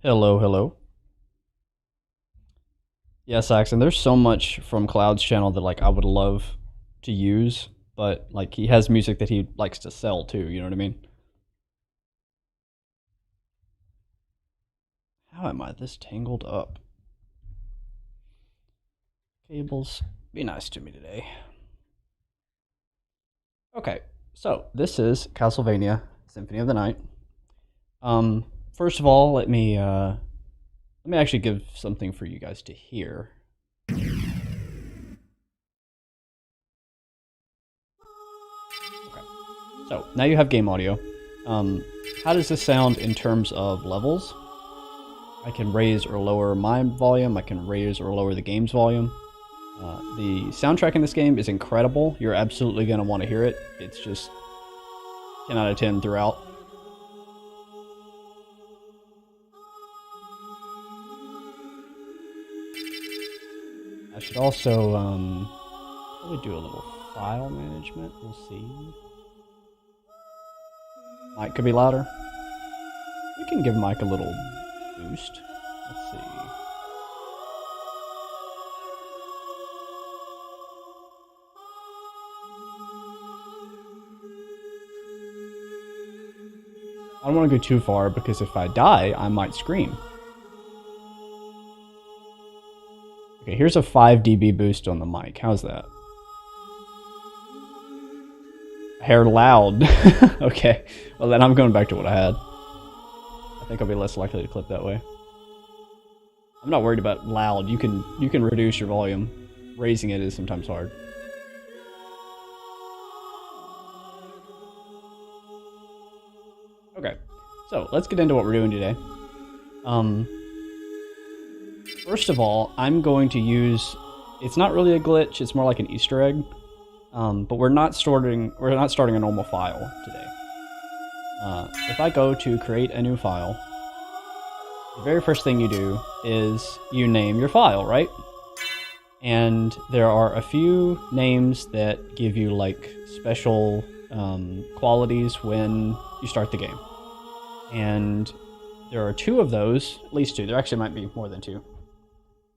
Hello, hello. Yeah, Saxon, there's so much from Cloud's channel that I would love to use, but he has music that he likes to sell too, you know what I mean? How am I this tangled up? Cables, be nice to me today. Okay, so this is Castlevania Symphony of the Night. First of all, let me actually give something for you guys to hear. Okay. So now you have game audio. How does this sound in terms of levels? I can raise or lower my volume. I can raise or lower the game's volume. The soundtrack in this game is incredible. You're absolutely going to want to hear it. It's just 10 out of 10 throughout. I should also probably do a little file management. We'll see. Mic could be louder. We can give Mike a little boost. Let's see. I don't want to go too far because if I die, I might scream. Okay, here's a 5 dB boost on the mic. How's that? Hair loud. Okay, well then I'm going back to what I had. I think I'll be less likely to clip that way. I'm not worried about loud. You can reduce your volume. Raising it is sometimes hard. Okay, so let's get into what we're doing today. First of all, I'm going to use. It's not really a glitch. It's more like an Easter egg. But we're not starting a normal file today. If I go to create a new file, the very first thing you do is you name your file, right? And there are a few names that give you special qualities when you start the game. And there are two of those, at least two, there actually might be more than two,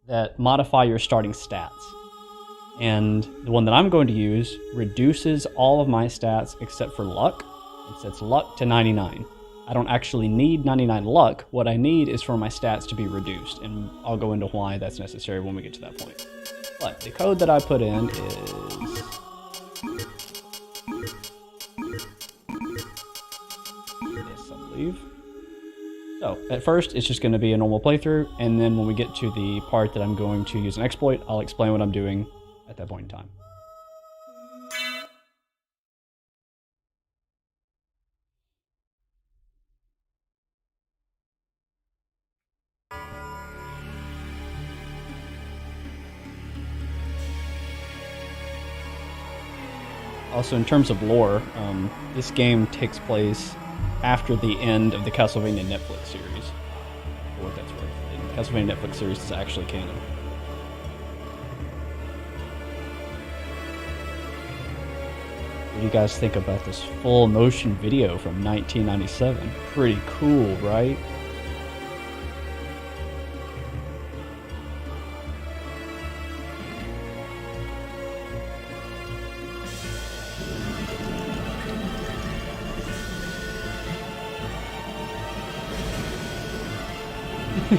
that modify your starting stats. And the one that I'm going to use reduces all of my stats except for luck. It sets luck to 99. I don't actually need 99 luck. What I need is for my stats to be reduced, and I'll go into why that's necessary when we get to that point. But the code that I put in is... this, I believe. So, at first, it's just going to be a normal playthrough, and then when we get to the part that I'm going to use an exploit, I'll explain what I'm doing at that point in time. Also, in terms of lore, this game takes place after the end of the Castlevania Netflix series, for what that's worth. The Castlevania Netflix series is actually canon. What do you guys think about this full motion video from 1997? Pretty cool, right?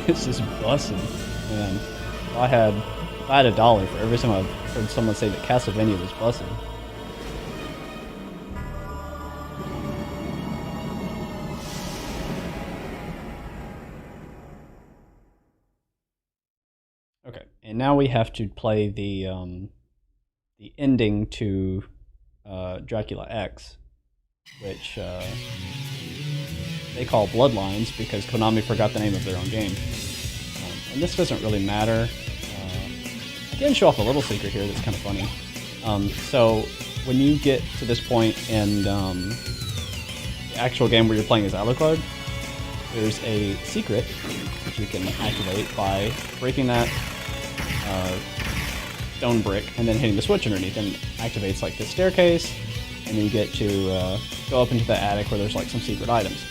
This is bussin', man. If I had a dollar for every time I've heard someone say that Castlevania was bussin'. Okay, and now we have to play the ending to Dracula X, which they call Bloodlines because Konami forgot the name of their own game. And this doesn't really matter. I can show off a little secret here that's kind of funny. So when you get to this point in the actual game where you're playing as Alucard, there's a secret that you can activate by breaking that stone brick and then hitting the switch underneath, and it activates this staircase, and you get to go up into the attic where there's some secret items.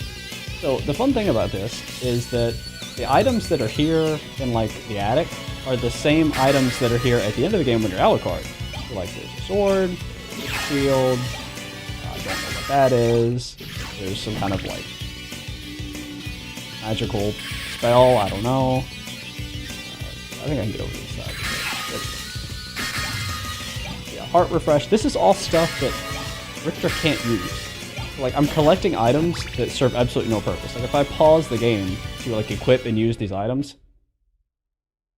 So the fun thing about this is that the items that are here in like the attic are the same items that are here at the end of the game when you're Alucard. So like there's a sword, there's a shield, I don't know what that is. There's some kind of like magical spell, I don't know. I think I can get over this side. Yeah, heart refresh. This is all stuff that Richter can't use. So, like, I'm collecting items that serve absolutely no purpose. Like, if I pause the game to, like, equip and use these items,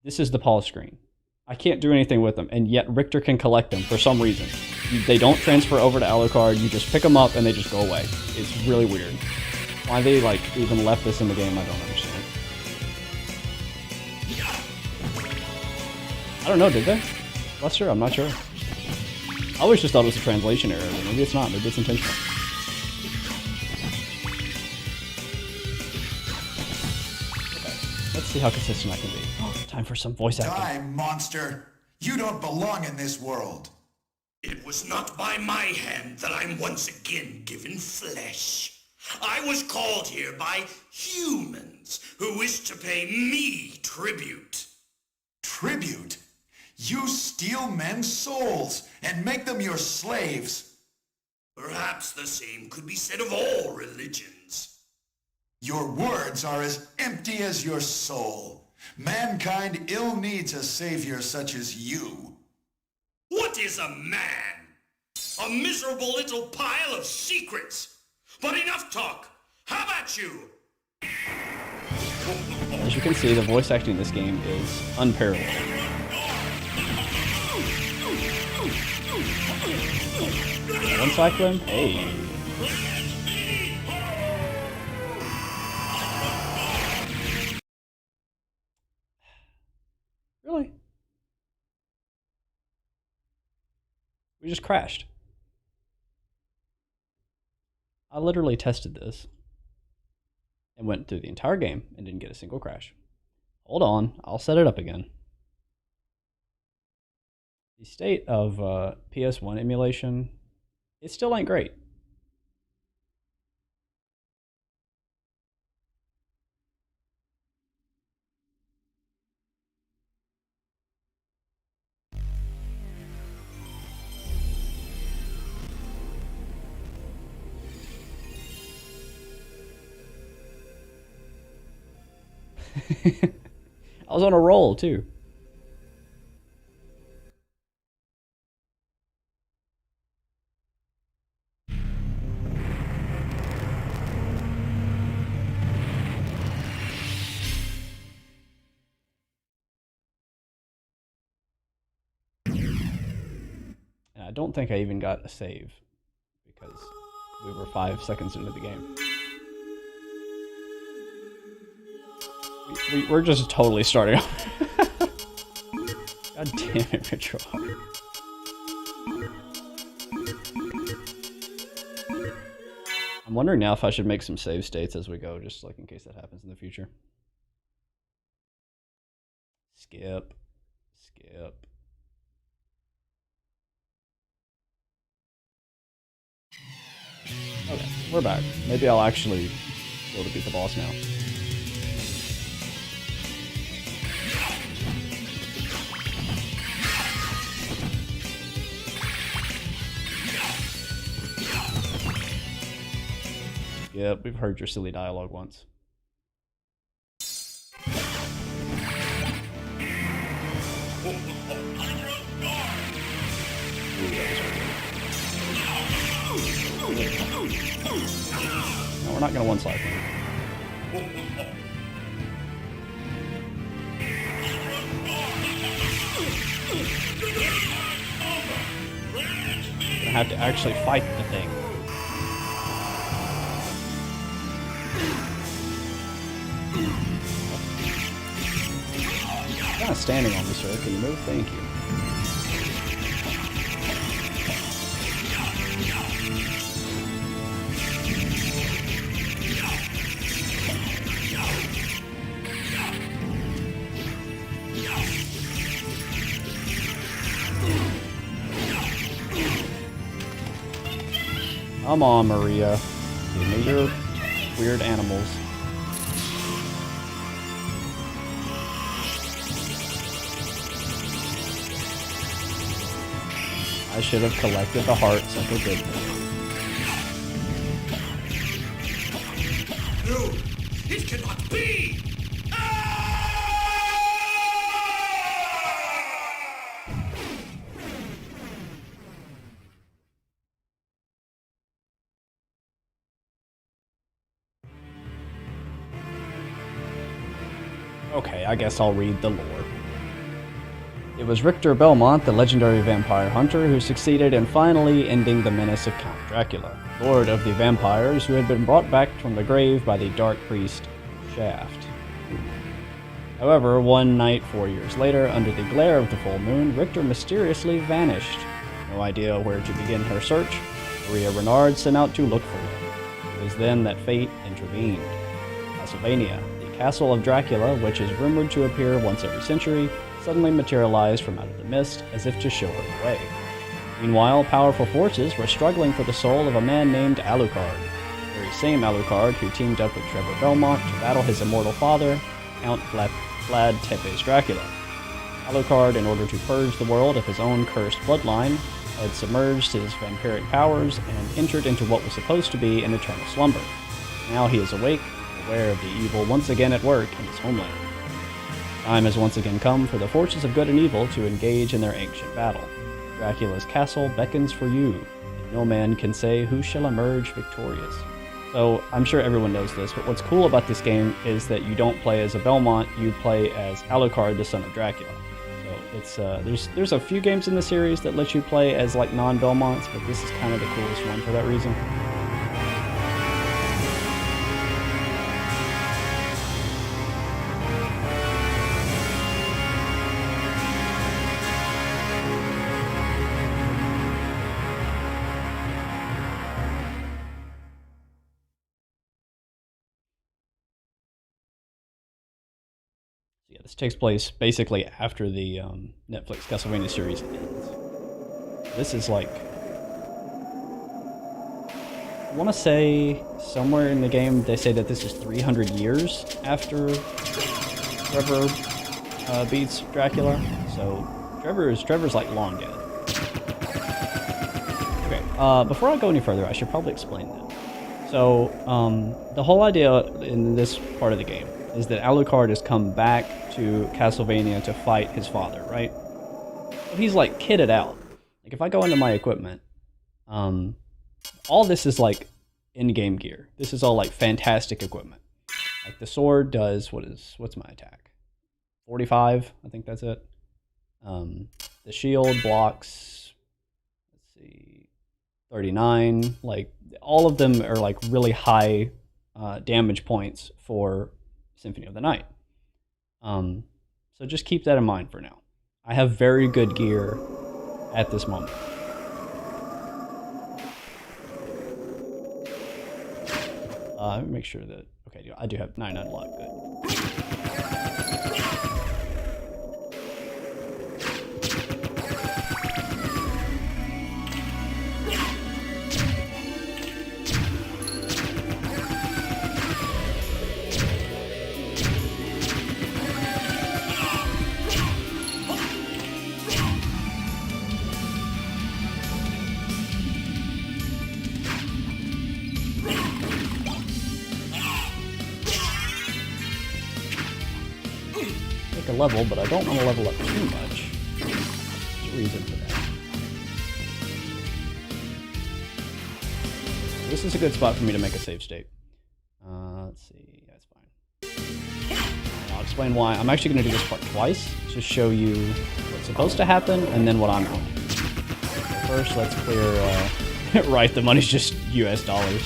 this is the pause screen. I can't do anything with them, and yet Richter can collect them for some reason. They don't transfer over to Alucard, you just pick them up and they just go away. It's really weird. Why they, like, even left this in the game, I don't understand. I don't know, did they? Lester? I'm not sure. I always just thought it was a translation error, but maybe it's not. Maybe it's intentional. Okay, let's see how consistent I can be. Oh, time for some voice acting. Die, monster! You don't belong in this world. It was not by my hand that I'm once again given flesh. I was called here by humans who wish to pay me tribute. Tribute? You steal men's souls and make them your slaves. Perhaps the same could be said of all religions. Your words are as empty as your soul. Mankind ill needs a savior such as you. What is a man? A miserable little pile of secrets. But enough talk. How about you? As you can see, the voice acting in this game is unparalleled. One cyclone? Hey. Really? We just crashed. I literally tested this and went through the entire game and didn't get a single crash. Hold on, I'll set it up again. The state of PS1 emulation, it still ain't great. I was on a roll too. And I don't think I even got a save because we were 5 seconds into the game. We're just totally starting off. God damn it, Ritual. I'm wondering now if I should make some save states as we go, just like in case that happens in the future. Skip. Skip. Okay, we're back. Maybe I'll actually be able to beat the boss now. Yep, we've heard your silly dialogue once. No, we're not gonna one-slide him. We're gonna have to actually fight the thing. Kind of standing on me, sir. Can you move? Thank you. Come on, Maria. Give me your weird animals. I should have collected the hearts like I did. No, it cannot be! Okay, I guess I'll read the lore. It was Richter Belmont, the legendary vampire hunter, who succeeded in finally ending the menace of Count Dracula, lord of the vampires, who had been brought back from the grave by the dark priest Shaft. However, one night 4 years later, under the glare of the full moon, Richter mysteriously vanished. No idea where to begin her search, Maria Renard set out to look for him. It was then that fate intervened. Castlevania, the castle of Dracula, which is rumored to appear once every century, suddenly materialized from out of the mist as if to show her the way. Meanwhile, powerful forces were struggling for the soul of a man named Alucard, the very same Alucard who teamed up with Trevor Belmont to battle his immortal father, Count Vlad Tepes Dracula. Alucard, in order to purge the world of his own cursed bloodline, had submerged his vampiric powers and entered into what was supposed to be an eternal slumber. Now he is awake, aware of the evil once again at work in his homeland. Time has once again come for the forces of good and evil to engage in their ancient battle. Dracula's castle beckons for you, and no man can say who shall emerge victorious. So, I'm sure everyone knows this, but what's cool about this game is that you don't play as a Belmont, you play as Alucard, the son of Dracula. So, it's there's a few games in the series that let you play as like non-Belmonts, but this is kind of the coolest one for that reason. Yeah, this takes place basically after the Netflix Castlevania series ends. This is like, I want to say somewhere in the game they say that this is 300 years after Trevor beats Dracula. So Trevor's like long dead. Okay, before I go any further, I should probably explain that. So the whole idea in this part of the game is that Alucard has come back to Castlevania to fight his father, right? So he's like kitted out. Like if I go into my equipment, all this is like in-game gear. This is all like fantastic equipment. Like the sword does, what's my attack? 45, I think that's it. The shield blocks, let's see, 39. Like all of them are like really high damage points for Symphony of the Night. So just keep that in mind for now. I have very good gear at this moment. Let me make sure that, okay, I do have 99 luck, good. A level, but I don't want to level up too much. There's a reason for that. This is a good spot for me to make a save state. Let's see, yeah, it's fine. And I'll explain why. I'm actually going to do this part twice to show you what's supposed to happen and then what I'm going to do. First, let's clear, right, the money's just US dollars.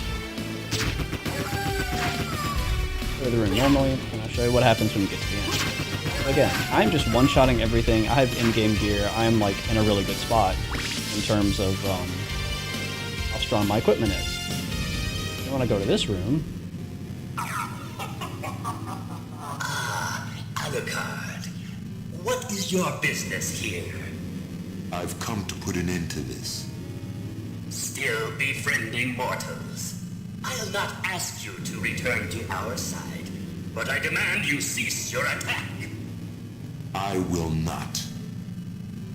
Clear the room normally, and I'll show you what happens when you get to the end. Again, I'm just one-shotting everything. I have in-game gear. I'm like in a really good spot in terms of how strong my equipment is. I want to go to this room. Alucard, what is your business here? I've come to put an end to this. Still befriending mortals. I'll not ask you to return to our side, but I demand you cease your attack. I will not.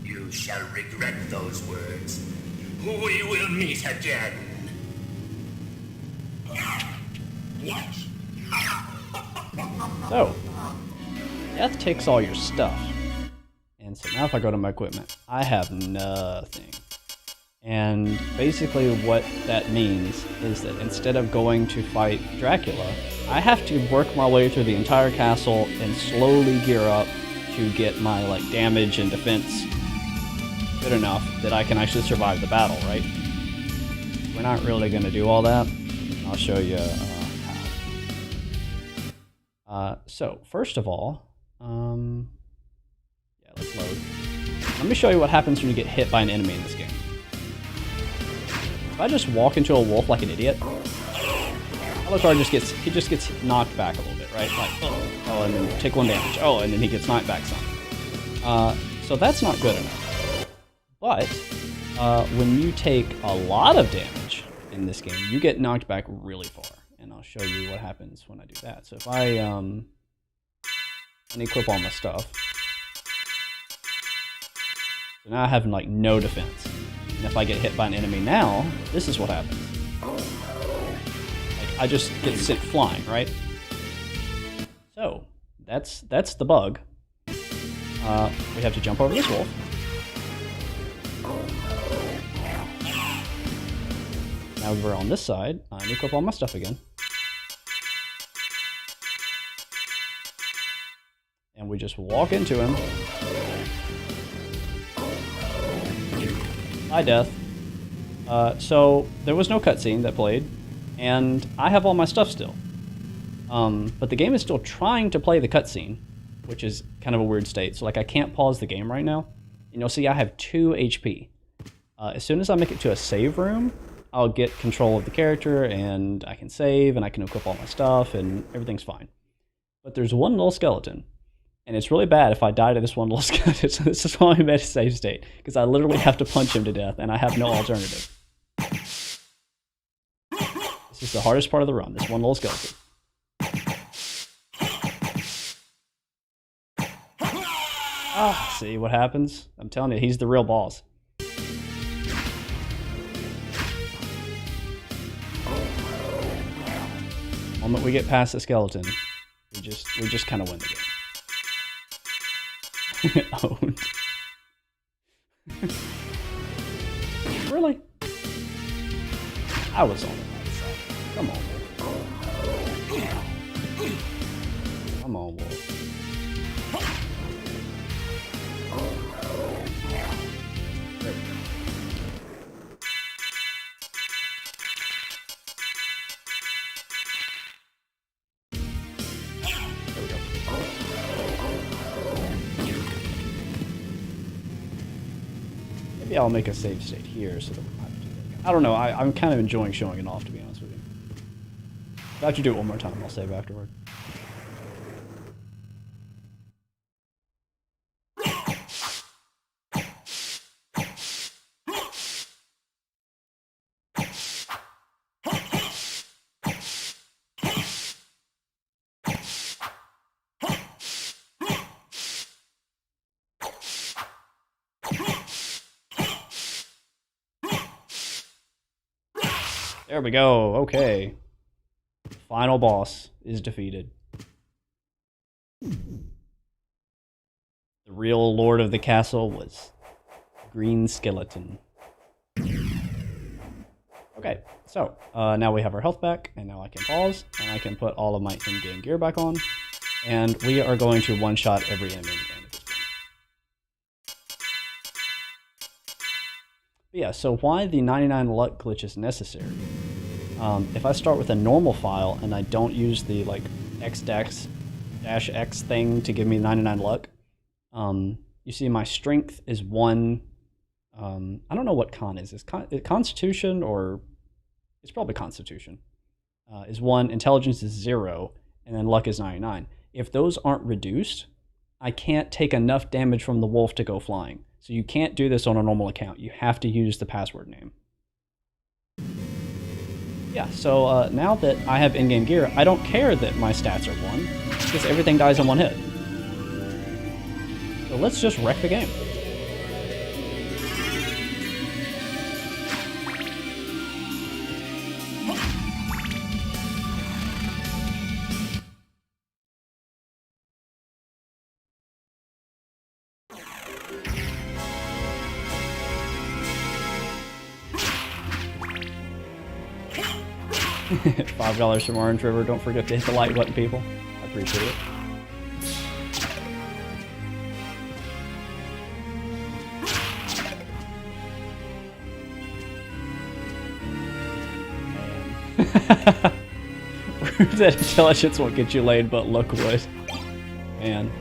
You You shall regret those words. We will meet again. So, death takes all your stuff. And so now if I go to my equipment, I have nothing. And basically what that means is that instead of going to fight Dracula, I have to work my way through the entire castle and slowly gear up to get my like damage and defense good enough that I can actually survive the battle, right? We're not really going to do all that. I'll show you how. So first of all, yeah, let's load. Let me show you what happens when you get hit by an enemy in this game. If I just walk into a wolf like an idiot, Alucard just gets knocked back a little bit, right? Like, oh, and then take 1 damage. Oh, and then he gets knocked back some. So that's not good enough. But when you take a lot of damage in this game, you get knocked back really far. And I'll show you what happens when I do that. So if I unequip all my stuff, so now I have like no defense. And if I get hit by an enemy now, this is what happens. Like, I just get sent flying, right? So, that's the bug. We have to jump over this wolf. Now we're on this side. I unequip all my stuff again. And we just walk into him. Hi, death. So there was no cutscene that played, and I have all my stuff still. But the game is still trying to play the cutscene, which is kind of a weird state. So like I can't pause the game right now. And you'll see I have 2 HP. As soon as I make it to a save room, I'll get control of the character, and I can save, and I can equip all my stuff, and everything's fine. But there's one little skeleton. And it's really bad if I die to this one little skeleton, so this is why I'm at a save state. Because I literally have to punch him to death, and I have no alternative. This is the hardest part of the run, this one little skeleton. Ah, see what happens? I'm telling you, he's the real boss. The moment we get past the skeleton, we just kind of win the game. Owned. Really? I was on the right side. Come on, Wolf. Come on, Wolf. There we go. There we go. Maybe I'll make a save state here so that we don't have to do that again. I don't know. I'm kind of enjoying showing it off, to be honest with you. If I have to do it one more time, I'll save afterward. There we go. Okay. Final boss is defeated. The real lord of the castle was Green Skeleton. Okay, so now we have our health back, and now I can pause, and I can put all of my in-game gear back on, and we are going to one-shot every enemy in the game at this point. But yeah, so why the 99 luck glitch is necessary? If I start with a normal file and I don't use the like x-x thing to give me 99 luck, you see my strength is 1. I don't know what con is. Is Constitution, or it's probably Constitution, is 1, intelligence is 0, and then luck is 99. If those aren't reduced, I can't take enough damage from the wolf to go flying. So you can't do this on a normal account. You have to use the password name. Yeah, so now that I have in-game gear, I don't care that my stats are 1, because everything dies in 1 hit. So let's just wreck the game. $5 from Orange River. Don't forget to hit the like button, people. I appreciate it. Prove that intelligence won't get you laid, but luck would. Man.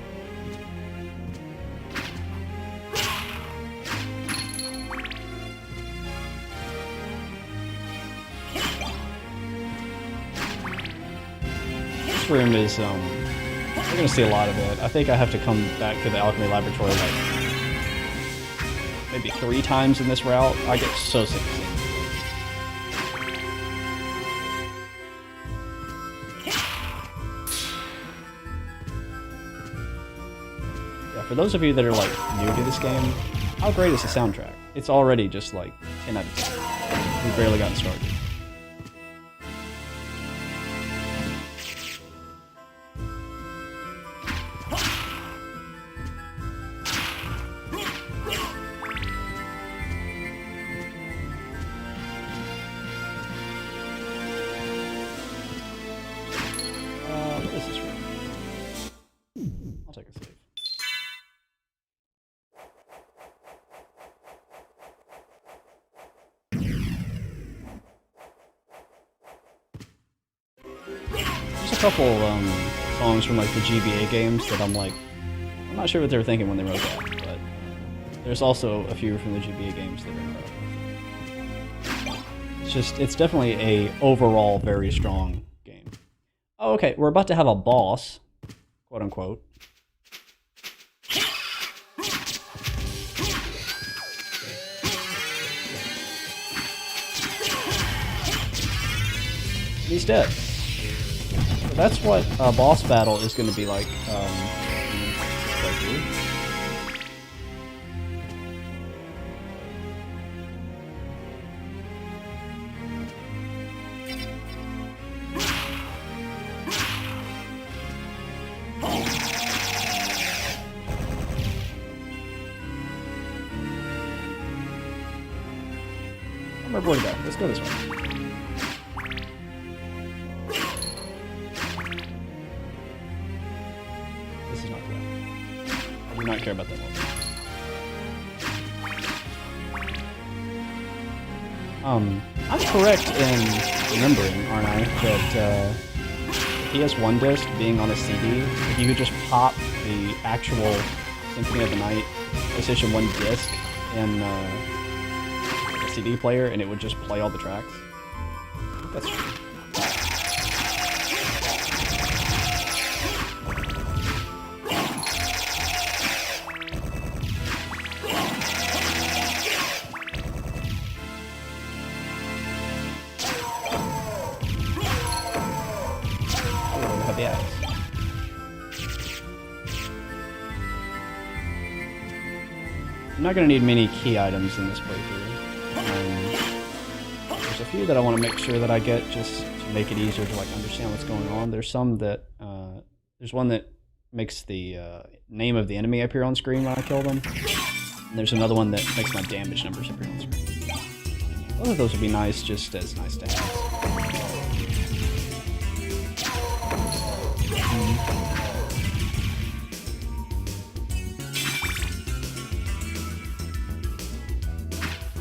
This room is, we're gonna see a lot of it. I think I have to come back to the Alchemy Laboratory like maybe 3 times in this route. I get so sick of seeing it. For those of you that are like new to this game, how great is the soundtrack? It's already just like 10 out of 10. We've barely gotten started. What is this room? I'll take a save. There's a couple songs from like the GBA games that I'm not sure what they were thinking when they wrote that, but there's also a few from the GBA games that are incredible. It's definitely a overall very strong game. Oh, okay, we're about to have a boss, quote unquote. He's dead. So that's what a boss battle is going to be like. I remember where to go. Let's go this way. This is not the way. I do not care about that one. I'm correct in remembering, aren't I, that PS1 disc being on a CD, if you could just pop the actual Symphony of the Night PlayStation 1 disc in a CD player and it would just play all the tracks. That's true. I'm not going to need many key items in this playthrough. There's a few that I want to make sure that I get just to make it easier to like understand what's going on. There's some that, there's one that makes the name of the enemy appear on screen when I kill them. And there's another one that makes my damage numbers appear on screen. Both of those would be nice, just as nice to have.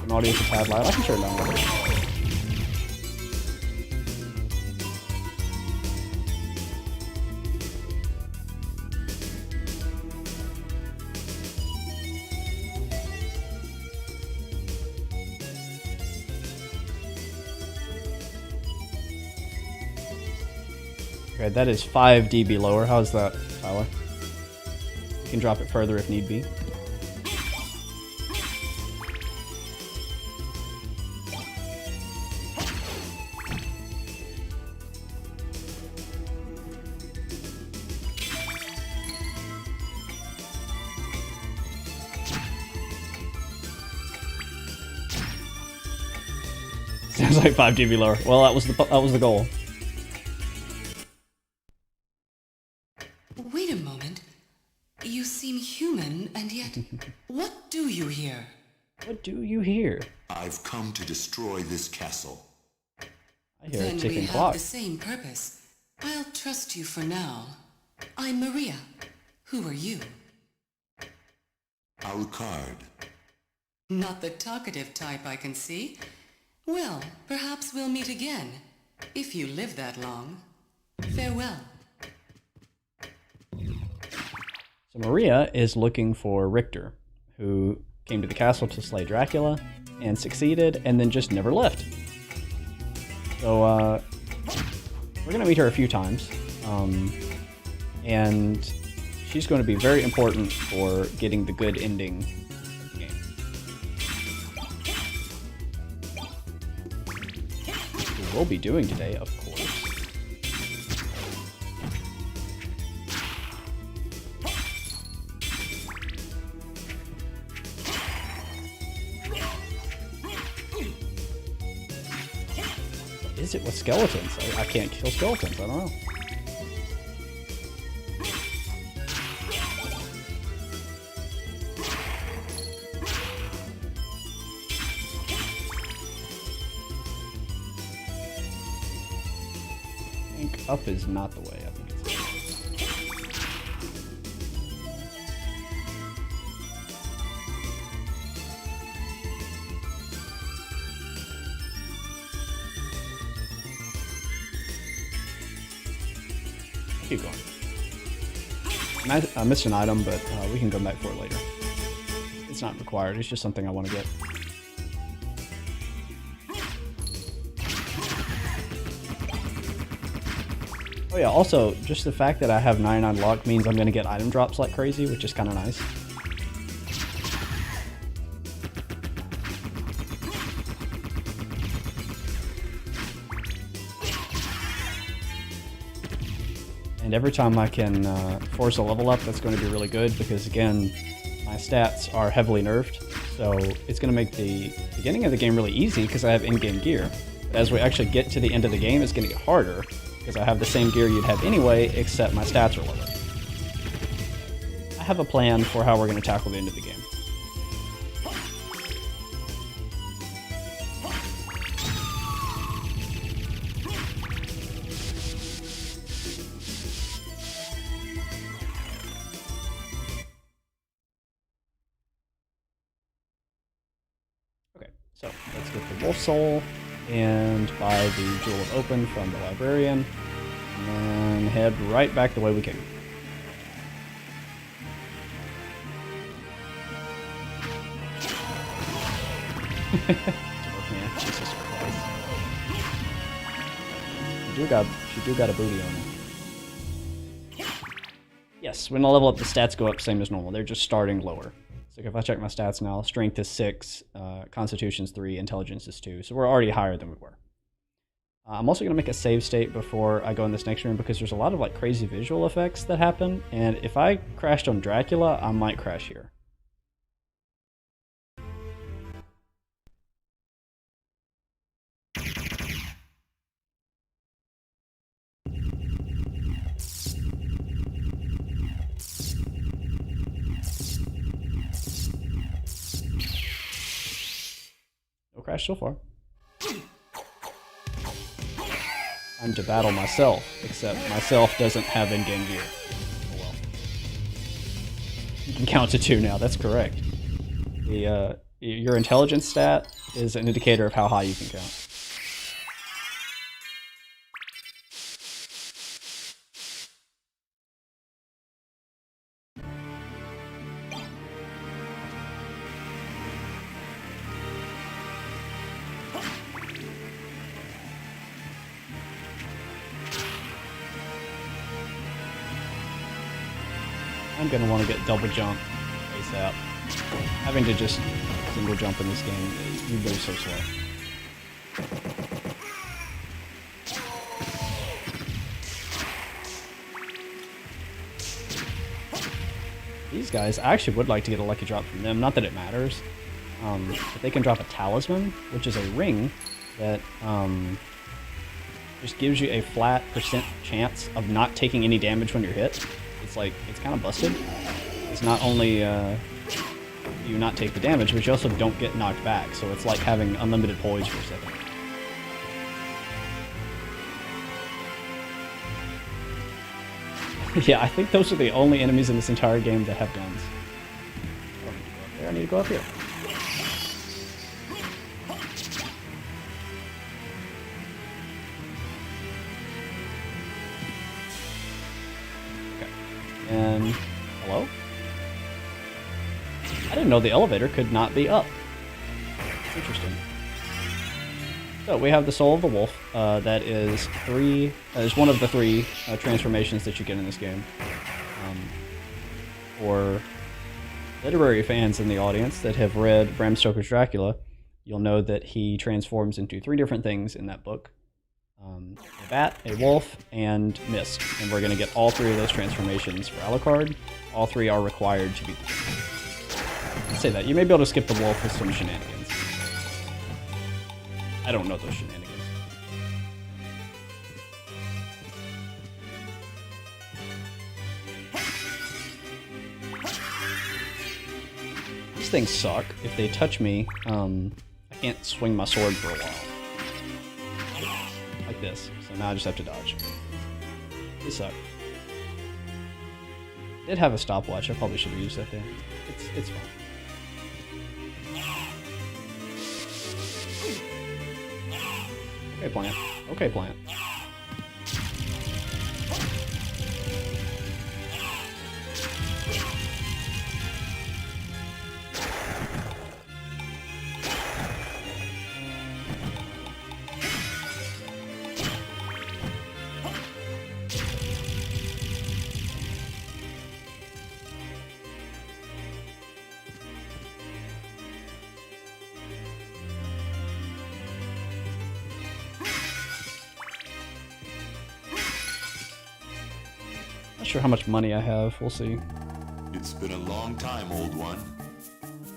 An audio to pad light. I can turn it down a little bit. Okay, that is 5 dB lower. How's that, Tyler? You can drop it further if need be. Sounds like 5 dB lower. Well, that was the goal. Wait a moment. You seem human, and yet, what do you here? What do you hear? I've come to destroy this castle. I hear a Then we ticking have clock. the same purpose. I'll trust you for now. I'm Maria. Who are you? Alucard. Not the talkative type, I can see. Well, perhaps we'll meet again, if you live that long. Farewell. So Maria is looking for Richter, who came to the castle to slay Dracula and succeeded and then just never left. So we're going to meet her a few times, and she's going to be very important for getting the good ending of the game. Which we will be doing today, of course. Is it with skeletons? I can't kill skeletons, I don't know. I think up is not the way, I think it's down. Keep going. I missed an item, but we can go back for it later. It's not required, it's just something I want to get. Oh yeah, also, just the fact that I have 99 luck means I'm going to get item drops like crazy, which is kind of nice. And every time I can force a level up, that's going to be really good because, again, my stats are heavily nerfed. So it's going to make the beginning of the game really easy because I have in-game gear. But as we actually get to the end of the game, it's going to get harder because I have the same gear you'd have anyway, except my stats are lower. I have a plan for how we're going to tackle the end of the game. So let's get the Wolf Soul and buy the Jewel of Open from the Librarian, and then head right back the way we came. Jesus Christ. She do got a booty on her. Yes, when I level up, the stats go up same as normal. They're just starting lower. So if I check my stats now, strength is 6, constitution's 3, intelligence is 2. So we're already higher than we were. I'm also going to make a save state before I go in this next room because there's a lot of like crazy visual effects that happen. And if I crashed on Dracula, I might crash here. No crash so far. Time to battle myself, except myself doesn't have in-game gear. Oh well. You can count to 2 now, that's correct. Your intelligence stat is an indicator of how high you can count. I'm going to want to get double jump ASAP. Having to just single jump in this game, you go so slow. These guys, I actually would like to get a lucky drop from them. Not that it matters. But they can drop a talisman, which is a ring that just gives you a flat % chance of not taking any damage when you're hit. It's kind of busted. It's not only you not take the damage, but you also don't get knocked back. So it's like having unlimited poise for a second. Yeah, I think those are the only enemies in this entire game that have guns. I need to go up here. Okay. And hello? I didn't know the elevator could not be up. Interesting. So we have the Soul of the Wolf. That is one of the three transformations that you get in this game. For literary fans in the audience that have read Bram Stoker's Dracula, you'll know that he transforms into three different things in that book. A bat, a wolf, and mist. And we're going to get all three of those transformations for Alucard. All three are required to beat the game. Let's say that. You may be able to skip the wolf with some shenanigans. I don't know those shenanigans. These things suck. If they touch me, I can't swing my sword for a while. Like this. So now I just have to dodge. They suck. Did have a stopwatch. I probably should have used that there. It's fine. Okay, plant. Okay, plant. Not sure how much money I have. We'll see. It's been a long time, old one.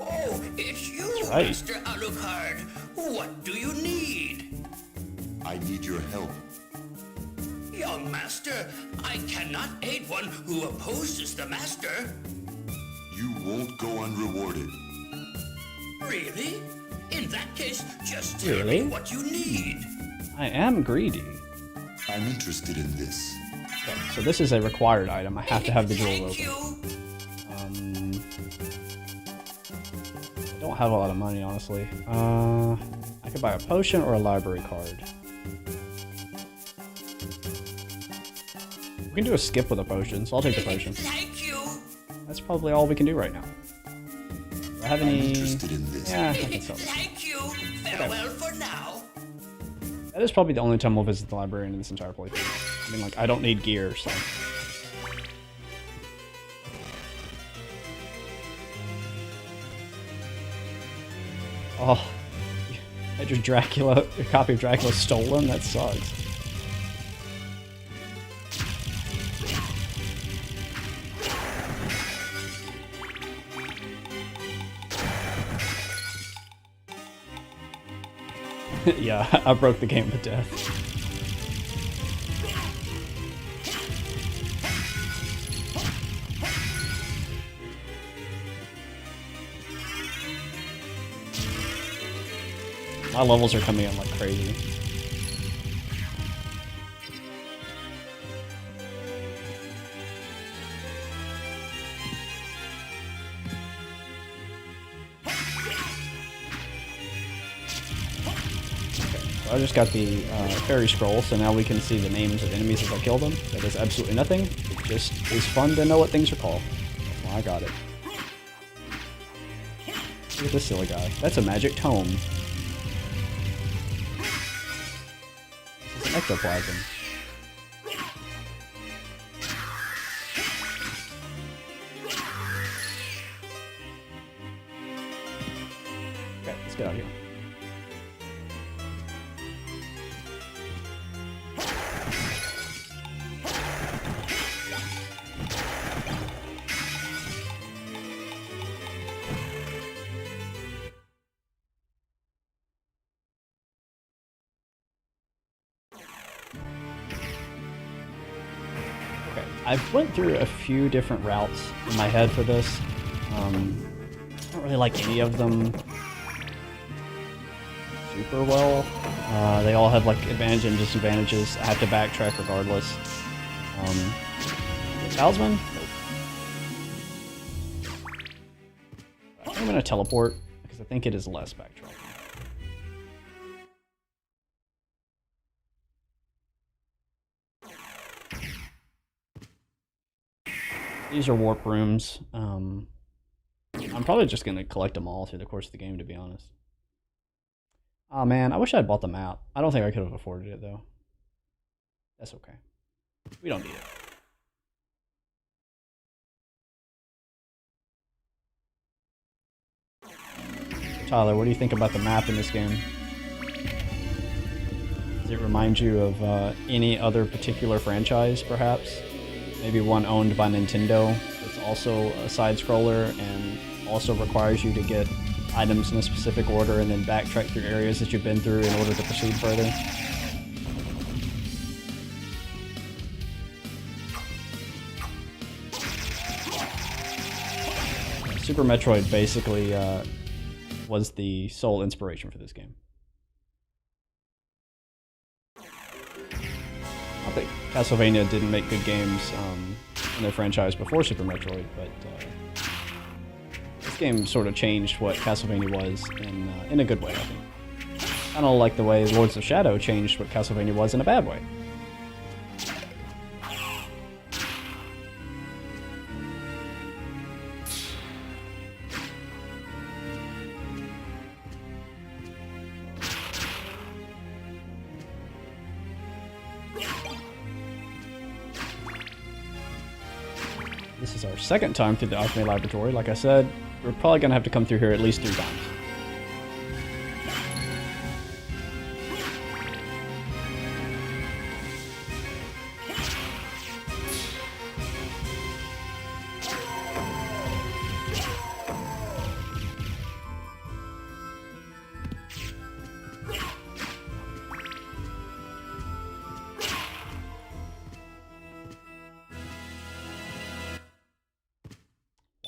Oh, it's you, right. Mr. Alucard. What do you need? I need your help. Young master, I cannot aid one who opposes the master. You won't go unrewarded. Really? In that case, just tell Really? me what you need. I am greedy. I'm interested in this. Okay, so this is a required item. I have to have the jewel Thank open. you. I don't have a lot of money, honestly. I could buy a potion or a library card. We can do a skip with a potion, so I'll take the potion. Thank you. That's probably all we can do right now. Do I have I'm any... interested in this. Yeah, I can sell that. Thank you. Farewell for now. That is probably the only time we'll visit the library in this entire playthrough. I mean, like, I don't need gear, so... Oh, had your copy of Dracula stolen? That sucks. Yeah, I broke the game to death. My levels are coming in like crazy. So I just got the fairy scroll, so now we can see the names of enemies as I kill them. That does absolutely nothing. It just is fun to know what things are called. That's why I got it. Look at this silly guy. That's a magic tome. This is ectoplasm. Okay, let's get out of here. I went through a few different routes in my head for this. I don't really like any of them super well. They all have like advantage and disadvantages. I have to backtrack regardless. Talisman? Nope. I'm gonna teleport because I think it is less backtracking. These are warp rooms. I'm probably just gonna collect them all through the course of the game, to be honest. Oh man, I wish I had bought the map. I don't think I could have afforded it though. That's okay. We don't need it. Tyler, what do you think about the map in this game? Does it remind you of any other particular franchise, perhaps? Maybe one owned by Nintendo that's also a side-scroller and also requires you to get items in a specific order and then backtrack through areas that you've been through in order to proceed further. Super Metroid basically was the sole inspiration for this game. Not that Castlevania didn't make good games in their franchise before Super Metroid, but this game sort of changed what Castlevania was in a good way, I think. Kind of like the way Lords of Shadow changed what Castlevania was in a bad way. This is our second time through the Alchemy Laboratory. Like I said, we're probably going to have to come through here at least 3 times.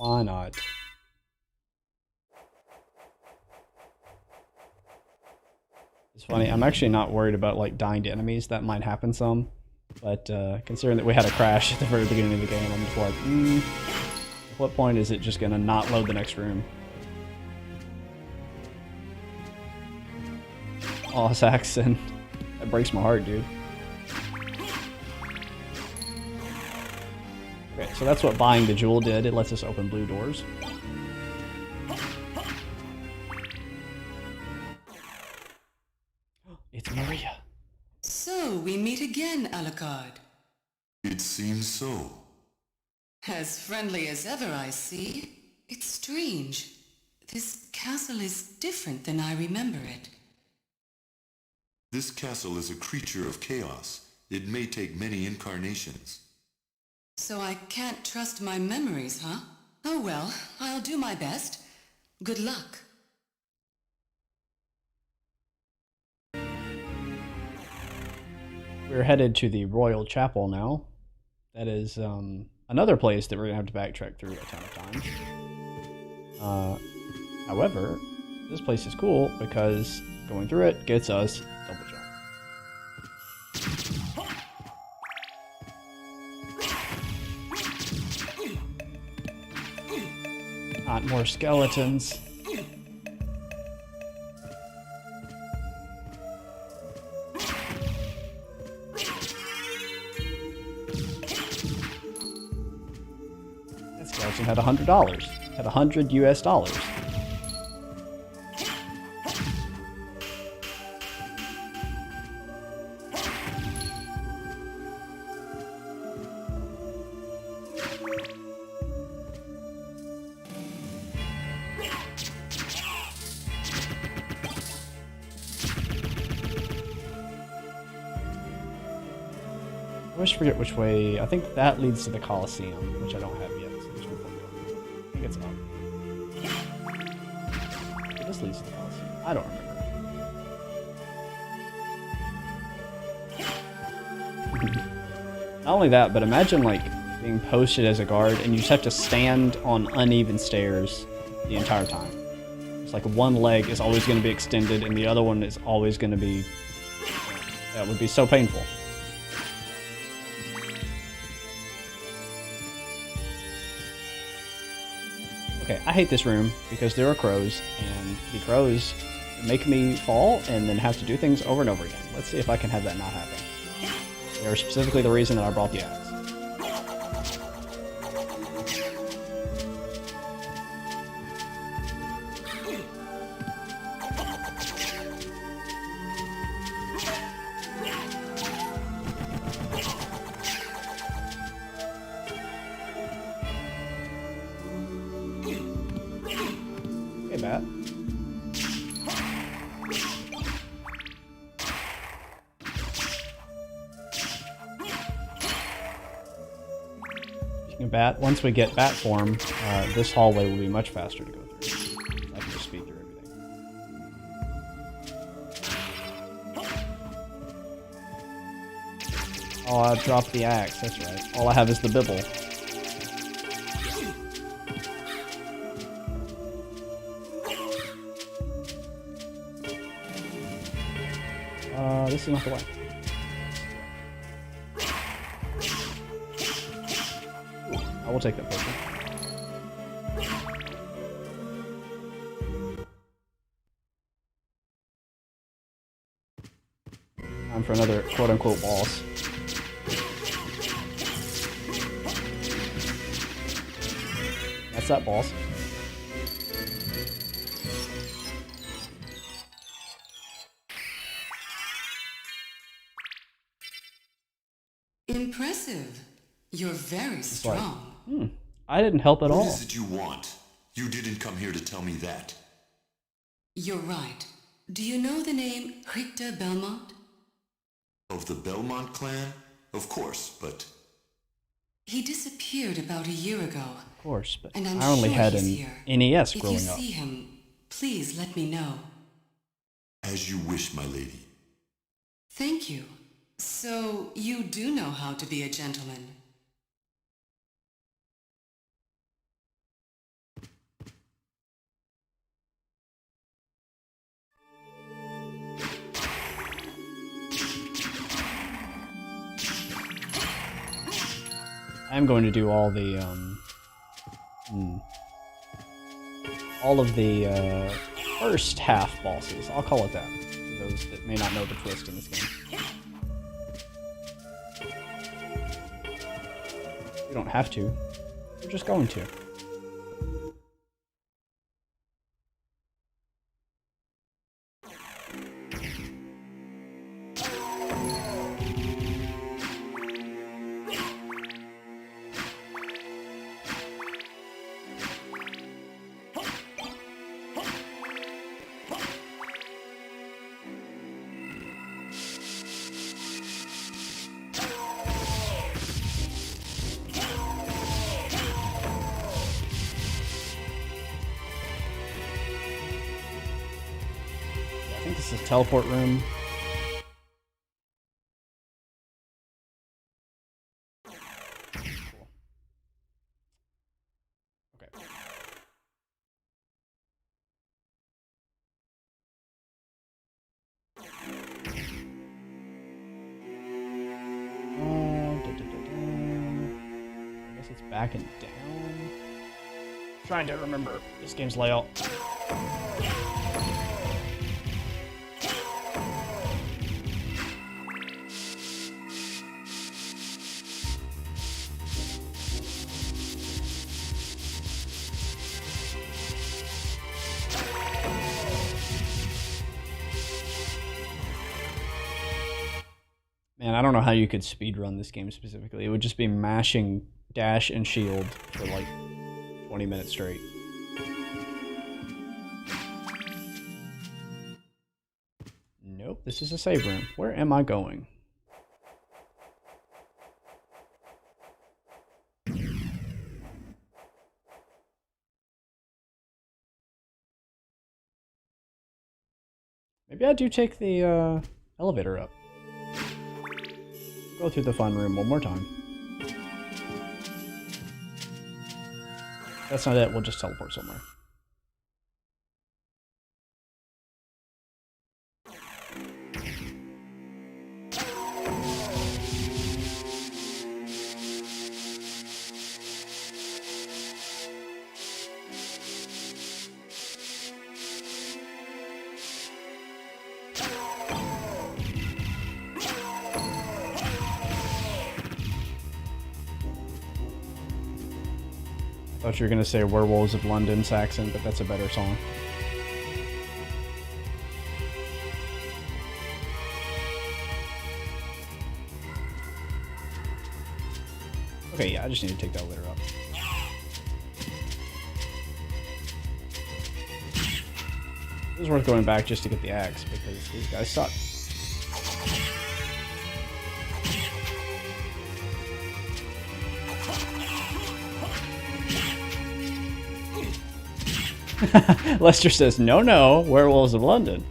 Why not? It's funny, I'm actually not worried about like dying to enemies. That might happen some, but considering that we had a crash at the very beginning of the game, I'm just like, at what point is it just gonna not load the next room? Oh, Saxon. That breaks my heart, dude. Okay, so that's what buying the jewel did. It lets us open blue doors. It's Maria. So, we meet again, Alucard. It seems so. As friendly as ever, I see. It's strange. This castle is different than I remember it. This castle is a creature of chaos. It may take many incarnations. So I can't trust my memories, huh? Oh well, I'll do my best. Good luck. We're headed to the Royal Chapel now. That is another place that we're going to have to backtrack through a ton of times. However, this place is cool because going through it gets us double jump. Not more skeletons. That skeleton had $100. Had 100 US dollars. I always forget which way. I think that leads to the Colosseum, which I don't have yet. So which way will go? I think it's up. Maybe this leads to the Colosseum. I don't remember. Not only that, but imagine like being posted as a guard and you just have to stand on uneven stairs the entire time. It's like one leg is always going to be extended and the other one is always going to be. That would be so painful. Okay, I hate this room because there are crows, and the crows make me fall and then have to do things over and over again. Let's see if I can have that not happen. They are specifically the reason that I brought the axe. Hey, Bat. Speaking of Bat, once we get Bat form, this hallway will be much faster to go through. I can just speed through everything. Oh, I dropped the axe, that's right. All I have is the bibble. This is not the way. I will take that potion. Time for another quote-unquote boss. That's that boss. Impressive. You're very strong. I didn't help at all. What is it you want? You didn't come here to tell me that. You're right. Do you know the name Richter Belmont? Of the Belmont clan? Of course, but... He disappeared about a year ago. Of course, but And I'm I only sure had he's an here. NES If growing you up. see him, please let me know. As you wish, my lady. Thank you. So, you do know how to be a gentleman. I'm going to do all of the first half bosses. I'll call it that, for those that may not know the twist in this game. You don't have to. You're just going to. I think this is a teleport room. Cool. Okay. I guess it's back and down. Trying to remember this game's layout. Man, I don't know how you could speedrun this game specifically. It would just be mashing dash and shield for like 20 minutes straight. Nope, this is a save room. Where am I going? Maybe I do take the elevator up. Go through the fun room one more time. That's not it, we'll just teleport somewhere. Thought you were gonna say Werewolves of London Saxon, but that's a better song. Okay, yeah, I just need to take that litter up. It was worth going back just to get the axe because these guys suck. Lester says, no, no, Werewolves of London.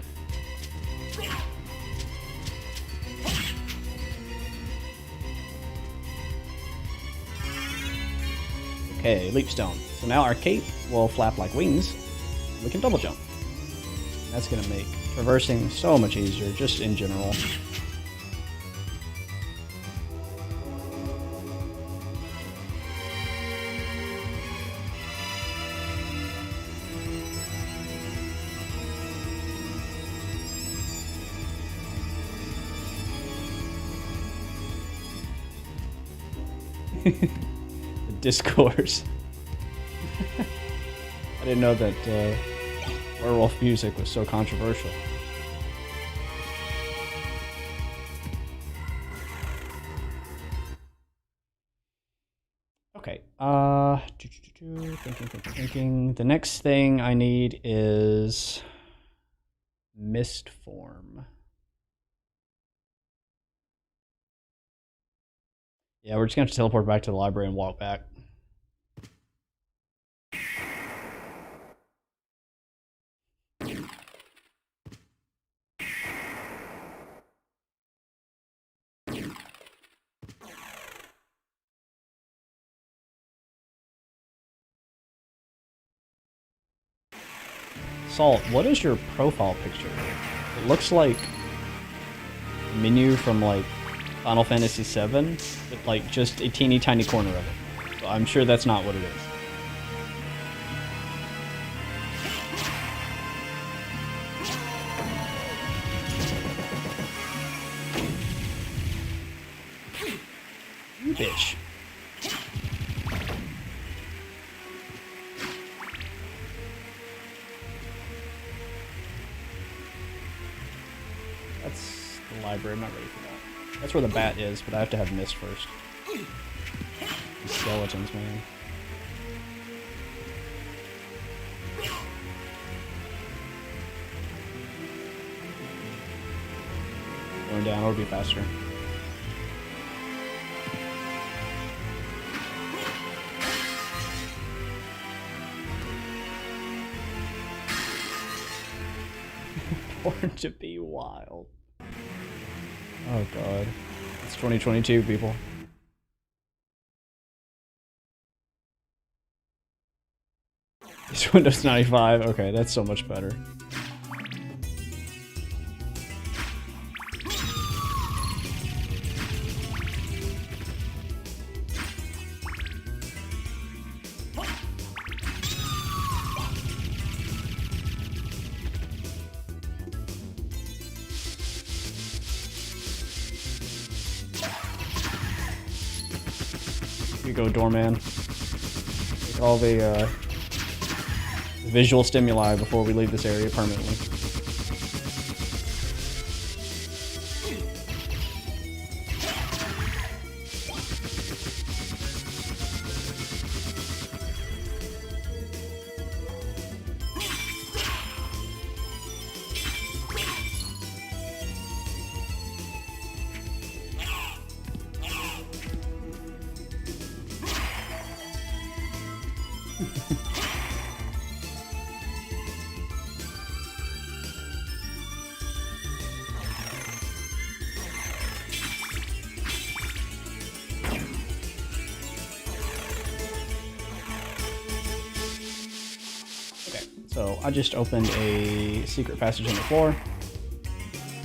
Okay, leap stone. So now our cape will flap like wings. And we can double jump. And that's going to make traversing so much easier, just in general. The discourse. I didn't know that werewolf music was so controversial. Okay, thinking. The next thing I need is mist form. Yeah, we're just gonna have to teleport back to the library and walk back. Salt, what is your profile picture? It looks like a menu from like Final Fantasy VII, but like just a teeny tiny corner of it. So I'm sure that's not what it is. You bitch. That's the library, I'm not ready for that. That's where the bat is, but I have to have mist first. These skeletons, man. Going down, it'll be faster. Born to be wild. Oh god. It's 2022, people. It's Windows 95. Okay, that's so much better. Here you go, doorman. Take all the visual stimuli before we leave this area permanently. So I just opened a secret passage in the floor.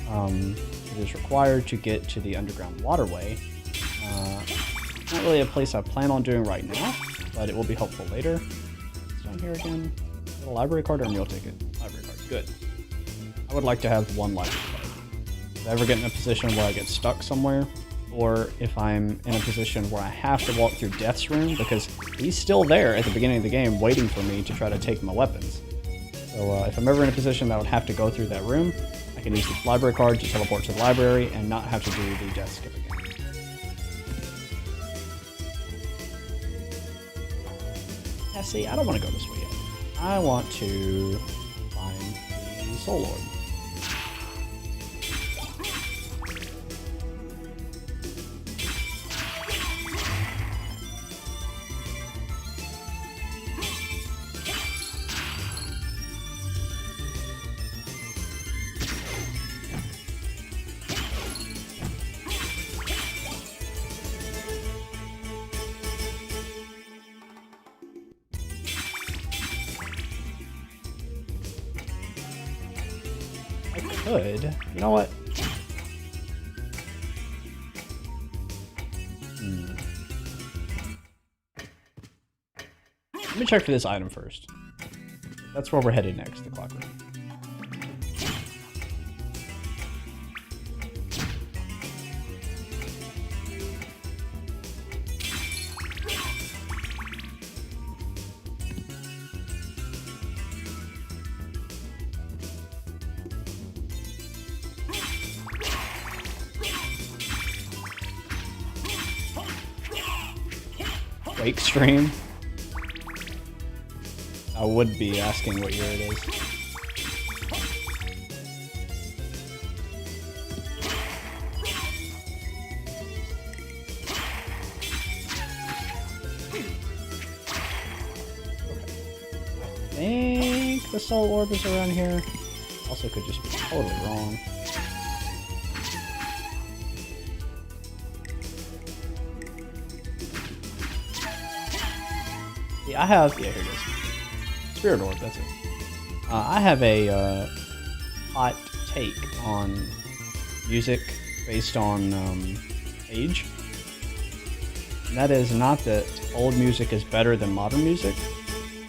It is required to get to the underground waterway. Not really a place I plan on doing right now, but it will be helpful later. It's down here again. Is it a library card or a meal ticket? Library card, good. I would like to have one library card. If I ever get in a position where I get stuck somewhere, or if I'm in a position where I have to walk through Death's room, because he's still there at the beginning of the game waiting for me to try to take my weapons. So if I'm ever in a position that I would have to go through that room, I can use the library card to teleport to the library and not have to do the death skip again. Yeah, see, I don't want to go this way yet. I want to find the Soul Orb. Could. You know what? Let me check for this item first. That's where we're headed next, the clock room. Wake stream? I would be asking what year it is. I think the Soul Orb is around here. Also could just be totally wrong. I have, yeah, here it is. Spirit Orb, that's it. I have a hot take on music based on age. And that is not that old music is better than modern music.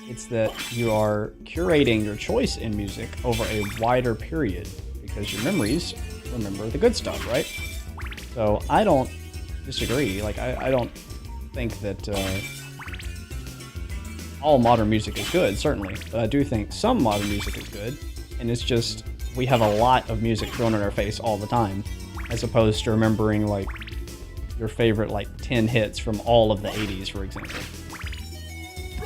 It's that you are curating your choice in music over a wider period because your memories remember the good stuff, right? So I don't disagree. Like, I don't think that all modern music is good, certainly, but I do think some modern music is good, and it's just we have a lot of music thrown in our face all the time, as opposed to remembering like your favorite like 10 hits from all of the 80s, for example.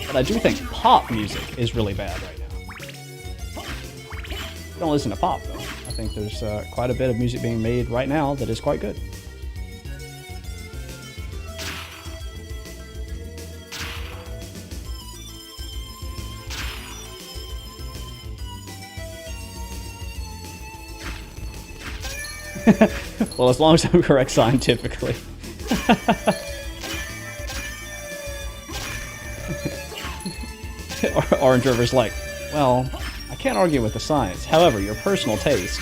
But I do think pop music is really bad right now. I don't listen to pop though. I think there's quite a bit of music being made right now that is quite good. Well, as long as I'm correct scientifically. Orange River's like, well, I can't argue with the science. However, your personal taste.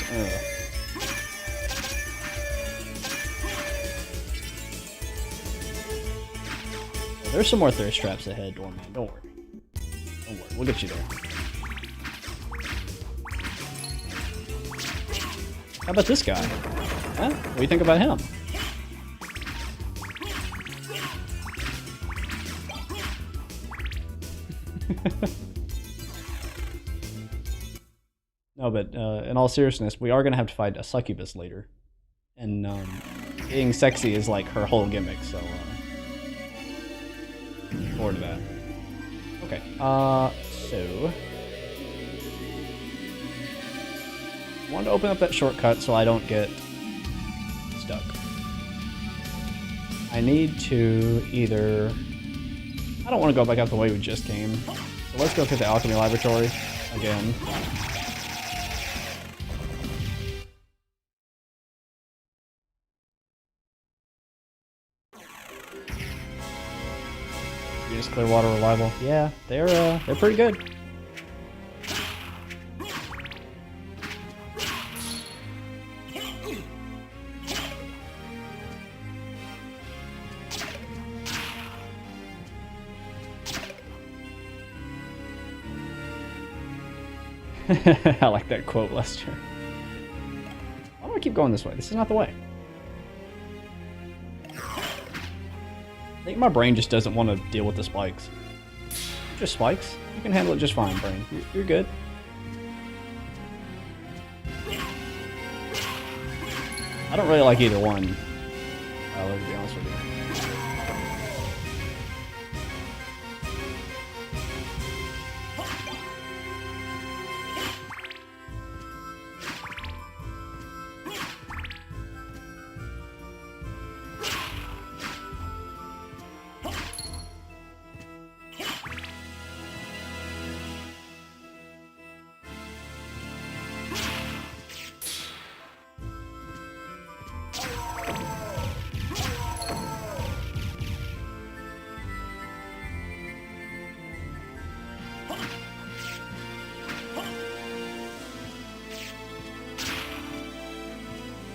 Well, there's some more thirst traps ahead, Doorman. Don't worry. Don't worry. We'll get you there. How about this guy? Huh? What do you think about him? No, but in all seriousness, we are going to have to fight a succubus later. And being sexy is like her whole gimmick, so looking forward to that. Okay, so I want to open up that shortcut so I don't get stuck. I need to either... I don't want to go back out the way we just came. So let's go through the alchemy laboratory again. Venus Clearwater reliable. Yeah, they're pretty good. I like that quote, Lester. Why do I keep going this way? This is not the way. think my brain just doesn't want to deal with the spikes. Just spikes. You can handle it just fine, brain. You're good. I don't really like either one, Tyler, to be honest with you.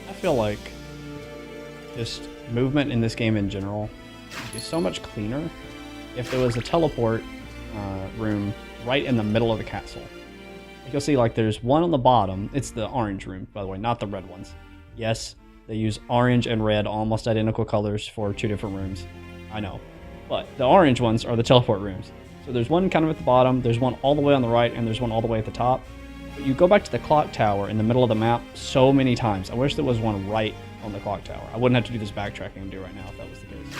I feel like just movement in this game in general is so much cleaner if there was a teleport room right in the middle of the castle. Like you'll see, like there's one on the bottom. It's the orange room, by the way, not the red ones. Yes, they use orange and red, almost identical colors for two different rooms. I know, but the orange ones are the teleport rooms. So there's one kind of at the bottom, there's one all the way on the right, and there's one all the way at the top. But you go back to the clock tower in the middle of the map so many times. I wish there was one right on the clock tower. I wouldn't have to do this backtracking I'm doing right now if that was the case.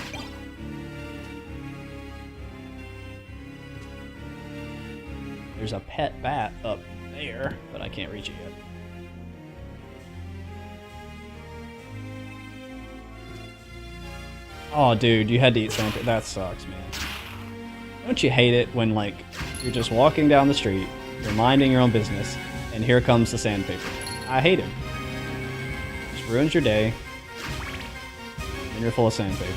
There's a pet bat up there, but I can't reach it yet. Oh, dude, you had to eat sandpaper. That sucks, man. Don't you hate it when, like, you're just walking down the street, you're minding your own business, and here comes the sandpaper. I hate it. Just ruins your day, and you're full of sandpaper.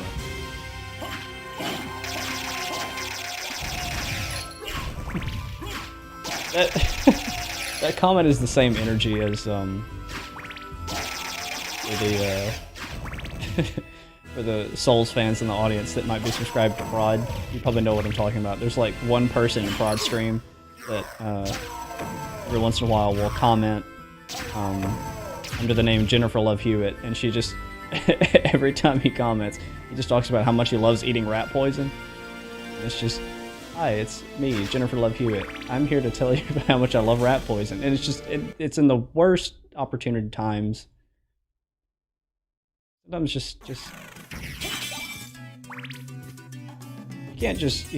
That comment is the same energy as for the Souls fans in the audience that might be subscribed to Prod. You probably know what I'm talking about. There's like one person in Prod stream that every once in a while will comment under the name Jennifer Love Hewitt, and she just every time he comments, he just talks about how much he loves eating rat poison. And it's just, hi, it's me, Jennifer Love Hewitt. I'm here to tell you about how much I love rat poison, and it's just it's in the worst opportunity times. Sometimes just you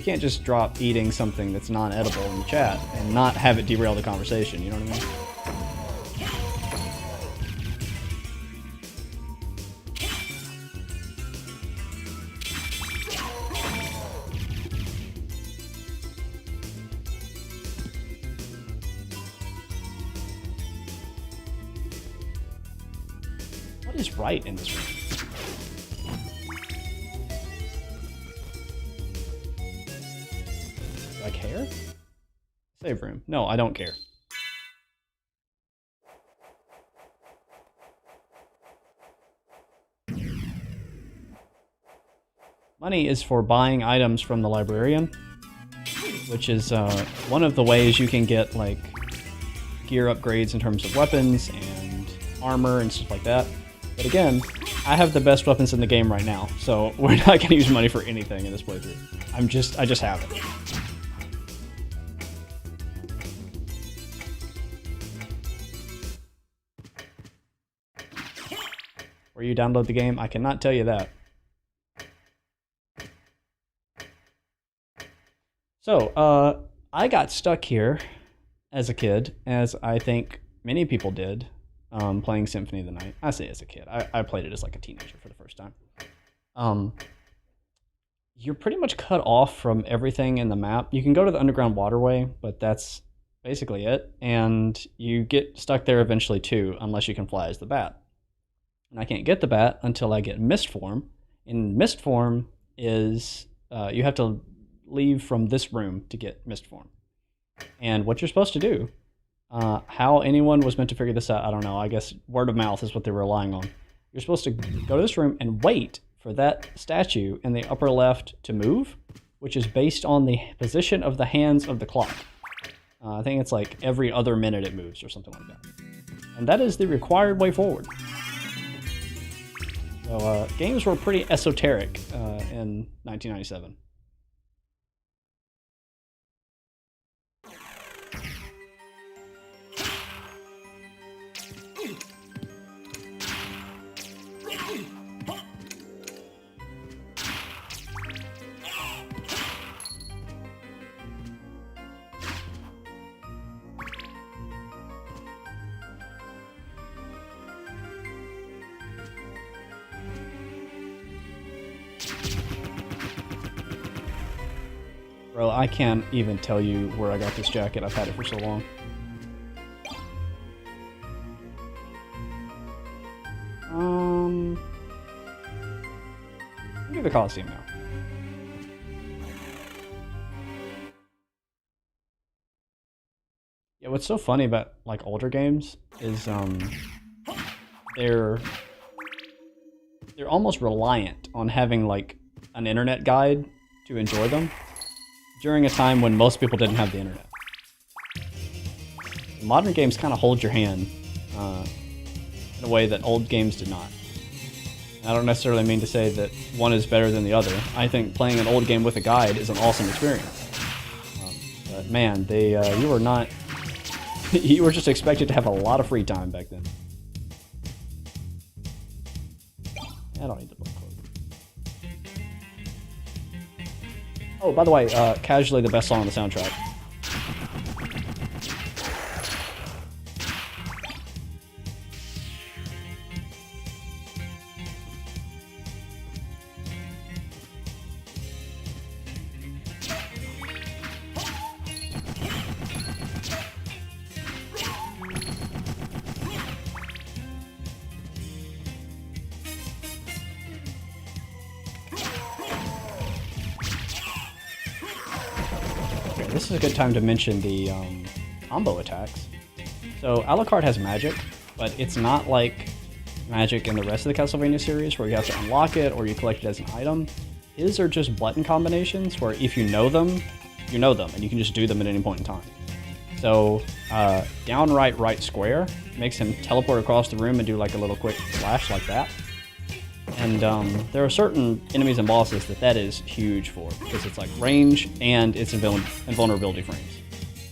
can't just drop eating something that's non-edible in the chat and not have it derail the conversation, you know what I mean? What is right in this room? Do I care? Save room. No, I don't care. Money is for buying items from the librarian, which is one of the ways you can get like gear upgrades in terms of weapons and armor and stuff like that. But again, I have the best weapons in the game right now, so we're not going to use money for anything in this playthrough. I just have it. Where you download the game, I cannot tell you that. So, I got stuck here as a kid, as I think many people did, playing Symphony of the Night. I say as a kid. I played it as like a teenager for the first time. You're pretty much cut off from everything in the map. You can go to the underground waterway, but that's basically it. And you get stuck there eventually too, unless you can fly as the bat. And I can't get the bat until I get mist form. And mist form is, you have to leave from this room to get mist form. And what you're supposed to do, how anyone was meant to figure this out, I don't know. I guess word of mouth is what they were relying on. You're supposed to go to this room and wait for that statue in the upper left to move, which is based on the position of the hands of the clock. I think it's like every other minute it moves or something like that. And that is the required way forward. So games were pretty esoteric in 1997. Bro, I can't even tell you where I got this jacket. I've had it for so long. I'll do the Coliseum now. Yeah, what's so funny about like older games is they're almost reliant on having like an internet guide to enjoy them during a time when most people didn't have the internet. Modern games kind of hold your hand in a way that old games did not. I don't necessarily mean to say that one is better than the other. I think playing an old game with a guide is an awesome experience. But man, you were not... you were just expected to have a lot of free time back then. I don't need to book clothes. Oh, by the way, Casually the best song on the soundtrack. This is a good time to mention the combo attacks. So Alucard has magic, but it's not like magic in the rest of the Castlevania series where you have to unlock it or you collect it as an item. His are just button combinations where if you know them, and you can just do them at any point in time. So downright right square makes him teleport across the room and do like a little quick slash like that. And there are certain enemies and bosses that is huge for, because it's like range and it's invulnerability frames.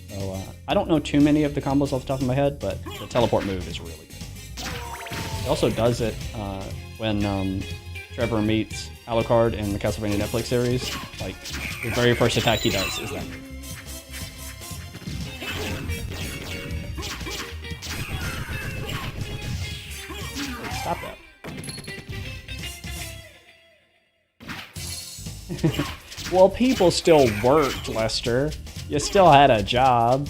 So I don't know too many of the combos off the top of my head, but the teleport move is really good. He also does it when Trevor meets Alucard in the Castlevania Netflix series. Like, the very first attack he does is that move. Stop that. Well, people still worked, Lester. You still had a job.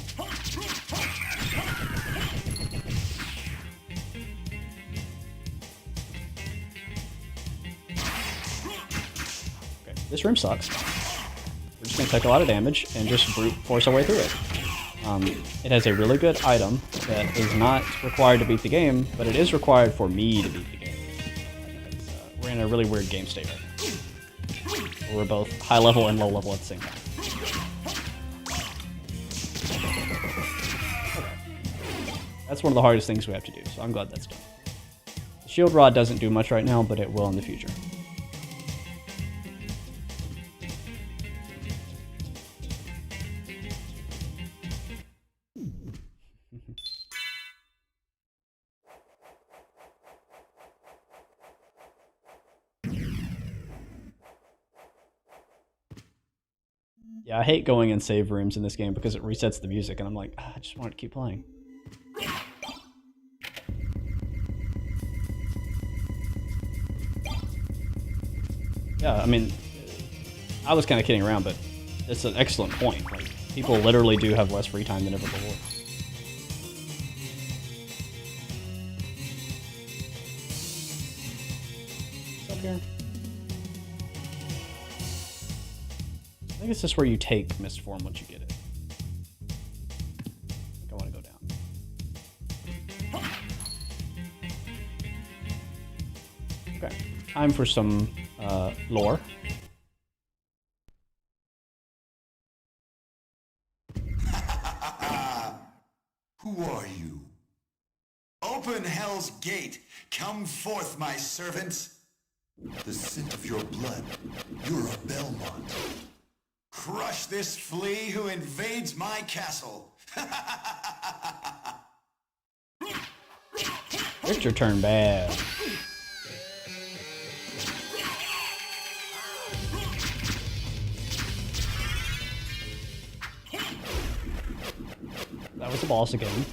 Okay, this room sucks. We're just gonna take a lot of damage and just brute force our way through it. It has a really good item that is not required to beat the game, but it is required for me to beat the game. We're in a really weird game state right now. We're both high level and low level at the same time. Okay. That's one of the hardest things we have to do, so I'm glad that's done. The shield rod doesn't do much right now, but it will in the future. Yeah, I hate going in save rooms in this game because it resets the music, and I'm like, I just want to keep playing. Yeah, I mean, I was kind of kidding around, but it's an excellent point. Like, people literally do have less free time than ever before. What's up here? I think it's just where you take Mist Form once you get it. I think I want to go down. Okay, time for some lore. Who are you? Open Hell's Gate. Come forth, my servants. The scent of your blood. You're a Belmont. Crush this flea who invades my castle. Richter turned bad. That was the boss again.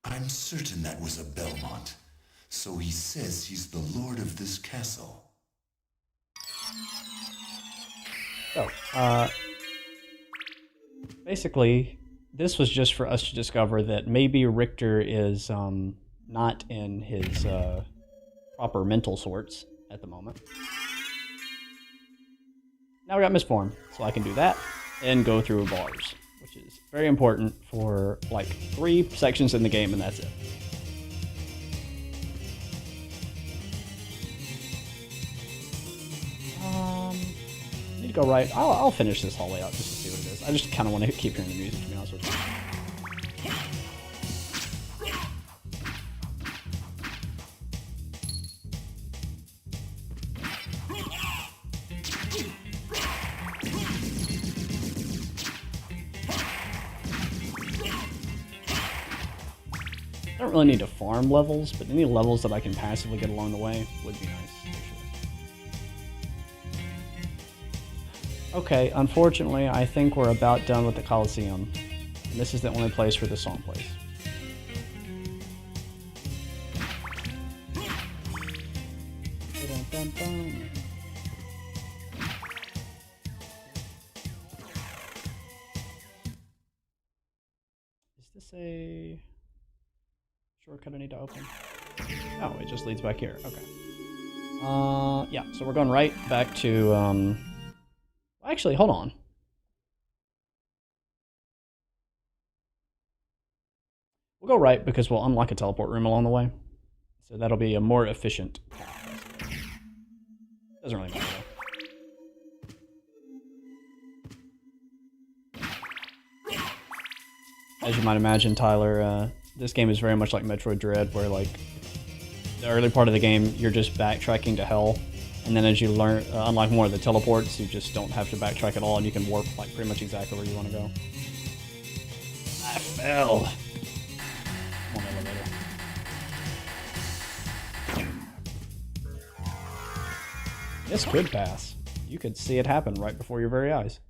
I'm certain that was a Belmont. So he says he's the lord of this castle. So, basically, this was just for us to discover that maybe Richter is not in his proper mental sorts at the moment. Now we got Misform, so I can do that and go through bars, which is very important for like 3 sections in the game, and that's it. I need to go right. I'll finish this hallway out just to see what it is. I just kind of want to keep hearing the music, to be honest with you. I don't really need to farm levels, but any levels that I can passively get along the way would be nice, for sure. Okay, unfortunately, I think we're about done with the Coliseum. And this is the only place where this song plays. Is this a shortcut I need to open? Oh, it just leads back here. Okay. Yeah, so we're going right back to, actually, hold on. We'll go right because we'll unlock a teleport room along the way. So that'll be a more efficient path. Doesn't really matter though. As you might imagine, Tyler, this game is very much like Metroid Dread, where like the early part of the game, you're just backtracking to hell, and then as you learn unlock more of the teleports, you just don't have to backtrack at all, and you can warp like pretty much exactly where you want to go. I fell. Come on, elevator. This could pass. You could see it happen right before your very eyes.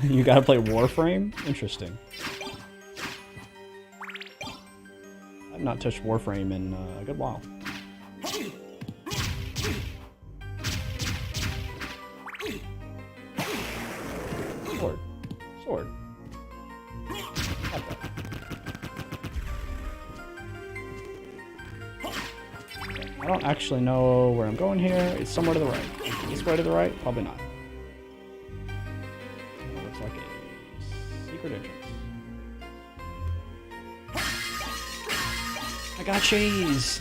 You gotta play Warframe? Interesting. I've not touched Warframe in a good while. Sword. Sword. Got that. I don't actually know where I'm going here. It's somewhere to the right. This way to the right? Probably not. Like a secret entrance. I got cheese!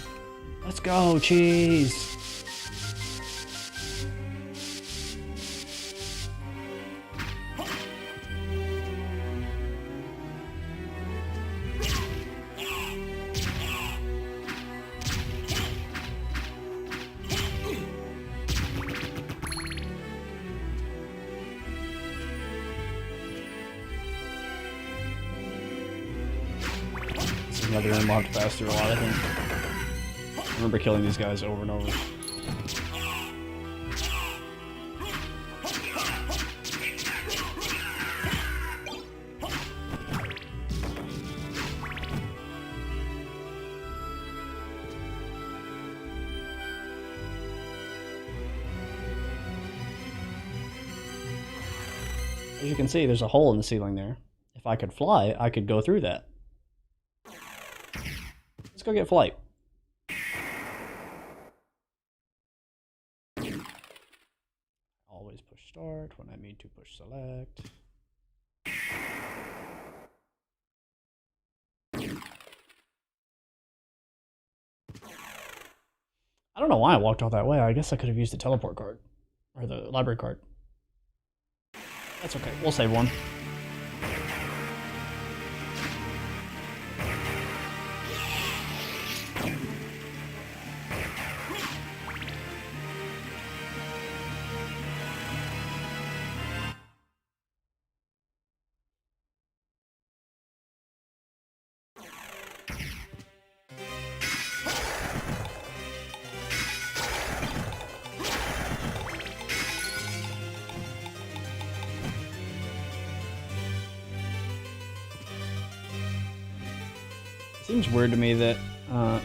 Let's go, cheese! Another room I'll have to pass through a lot, I think. I remember killing these guys over and over. As you can see, there's a hole in the ceiling there. If I could fly, I could go through that. Let's go get flight. Always push start when I need to push select. don't know why I walked all that way. I guess I could have used the teleport card. Or the library card. That's okay. We'll save one. Seems weird to me that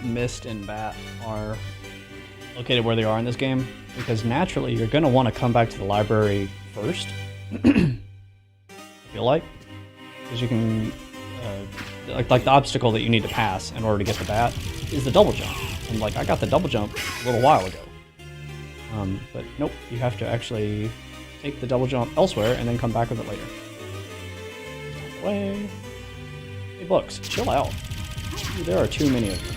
Mist and Bat are located where they are in this game, because naturally you're going to want to come back to the library first, I feel like, because you can, like the obstacle that you need to pass in order to get the Bat is the double jump, and like I got the double jump a little while ago, but nope, you have to actually take the double jump elsewhere and then come back with it later. Way. Hey books, chill out. There are too many of them.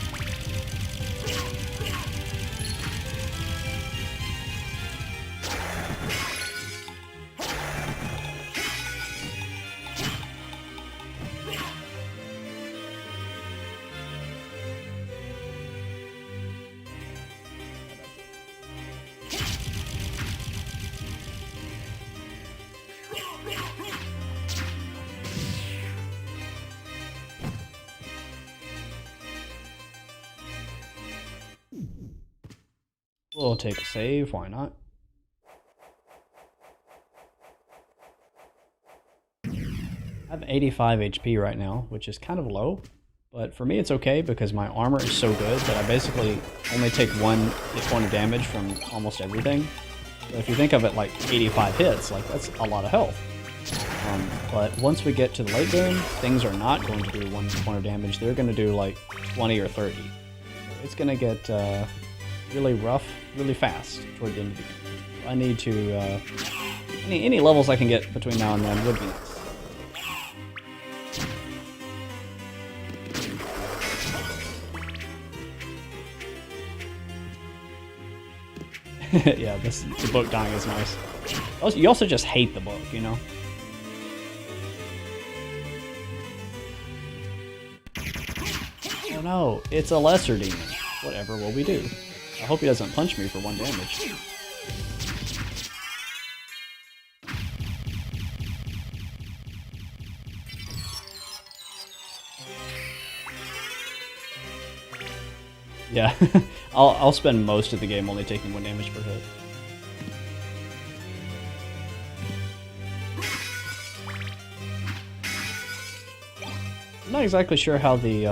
We'll take a save, why not? I have 85 HP right now, which is kind of low, but for me it's okay because my armor is so good that I basically only take 1 hit point of damage from almost everything. So if you think of it like 85 hits, like that's a lot of health. But once we get to the late game, things are not going to do 1 hit point of damage, they're going to do like 20 or 30. So it's going to get really rough, really fast toward the end of the game. I need to, any levels I can get between now and then would be nice. Yeah, the book dying is nice. Also, you also just hate the book, you know? Oh no, it's a lesser demon. Whatever will we do? I hope he doesn't punch me for 1 damage. Yeah, I'll spend most of the game only taking 1 damage per hit. I'm not exactly sure how the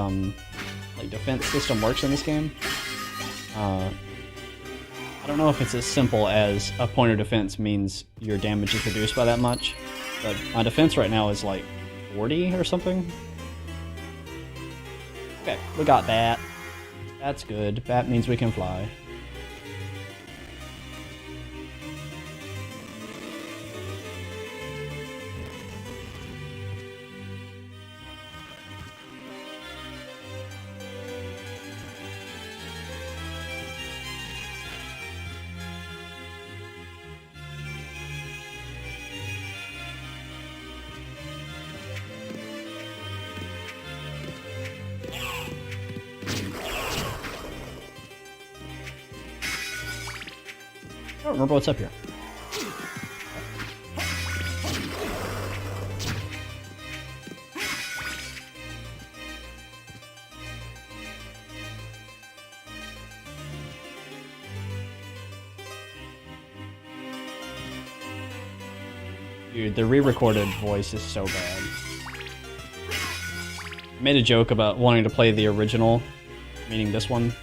like defense system works in this game. I don't know if it's as simple as a point of defense means your damage is reduced by that much, but my defense right now is like 40 or something. Okay, we got Bat. That's good. Bat means we can fly. I don't remember what's up here. Dude, the re-recorded voice is so bad. I made a joke about wanting to play the original, meaning this one,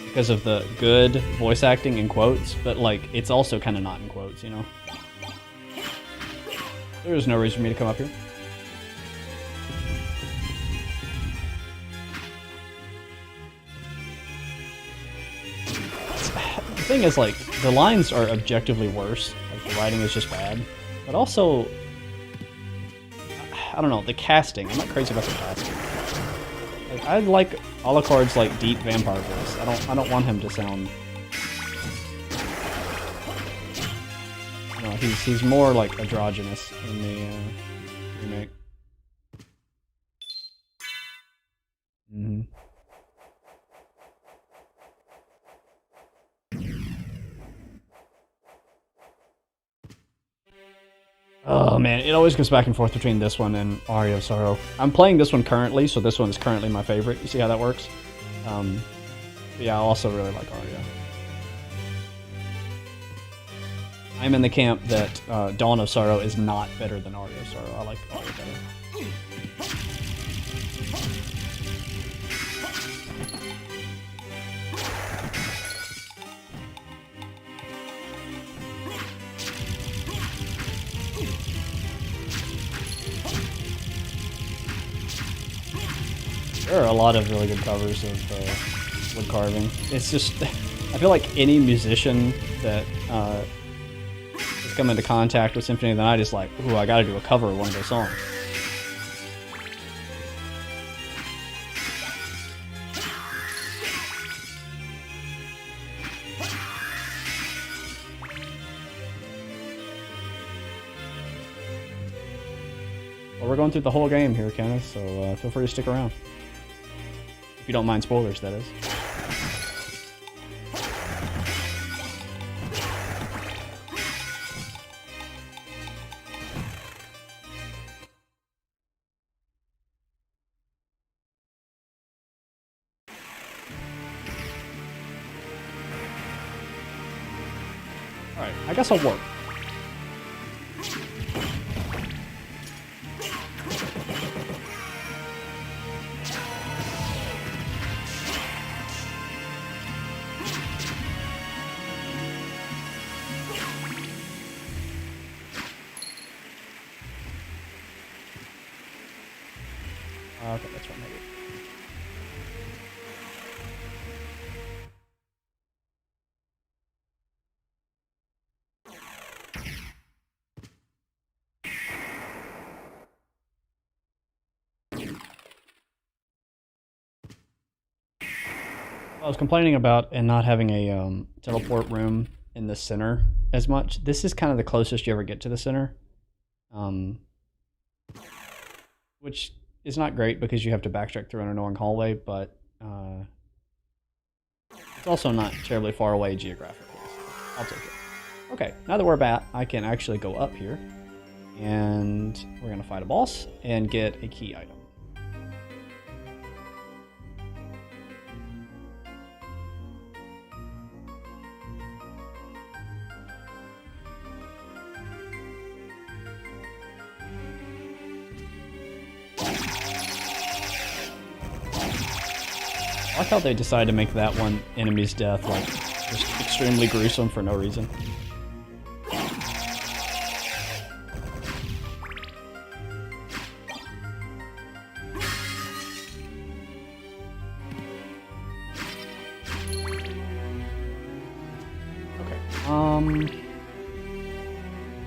because of the good voice acting in quotes, but like it's also kind of not in quotes, you know? There's no reason for me to come up here. The thing is, like, the lines are objectively worse, like the writing is just bad, but also, I don't know, the casting, I'm not crazy about the casting. Like, I like Alucard's like deep vampire voice. I don't want him to sound. No, he's more like androgynous in the remake. Mm-hmm. Oh man, it always goes back and forth between this one and Aria of Sorrow. I'm playing this one currently, so this one is currently my favorite. You see how that works? But yeah, I also really like Aria. I'm in the camp that Dawn of Sorrow is not better than Aria of Sorrow. I like Aria better. There are a lot of really good covers of wood carving. It's just, I feel like any musician that has come into contact with Symphony of the Night is like, ooh, I gotta do a cover of one of their songs. Well, we're going through the whole game here, Kenneth, so feel free to stick around. If you don't mind spoilers, that is. Alright, I guess I'll work. Okay, that's right, maybe. I was complaining about and not having a teleport room in the center as much. This is kind of the closest you ever get to the center, which is not great because you have to backtrack through an annoying hallway, but it's also not terribly far away geographically, so I'll take it. Okay, now that we're back, I can actually go up here, and we're going to fight a boss and get a key item. I like how they decided to make that one enemy's death like just extremely gruesome for no reason. Okay.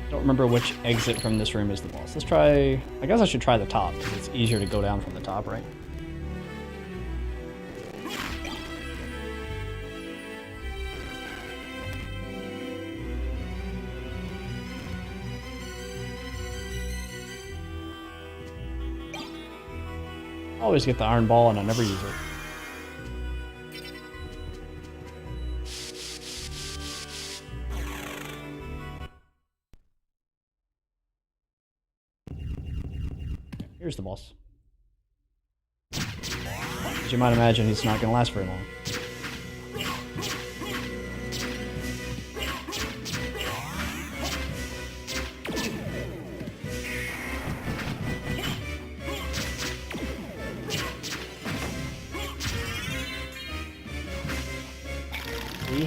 Don't remember which exit from this room is the boss. Let's try. I guess I should try the top because it's easier to go down from the top, right? I always get the iron ball and I never use it. Here's the boss. As you might imagine, he's not going to last very long.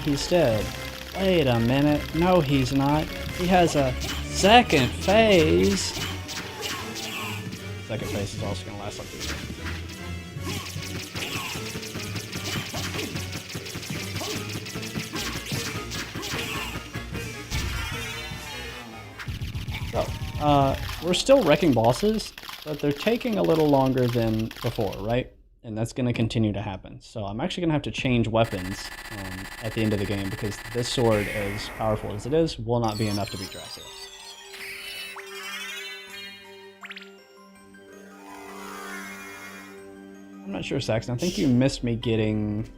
He's dead. Wait a minute. No, he's not. He has a second phase. Second phase is also going to last like this. So, we're still wrecking bosses, but they're taking a little longer than before, right? and that's going to continue to happen. So I'm actually going to have to change weapons at the end of the game, because this sword, as powerful as it is, will not be enough to beat Dracula. I'm not sure, Saxon. I think you missed me getting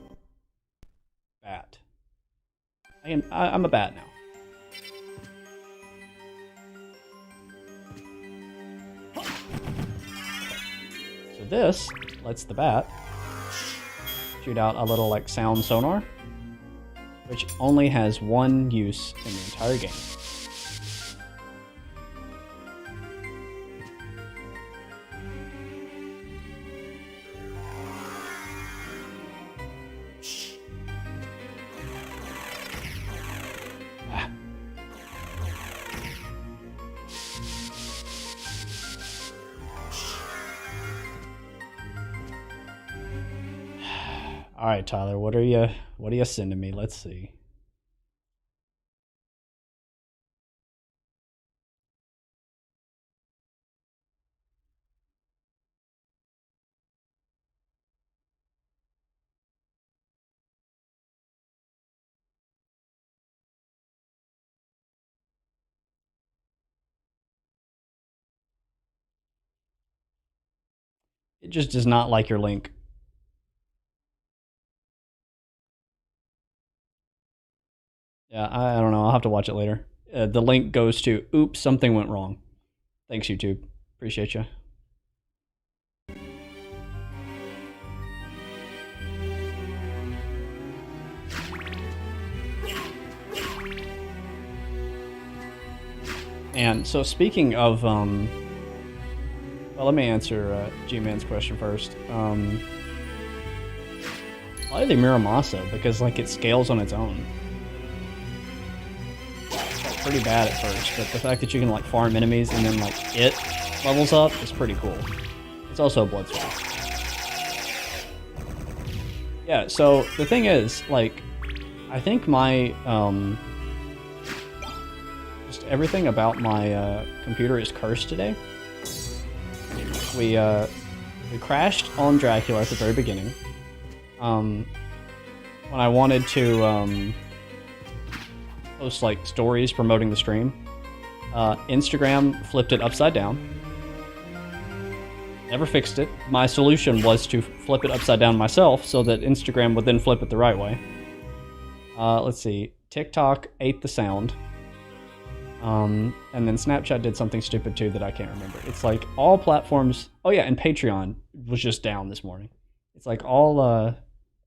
bat. I'm a bat now. So this lets the bat shoot out a little like sound sonar, which only has one use in the entire game. All right, Tyler, what are you sending me? Let's see. It just does not like your link. Yeah, I don't know. I'll have to watch it later. The link goes to, oops, something went wrong. Thanks, YouTube. Appreciate you. And so speaking of, well, let me answer G-Man's question first. Probably the Muramasa, because like it scales on its own. Pretty bad at first, but the fact that you can like farm enemies and then like it levels up is pretty cool. It's also a blood sword. Yeah, so the thing is, like, I think my just everything about my computer is cursed today. We crashed on Dracula at the very beginning. When I wanted to post like stories promoting the stream, Instagram flipped it upside down. Never fixed it. My solution was to flip it upside down myself so that Instagram would then flip it the right way. Let's see. TikTok ate the sound. And then Snapchat did something stupid too that I can't remember. It's like all platforms. Oh yeah, and Patreon was just down this morning. It's like all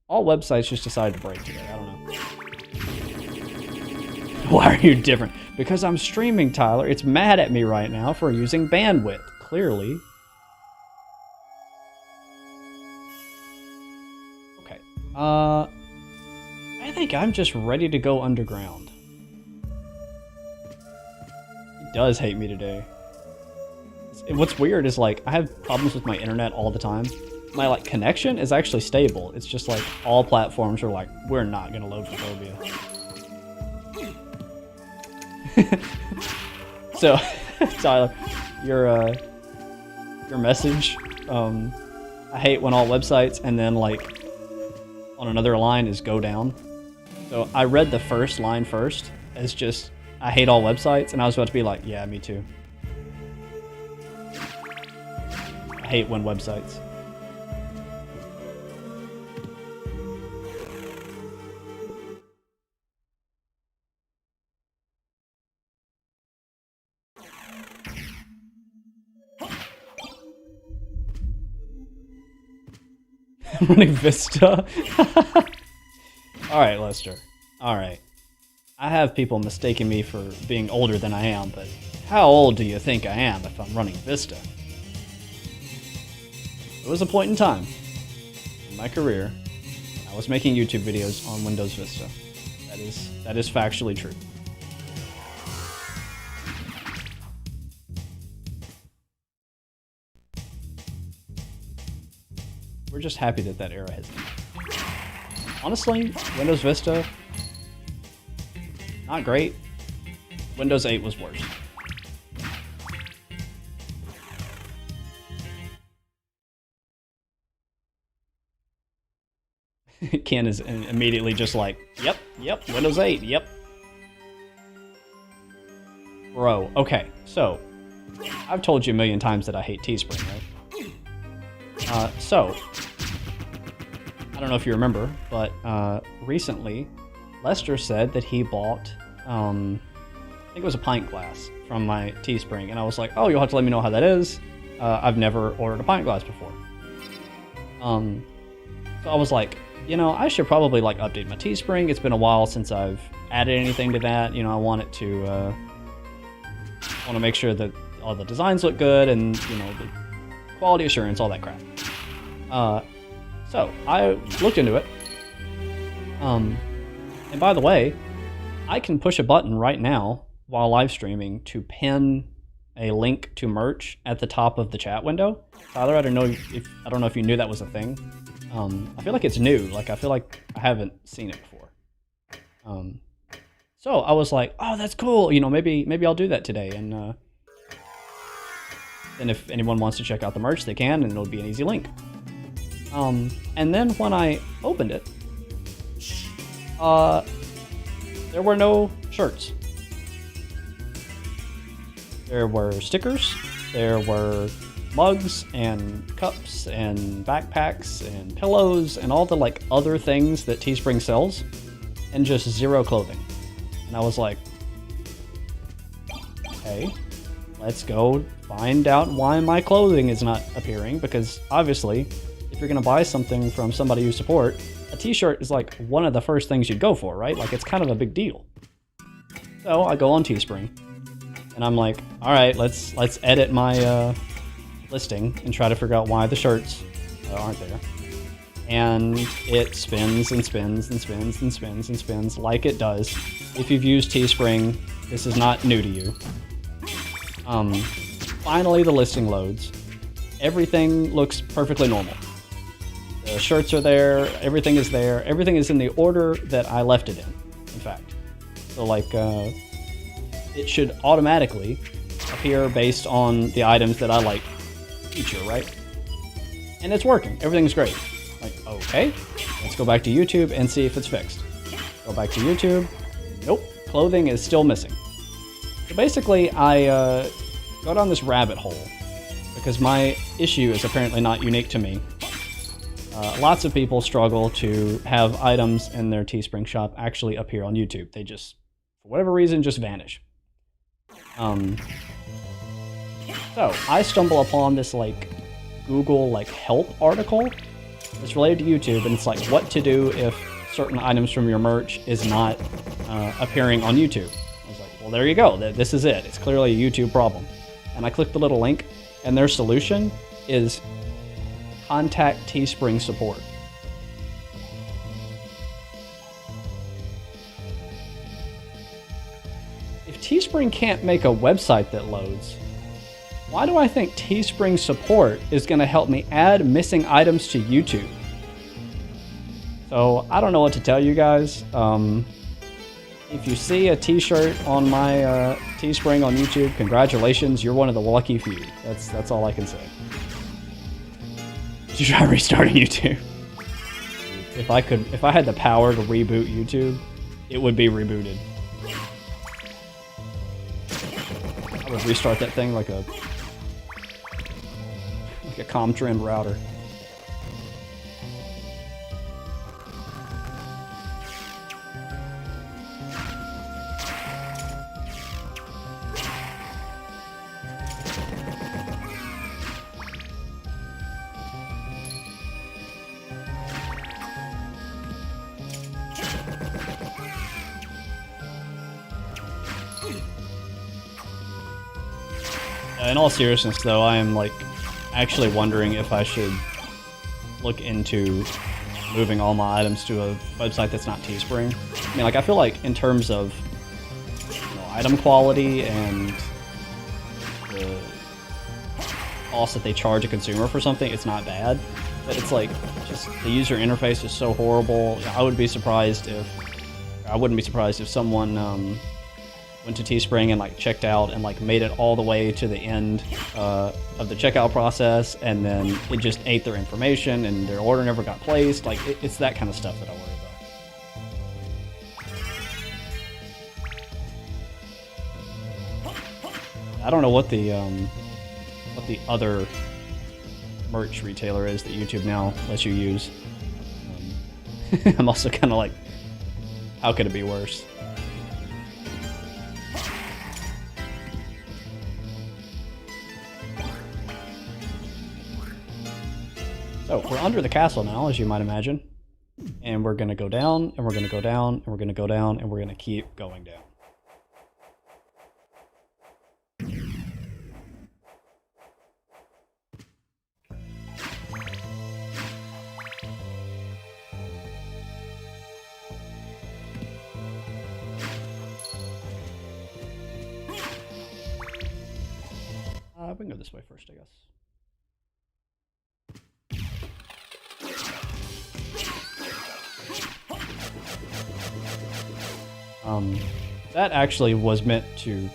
websites just decided to break today. I don't know. Why are you different? Because I'm streaming, Tyler. It's mad at me right now for using bandwidth, clearly. Okay. I think I'm just ready to go underground. He does hate me today. What's weird is, like, I have problems with my internet all the time. My, like, connection is actually stable. It's just, like, all platforms are like, we're not gonna load for Phobia. So, Tyler, your message, I hate when all websites and then like on another line is go down. So I read the first line first as just, I hate all websites, and I was about to be like, yeah, me too. I hate when websites. Running Vista. Alright, Lester. Alright. I have people mistaking me for being older than I am, but how old do you think I am if I'm running Vista? There was a point in time in my career I was making YouTube videos on Windows Vista. That is factually true. We're just happy that that era has ended. Honestly, Windows Vista, not great. Windows 8 was worse. Ken is immediately just like, yep, Windows 8, yep. Bro, okay, so, I've told you a million times that I hate Teespring, right? So, I don't know if you remember, but recently, Lester said that he bought, I think it was a pint glass from my Teespring, and I was like, oh, you'll have to let me know how that is. I've never ordered a pint glass before. So I was like, you know, I should probably like update my Teespring. It's been a while since I've added anything to that. You know, I want it to, want to make sure that all the designs look good and, you know, the quality assurance, all that crap. So I looked into it. And by the way, I can push a button right now while live streaming to pin a link to merch at the top of the chat window. Tyler, I don't know if you knew that was a thing. I feel like it's new. Like, I feel like I haven't seen it before. So I was like, oh, that's cool. You know, maybe I'll do that today. And if anyone wants to check out the merch, they can, and it'll be an easy link. And then when I opened it, there were no shirts. There were stickers, there were mugs and cups and backpacks and pillows and all the like other things that Teespring sells, and just zero clothing. And I was like, okay, let's go find out why my clothing is not appearing, because obviously if you're gonna buy something from somebody you support, a t-shirt is like one of the first things you'd go for, right? Like, it's kind of a big deal. So I go on Teespring and I'm like, all right, let's edit my listing and try to figure out why the shirts aren't there. And it spins and spins and spins and spins and spins like it does. If you've used Teespring, this is not new to you. Finally, the listing loads. Everything looks perfectly normal. The shirts are there, everything is there, everything is in the order that I left it in fact. So like, it should automatically appear based on the items that I like feature, right? And it's working, everything's great. Like, okay, let's go back to YouTube and see if it's fixed. Go back to YouTube, nope, clothing is still missing. So basically, I go down this rabbit hole because my issue is apparently not unique to me. Lots of people struggle to have items in their Teespring shop actually appear on YouTube. They just, for whatever reason, just vanish. So I stumble upon this like Google like help article that's related to YouTube, and it's like what to do if certain items from your merch is not appearing on YouTube. I was like, well, there you go. This is it. It's clearly a YouTube problem. And I clicked the little link, and their solution is contact Teespring support. If Teespring can't make a website that loads, why do I think Teespring support is going to help me add missing items to YouTube? So I don't know what to tell you guys. If you see a t-shirt on my Teespring on YouTube, congratulations, you're one of the lucky few. That's all I can say. Did you try restarting YouTube? If I had the power to reboot YouTube, it would be rebooted. I would restart that thing like a ComTrend router. In all seriousness, though, I am like actually wondering if I should look into moving all my items to a website that's not Teespring. I mean, like, I feel like in terms of, you know, item quality and the cost that they charge a consumer for something, it's not bad. But it's like, just the user interface is so horrible. I wouldn't be surprised if someone went to Teespring and like checked out and like made it all the way to the end of the checkout process, and then it just ate their information and their order never got placed. Like it's that kind of stuff that I worry about. I don't know what the other merch retailer is that YouTube now lets you use. I'm also kind of like, how could it be worse? So we're under the castle now, as you might imagine, and we're gonna go down, and we're gonna go down, and we're gonna go down, and we're gonna keep going down. We can go this way first, I guess. That actually was meant to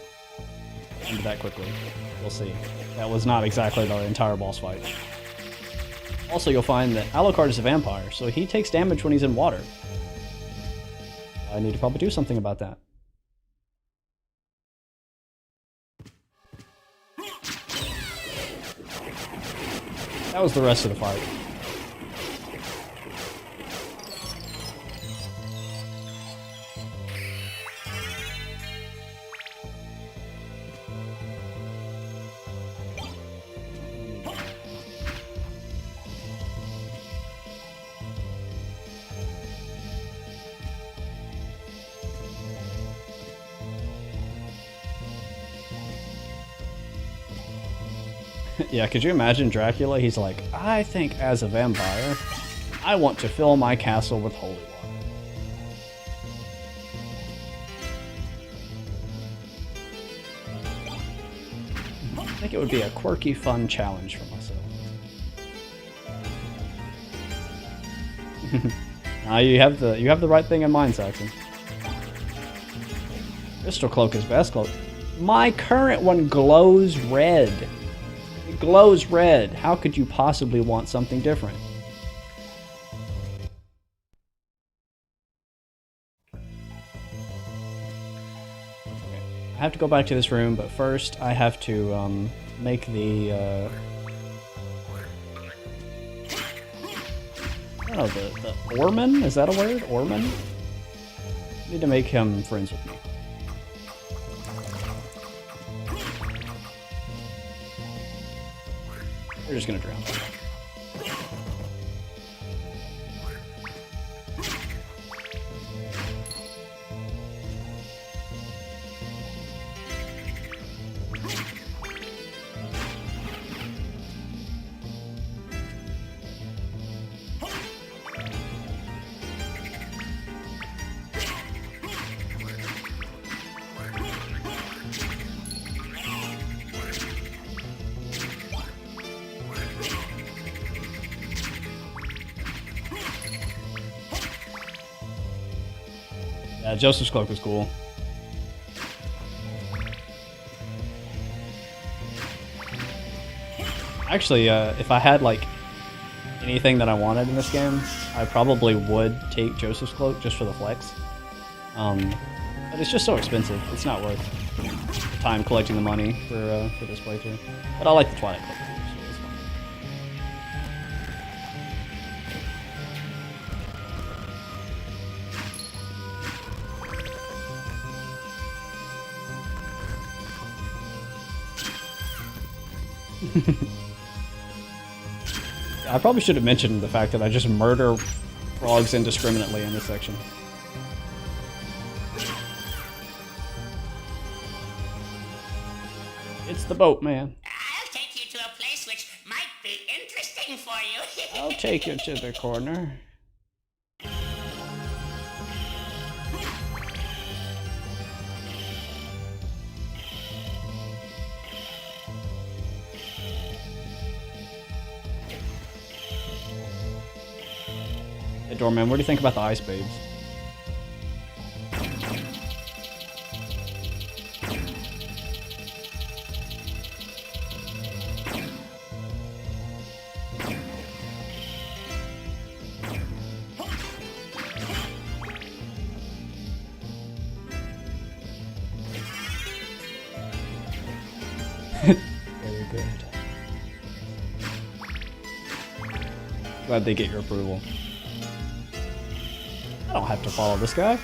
end that quickly. We'll see. That was not exactly the entire boss fight. Also, you'll find that Alucard is a vampire, so he takes damage when he's in water. I need to probably do something about that. That was the rest of the fight. Yeah, could you imagine Dracula? He's like, I think as a vampire, I want to fill my castle with holy water. I think it would be a quirky, fun challenge for myself. You have the right thing in mind, Saxon. Crystal Cloak is best cloak. My current one glows red. It glows red. How could you possibly want something different? Okay. I have to go back to this room, but first I have to make the I don't know, the Orman? Is that a word? Orman? I need to make him friends with me. They're just gonna drown. Yeah, Joseph's cloak was cool. Actually, if I had like anything that I wanted in this game, I probably would take Joseph's cloak just for the flex. But it's just so expensive; it's not worth the time collecting the money for this playthrough. But I like the Twilight cloak, so it's fine. I probably should have mentioned the fact that I just murder frogs indiscriminately in this section. It's the boat, man. I'll take you to a place which might be interesting for you. I'll take you to the corner. Hey, Doorman, what do you think about the ice babes? Glad they get your approval. I don't have to follow this guy.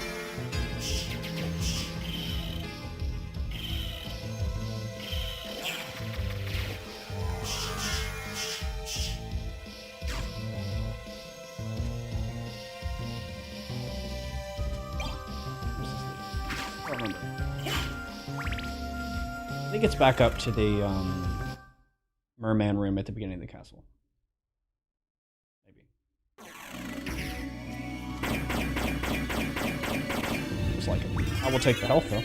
I don't remember. I think it's back up to the merman room at the beginning of the castle. Maybe. Looks like it. I will take the health though.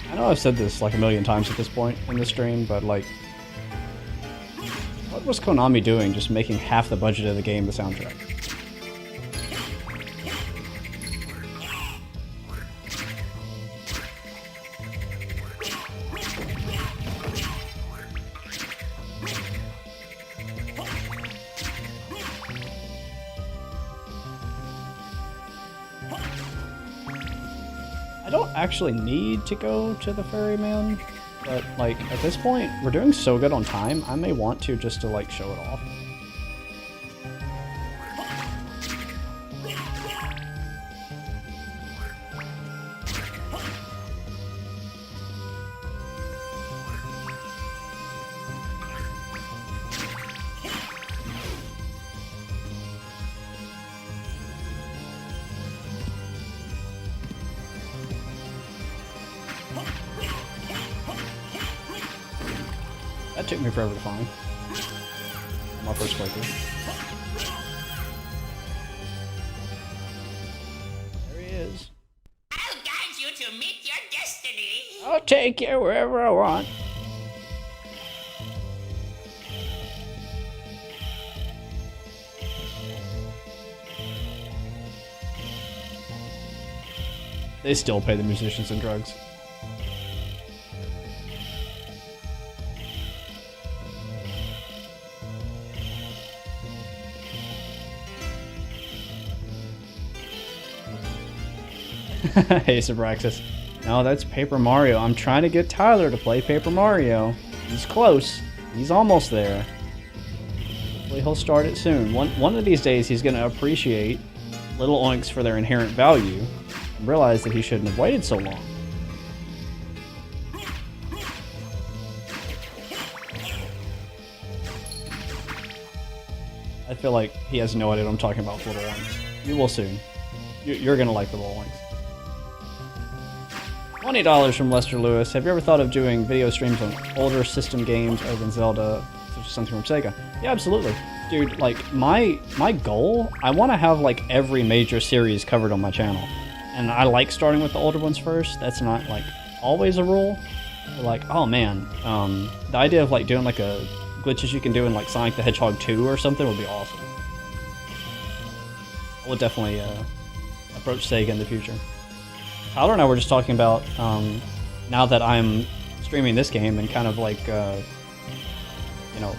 I know I've said this like a million times at this point in the stream, but like, what was Konami doing just making half the budget of the game the soundtrack? I don't actually need to go to the ferryman, but like at this point, we're doing so good on time, I may want to just to like show it off. That took me forever to find. On my first playthrough. There he is. I'll guide you to meet your destiny. I'll take you wherever I want. They still pay the musicians in drugs. Hey, Sabraxis. No, that's Paper Mario. I'm trying to get Tyler to play Paper Mario. He's close. He's almost there. Hopefully he'll start it soon. One of these days he's going to appreciate little oinks for their inherent value and realize that he shouldn't have waited so long. I feel like he has no idea what I'm talking about with little oinks. You will soon. You're going to like the little oinks. $20 from Lester Lewis. Have you ever thought of doing video streams on older system games other than Zelda, such as something from Sega? Yeah, absolutely. Dude, like, my goal, I want to have, like, every major series covered on my channel. And I like starting with the older ones first. That's not, like, always a rule. But, like, oh, man. The idea of, like, doing, like, a glitches you can do in, like, Sonic the Hedgehog 2 or something would be awesome. I would definitely, approach Sega in the future. Tyler and I were just talking about, now that I'm streaming this game and kind of like, you know,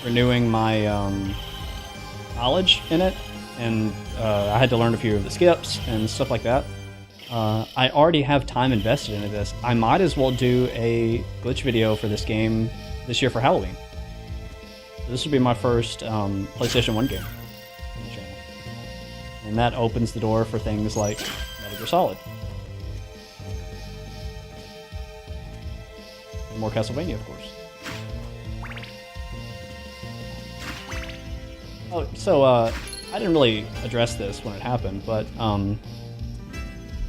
renewing my knowledge in it, and I had to learn a few of the skips and stuff like that. I already have time invested into this. I might as well do a glitch video for this game this year for Halloween. This would be my first PlayStation 1 game on the channel. And that opens the door for things like Metal Gear Solid. And more Castlevania, of course. Oh, so, I didn't really address this when it happened, but,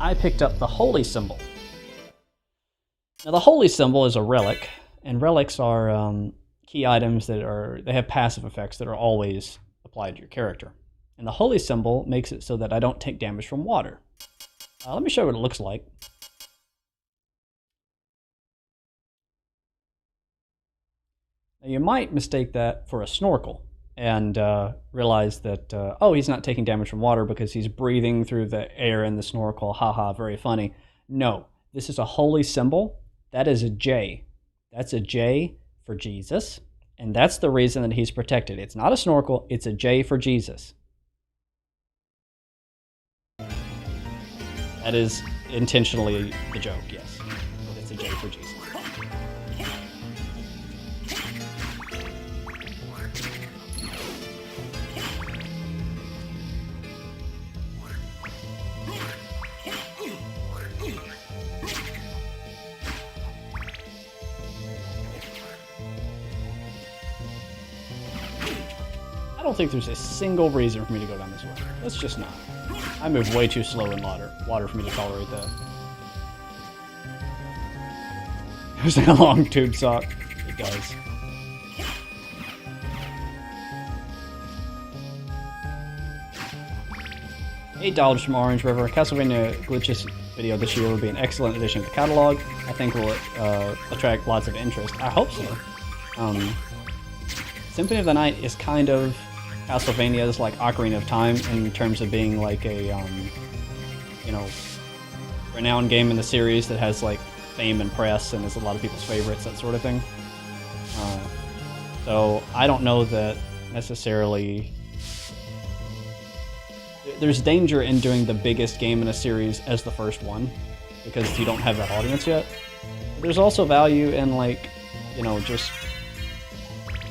I picked up the holy symbol. Now the holy symbol is a relic, and relics are key items they have passive effects that are always applied to your character. And the holy symbol makes it so that I don't take damage from water. Let me show you what it looks like. Now you might mistake that for a snorkel and realize that, oh, he's not taking damage from water because he's breathing through the air in the snorkel. Haha, very funny. No, this is a holy symbol. That is a J. That's a J for Jesus, and that's the reason that he's protected. It's not a snorkel, it's a J for Jesus. That is intentionally the joke, yes. But it's a J for Jesus. I don't think there's a single reason for me to go down this way. Let's just not. I move way too slow in water for me to tolerate that. There's that long tube sock. It does. $8 from Orange River. Castlevania Glitches video this year will be an excellent addition to the catalog. I think will attract lots of interest. I hope so. Symphony of the Night is kind of Castlevania's like Ocarina of Time in terms of being like a you know, renowned game in the series that has like fame and press and is a lot of people's favorites, that sort of thing. So I don't know that necessarily there's danger in doing the biggest game in a series as the first one because you don't have that audience yet. But there's also value in like, you know, just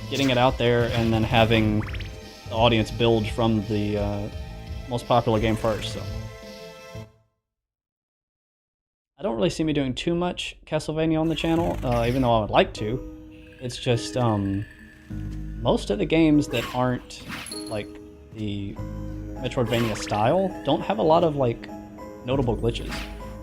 getting it out there and then having the audience build from the most popular game first. So I don't really see me doing too much Castlevania on the channel, even though I would like to. It's just most of the games that aren't like the Metroidvania style don't have a lot of like notable glitches.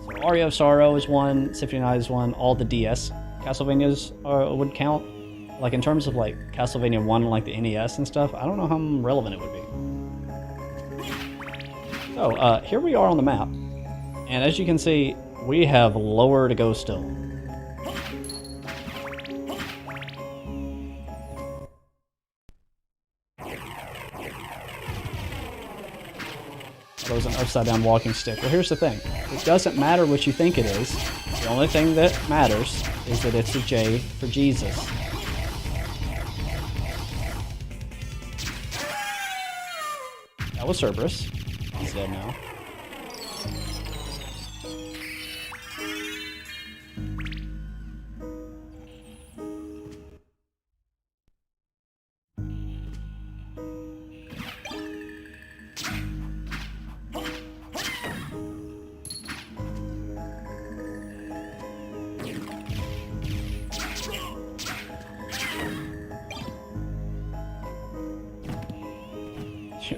So Aria of Sorrow is one, Symphony of the Night is one, all the DS Castlevanias would count. Like in terms of like Castlevania 1 like the NES and stuff, I don't know how relevant it would be. So here we are on the map, and as you can see, we have lower to go still. That was an upside down walking stick. Well, here's the thing. It doesn't matter what you think it is. The only thing that matters is that it's a J for Jesus. That was Cerberus. He's dead now.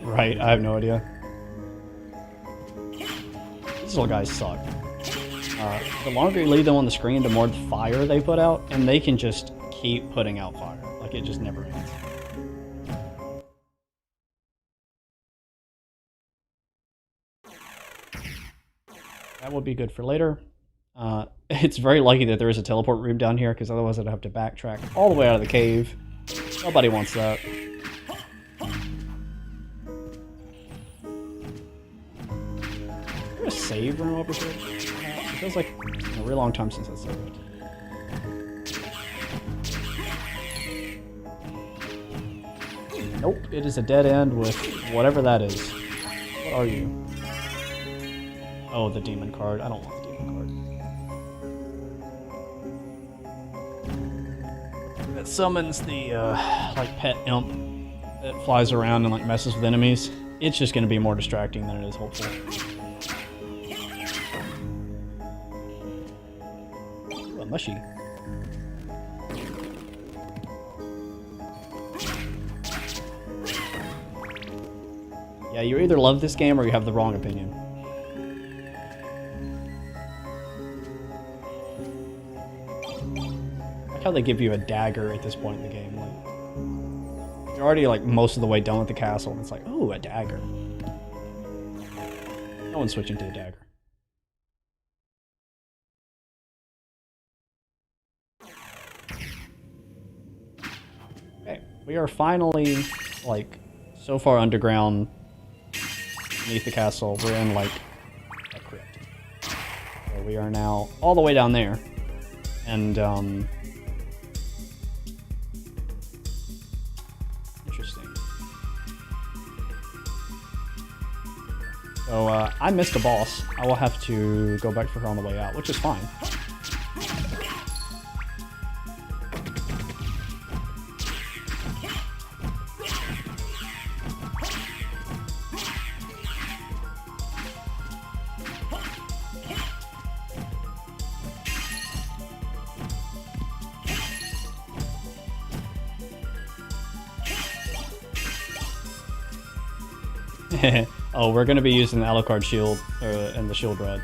Right, I have no idea. These little guys suck. The longer you leave them on the screen, the more fire they put out, and they can just keep putting out fire. Like, it just never ends. That would be good for later. It's very lucky that there is a teleport room down here, because otherwise I'd have to backtrack all the way out of the cave. Nobody wants that. Is there a save room over here? It feels like a real long time since I saved. Nope, it is a dead end with whatever that is. What are you? Oh, the demon card. I don't want the demon card. That summons the, like, pet imp that flies around and, like, messes with enemies. It's just going to be more distracting than it is helpful. Ooh, a mushy. Yeah, you either love this game or you have the wrong opinion. how they give you a dagger at this point in the game. Like, you're already like most of the way done with the castle, and it's like, oh, a dagger. No one's switching to a dagger. Okay, we are finally like so far underground beneath the castle. We're in like a crypt. So we are now all the way down there, and interesting. So I missed a boss. I will have to go back for her on the way out, which is fine. Oh, we're gonna be using the Alucard shield and the shield rod.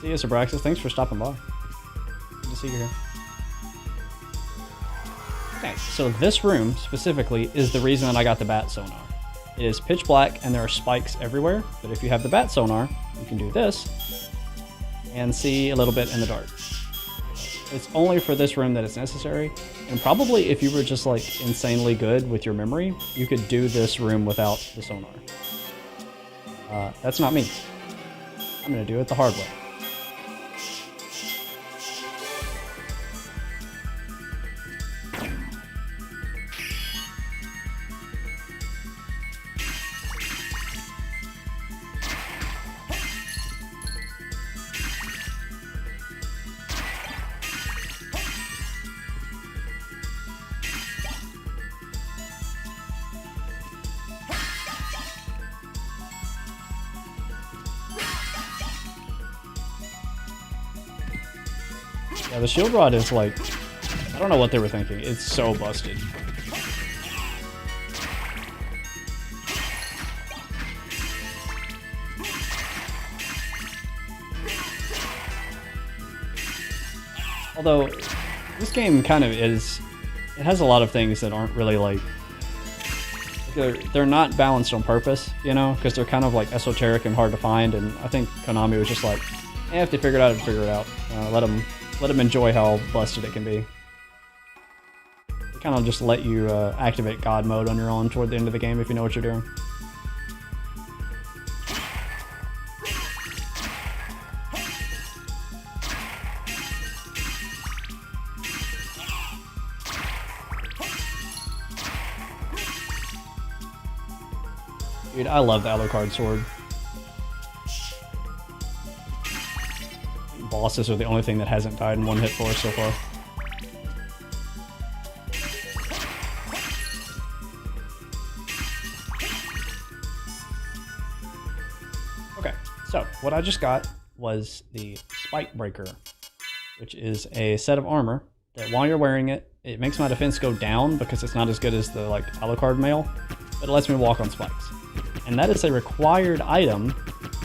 See you, Sabraxis. Thanks for stopping by. Good to see you here. Okay, so this room specifically is the reason that I got the bat sonar. It is pitch black and there are spikes everywhere, but if you have the bat sonar, you can do this and see a little bit in the dark. It's only for this room that it's necessary, and probably if you were just like insanely good with your memory, you could do this room without the sonar. That's not me. I'm gonna do it the hard way. Yeah, the shield rod is like, I don't know what they were thinking. It's so busted. Although, this game kind of is, it has a lot of things that aren't really like, they're not balanced on purpose, you know, because they're kind of like esoteric and hard to find, and I think Konami was just like, if they figure it out, figure it out. Let them enjoy how busted it can be. They kind of just let you activate God mode on your own toward the end of the game if you know what you're doing. Dude, I love the Alucard sword. Bosses are the only thing that hasn't died in one hit for us so far. Okay, so what I just got was the Spike Breaker, which is a set of armor that while you're wearing it, it makes my defense go down because it's not as good as the like Alucard mail, but it lets me walk on spikes. And that is a required item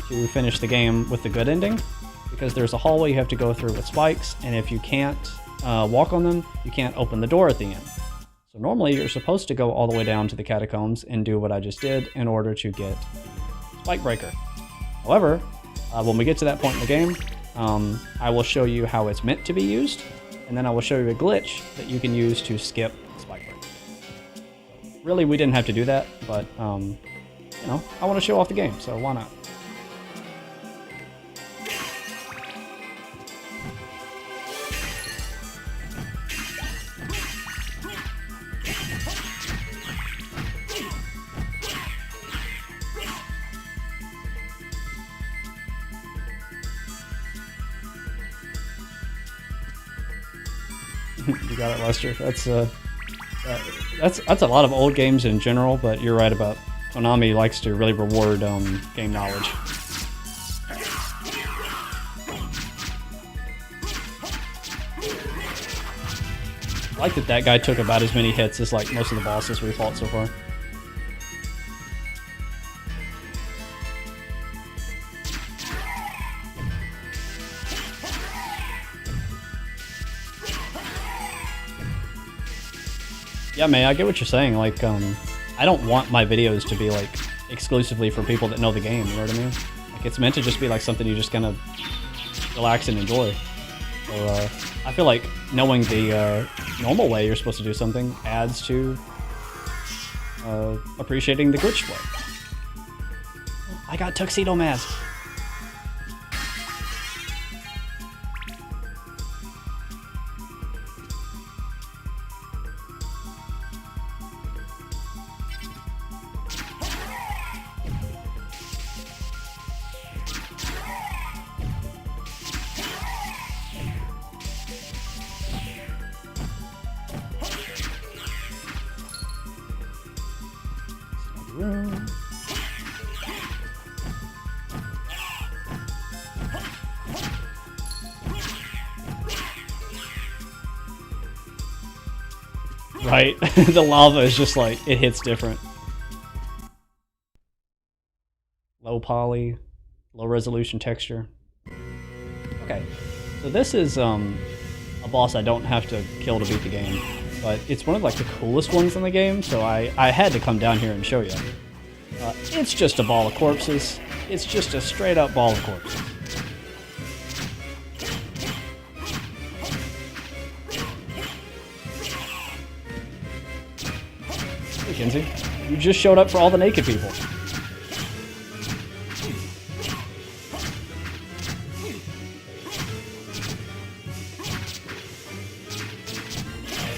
to finish the game with the good ending, because there's a hallway you have to go through with spikes, and if you can't walk on them, you can't open the door at the end. So normally you're supposed to go all the way down to the catacombs and do what I just did in order to get the Spike Breaker. However, when we get to that point in the game, I will show you how it's meant to be used, and then I will show you a glitch that you can use to skip the Spike Breaker. Really, we didn't have to do that, but you know, I want to show off the game, so why not? You got it, Lester. That's a lot of old games in general, but you're right about Konami likes to really reward game knowledge. I like that guy took about as many hits as like most of the bosses we fought so far. Yeah, man, I get what you're saying. Like, I don't want my videos to be like exclusively for people that know the game. You know what I mean? Like, it's meant to just be like something you just kind of relax and enjoy. So I feel like knowing the normal way you're supposed to do something adds to appreciating the glitched way. I got tuxedo mask. Room. Right? The lava is just like, it hits different. Low poly, low resolution texture. Okay, so this is a boss I don't have to kill to beat the game, but it's one of like the coolest ones in the game, so I had to come down here and show you. It's just a ball of corpses. It's just a straight up ball of corpses. Hey, Kinsey, you just showed up for all the naked people.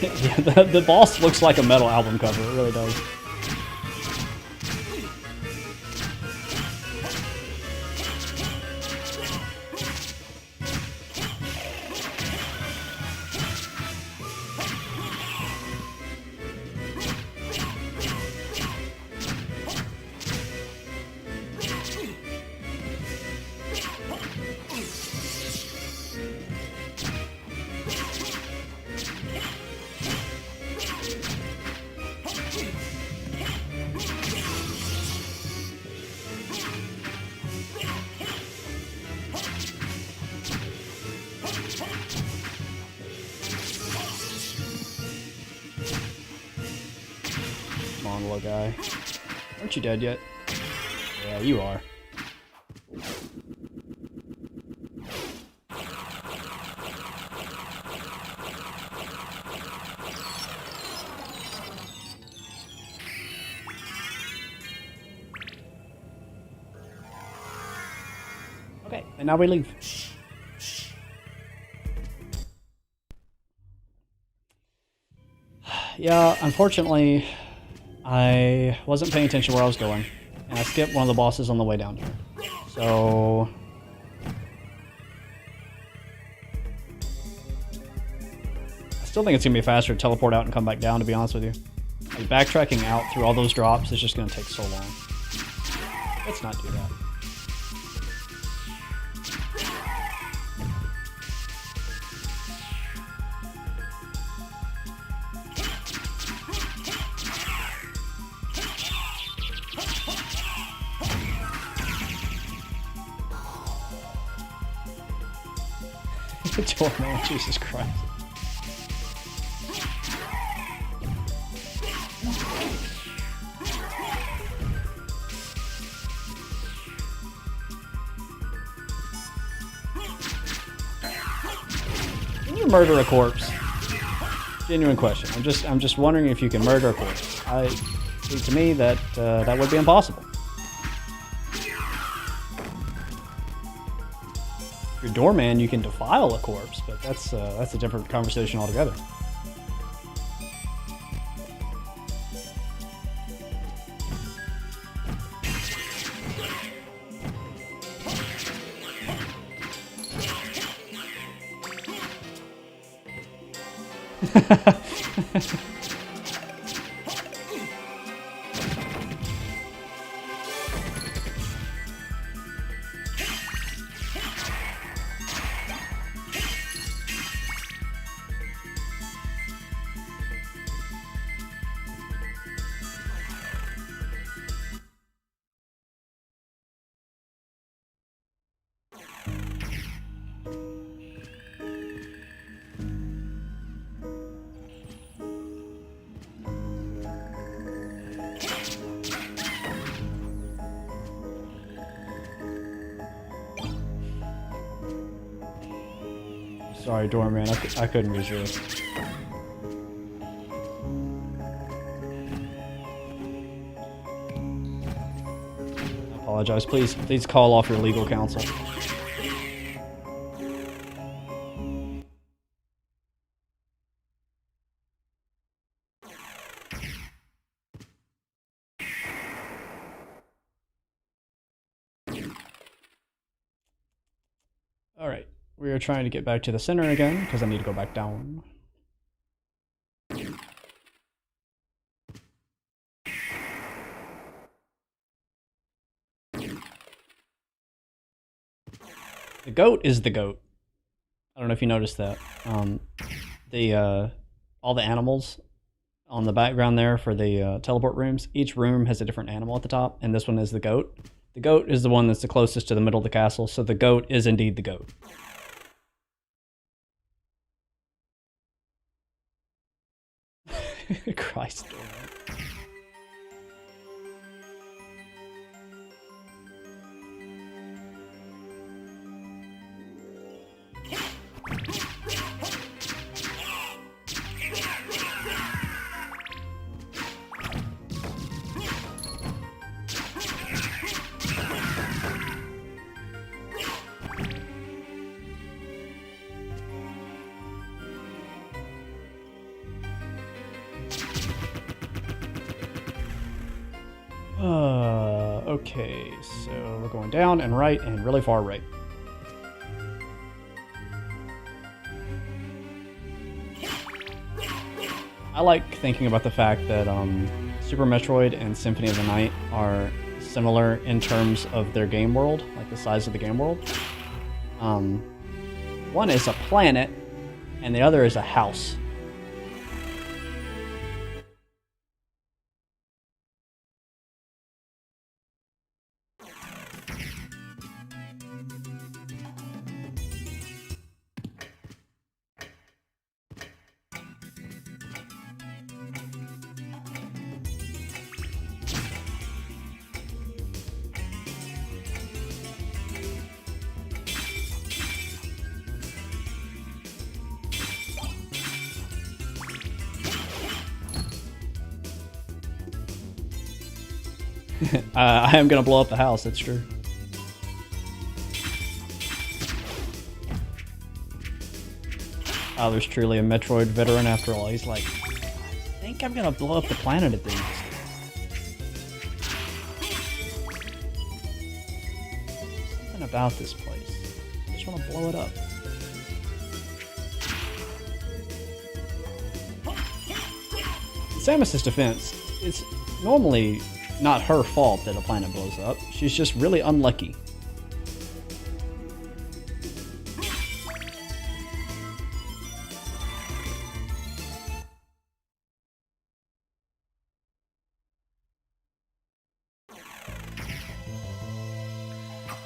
Yeah, the boss looks like a metal album cover, it really does. Come on, little guy. Aren't you dead yet? Yeah, you are. Okay, and now we leave. Yeah, unfortunately, I wasn't paying attention where I was going, and I skipped one of the bosses on the way down here. So I still think it's gonna be faster to teleport out and come back down, to be honest with you. Like, backtracking out through all those drops is just gonna take so long. Let's not do that. Doorman, Jesus Christ. Can you murder a corpse? Genuine question. I'm just wondering if you can murder a corpse. To me that that would be impossible. If you're doorman, you can defile a corpse, but that's a different conversation altogether. Sorry, doorman. I couldn't resist. I apologize. Please call off your legal counsel. Alright, we are trying to get back to the center again, because I need to go back down. The goat is the goat. I don't know if you noticed that. All the animals on the background there for the teleport rooms, each room has a different animal at the top, and this one is the goat. The goat is the one that's the closest to the middle of the castle, so the goat is indeed the goat. Christ. Okay, so we're going down and right and really far right. I like thinking about the fact that Super Metroid and Symphony of the Night are similar in terms of their game world, like the size of the game world. One is a planet, and the other is a house. I am gonna blow up the house, that's true. Tyler's truly a Metroid veteran after all. He's like, I think I'm gonna blow up the planet at these. Something about this place. I just wanna blow it up. In Samus's defense, it's normally not her fault that a planet blows up. She's just really unlucky.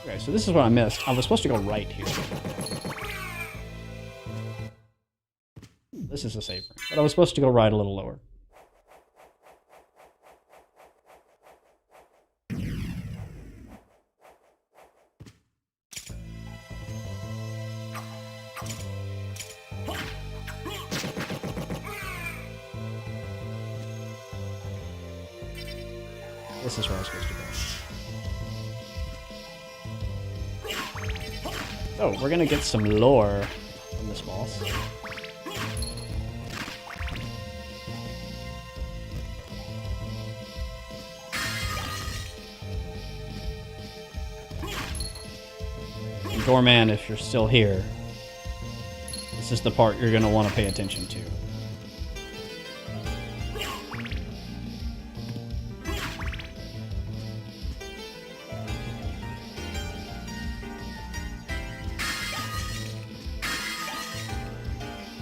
Okay, so this is what I missed. I was supposed to go right here. This is a safe room, but I was supposed to go right a little lower. This is where I was supposed to go. So, we're gonna get some lore from this boss. And Doorman, if you're still here, this is the part you're gonna want to pay attention to.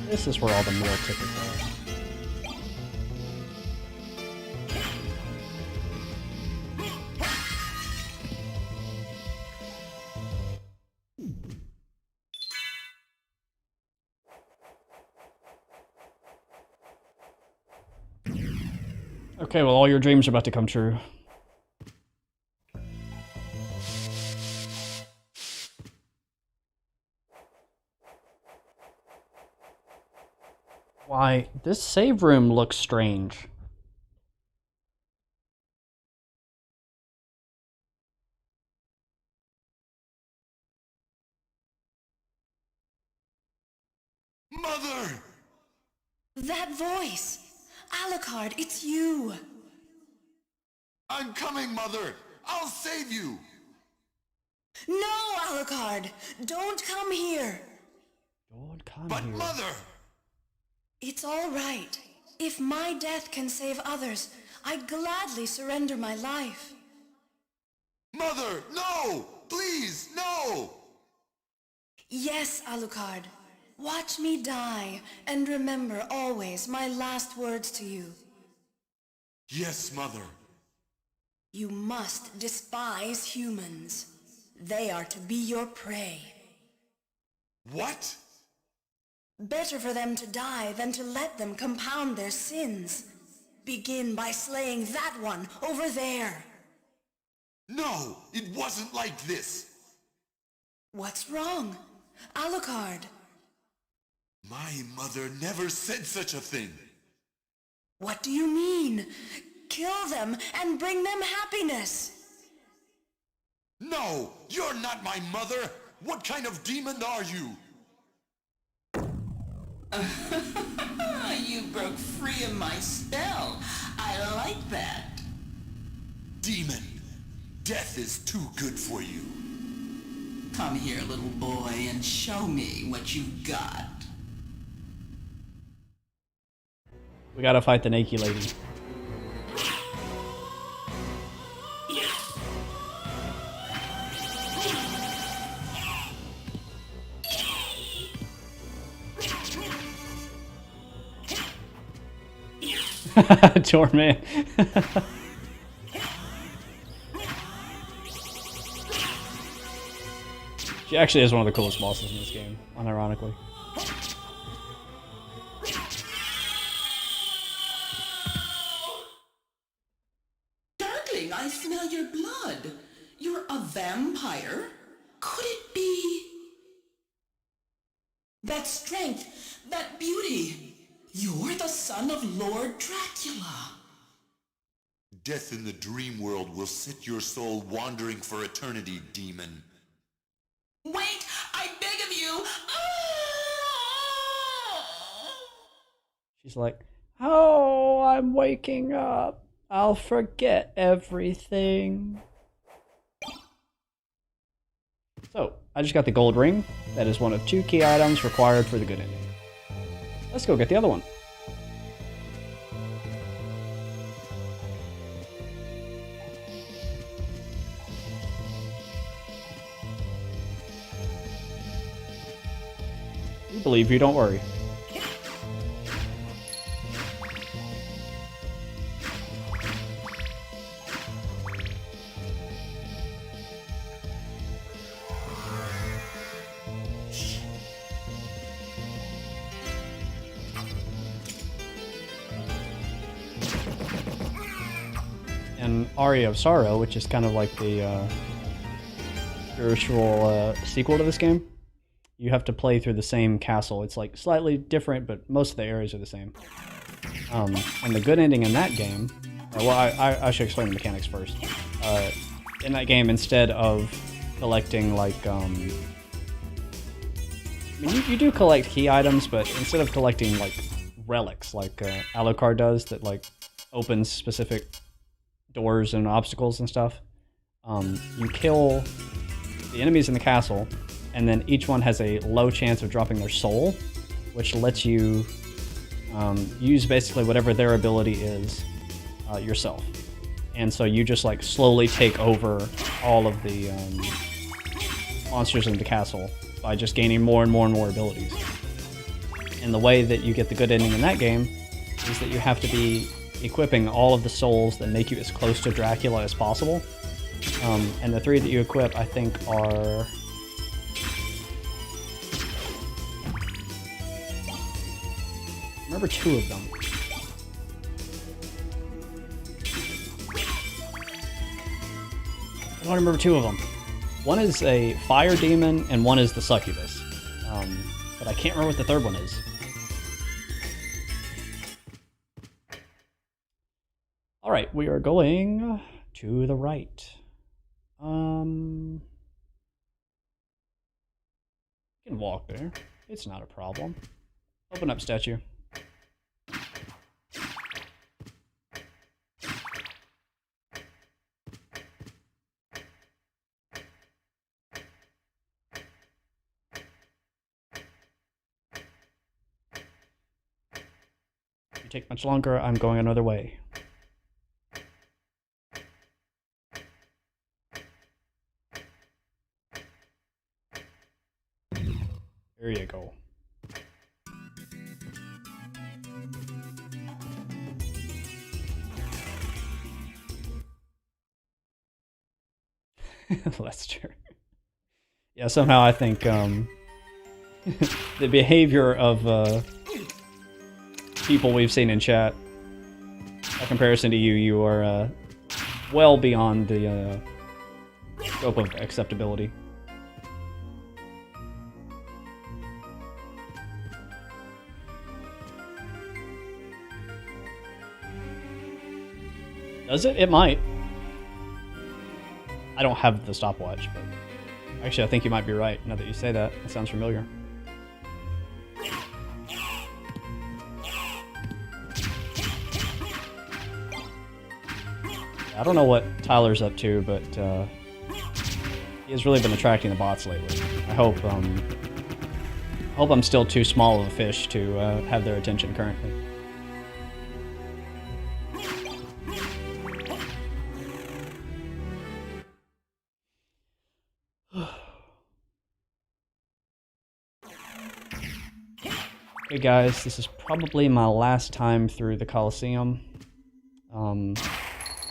This is where all the meal tickets are. Okay, well, all your dreams are about to come true. Why, this save room looks strange. Mother! That voice! Alucard, it's you! I'm coming, Mother! I'll save you! No, Alucard! Don't come here! Don't come But here. Mother! It's all right. If my death can save others, I'd gladly surrender my life. Mother, no! Please, no! Yes, Alucard. Watch me die, and remember always my last words to you. Yes, Mother. You must despise humans. They are to be your prey. What? Better for them to die than to let them compound their sins. Begin by slaying that one over there. No, it wasn't like this. What's wrong? Alucard. My mother never said such a thing. What do you mean? Kill them and bring them happiness. No, you're not my mother. What kind of demon are you? You broke free of my spell. I like that. Demon, death is too good for you. Come here, little boy, and show me what you've got. We gotta fight the Nakey Lady. Torment. She actually is one of the coolest bosses in this game, unironically. Darkling, I smell your blood. You're a vampire? Could it be? That strength, that beauty. You're the son of Lord Dracula. Death in the dream world will set your soul wandering for eternity, demon. Wait, I beg of you. She's like, oh, I'm waking up. I'll forget everything. So, I just got the gold ring. That is one of 2 key items required for the good ending. Let's go get the other one. We believe you, don't worry. And Aria of Sorrow, which is kind of like the spiritual sequel to this game, you have to play through the same castle. It's like slightly different, but most of the areas are the same. And the good ending in that game, well, I should explain the mechanics first. In that game, instead of collecting like, I mean, you do collect key items, but instead of collecting like relics, like Alucard does, that like opens specific doors and obstacles and stuff, you kill the enemies in the castle, and then each one has a low chance of dropping their soul, which lets you use basically whatever their ability is yourself. And so you just like slowly take over all of the monsters in the castle by just gaining more and more and more abilities. And the way that you get the good ending in that game is that you have to be equipping all of the souls that make you as close to Dracula as possible. And the 3 that you equip, I think, are... I remember 2 of them. I don't remember 2 of them. One is a fire demon, and one is the succubus. But I can't remember what the 3rd one is. Alright, we are going to the right. You can walk there. It's not a problem. Open up, statue. If you take much longer, I'm going another way. There you go. Lester. Yeah, somehow I think the behavior of people we've seen in chat, by comparison to you, you are well beyond the scope of acceptability. Does it? It might. I don't have the stopwatch, but actually I think you might be right now that you say that. It sounds familiar. I don't know what Tyler's up to, but he has really been attracting the bots lately. I hope I'm still too small of a fish to have their attention currently. Hey guys, this is probably my last time through the Coliseum.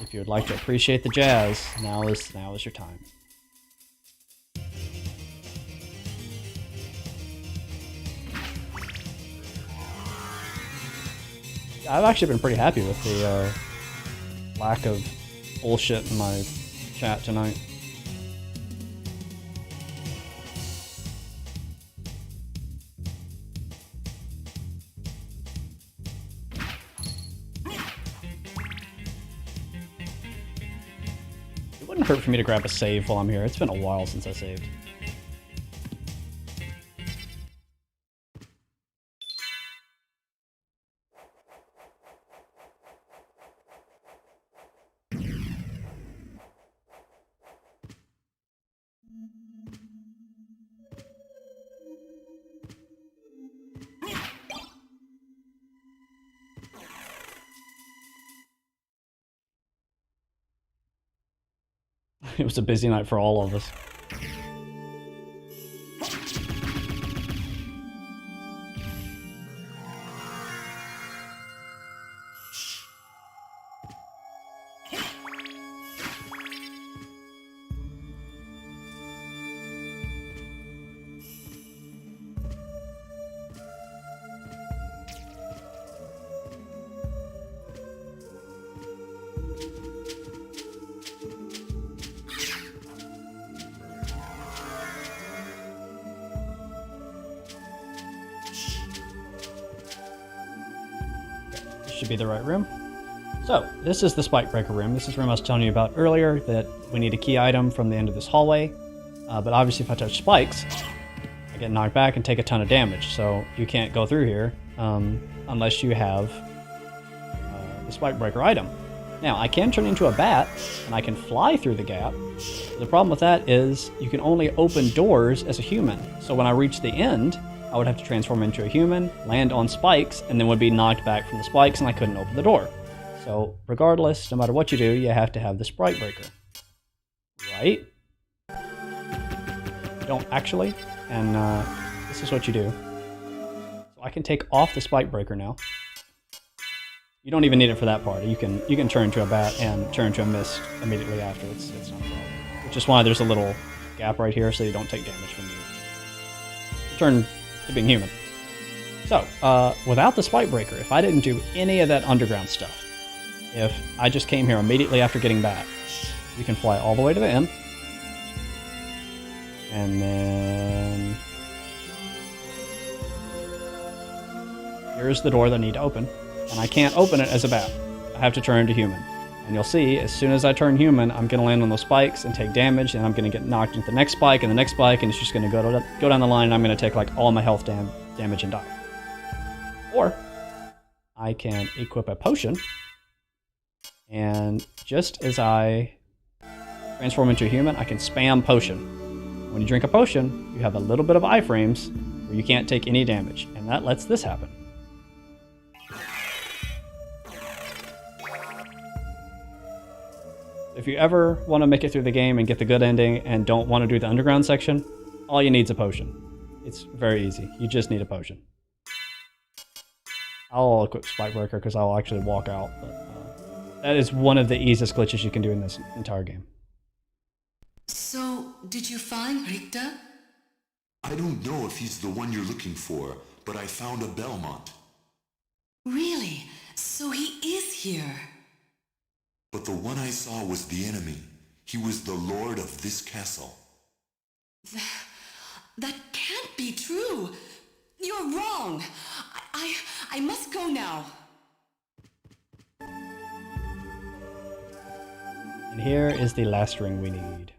If you would like to appreciate the jazz, now is your time. I've actually been pretty happy with the lack of bullshit in my chat tonight. It wouldn't hurt for me to grab a save while I'm here. It's been a while since I saved. It was a busy night for all of us. Should be the right room. So, this is the spike breaker room. This is the room I was telling you about earlier, that we need a key item from the end of this hallway. But obviously if I touch spikes, I get knocked back and take a ton of damage. So you can't go through here unless you have the spike breaker item. Now, I can turn into a bat, and I can fly through the gap. The problem with that is you can only open doors as a human. So when I reach the end, I would have to transform into a human, land on spikes, and then would be knocked back from the spikes, and I couldn't open the door. So, regardless, no matter what you do, you have to have the spike breaker. Right? You don't actually, and this is what you do. So I can take off the spike breaker now. You don't even need it for that part. You can turn into a bat and turn into a mist immediately after. It's not a problem. Which is why there's a little gap right here, so you don't take damage from you. Turn to being human. So, without the spike breaker, if I didn't do any of that underground stuff, if I just came here immediately after getting back, you can fly all the way to the end, and then here's the door that I need to open, and I can't open it as a bat. I have to turn into human, And you'll see, as soon as I turn human, I'm going to land on those spikes and take damage, and I'm going to get knocked into the next spike and the next spike, and it's just going to go down the line, and I'm going to take like all my health damage and die. Or I can equip a potion, and just as I transform into a human, I can spam potion. When you drink a potion, you have a little bit of iframes where you can't take any damage, and that lets this happen. If you ever want to make it through the game and get the good ending and don't want to do the underground section, all you need is a potion. It's very easy. You just need a potion. I'll equip Spikebreaker because I'll actually walk out, but that is one of the easiest glitches you can do in this entire game. So, did you find Richter? I don't know if he's the one you're looking for, but I found a Belmont. Really? So he is here. But the one I saw was the enemy. He was the lord of this castle. That can't be true. You're wrong. I must go now. And here is the last ring we need.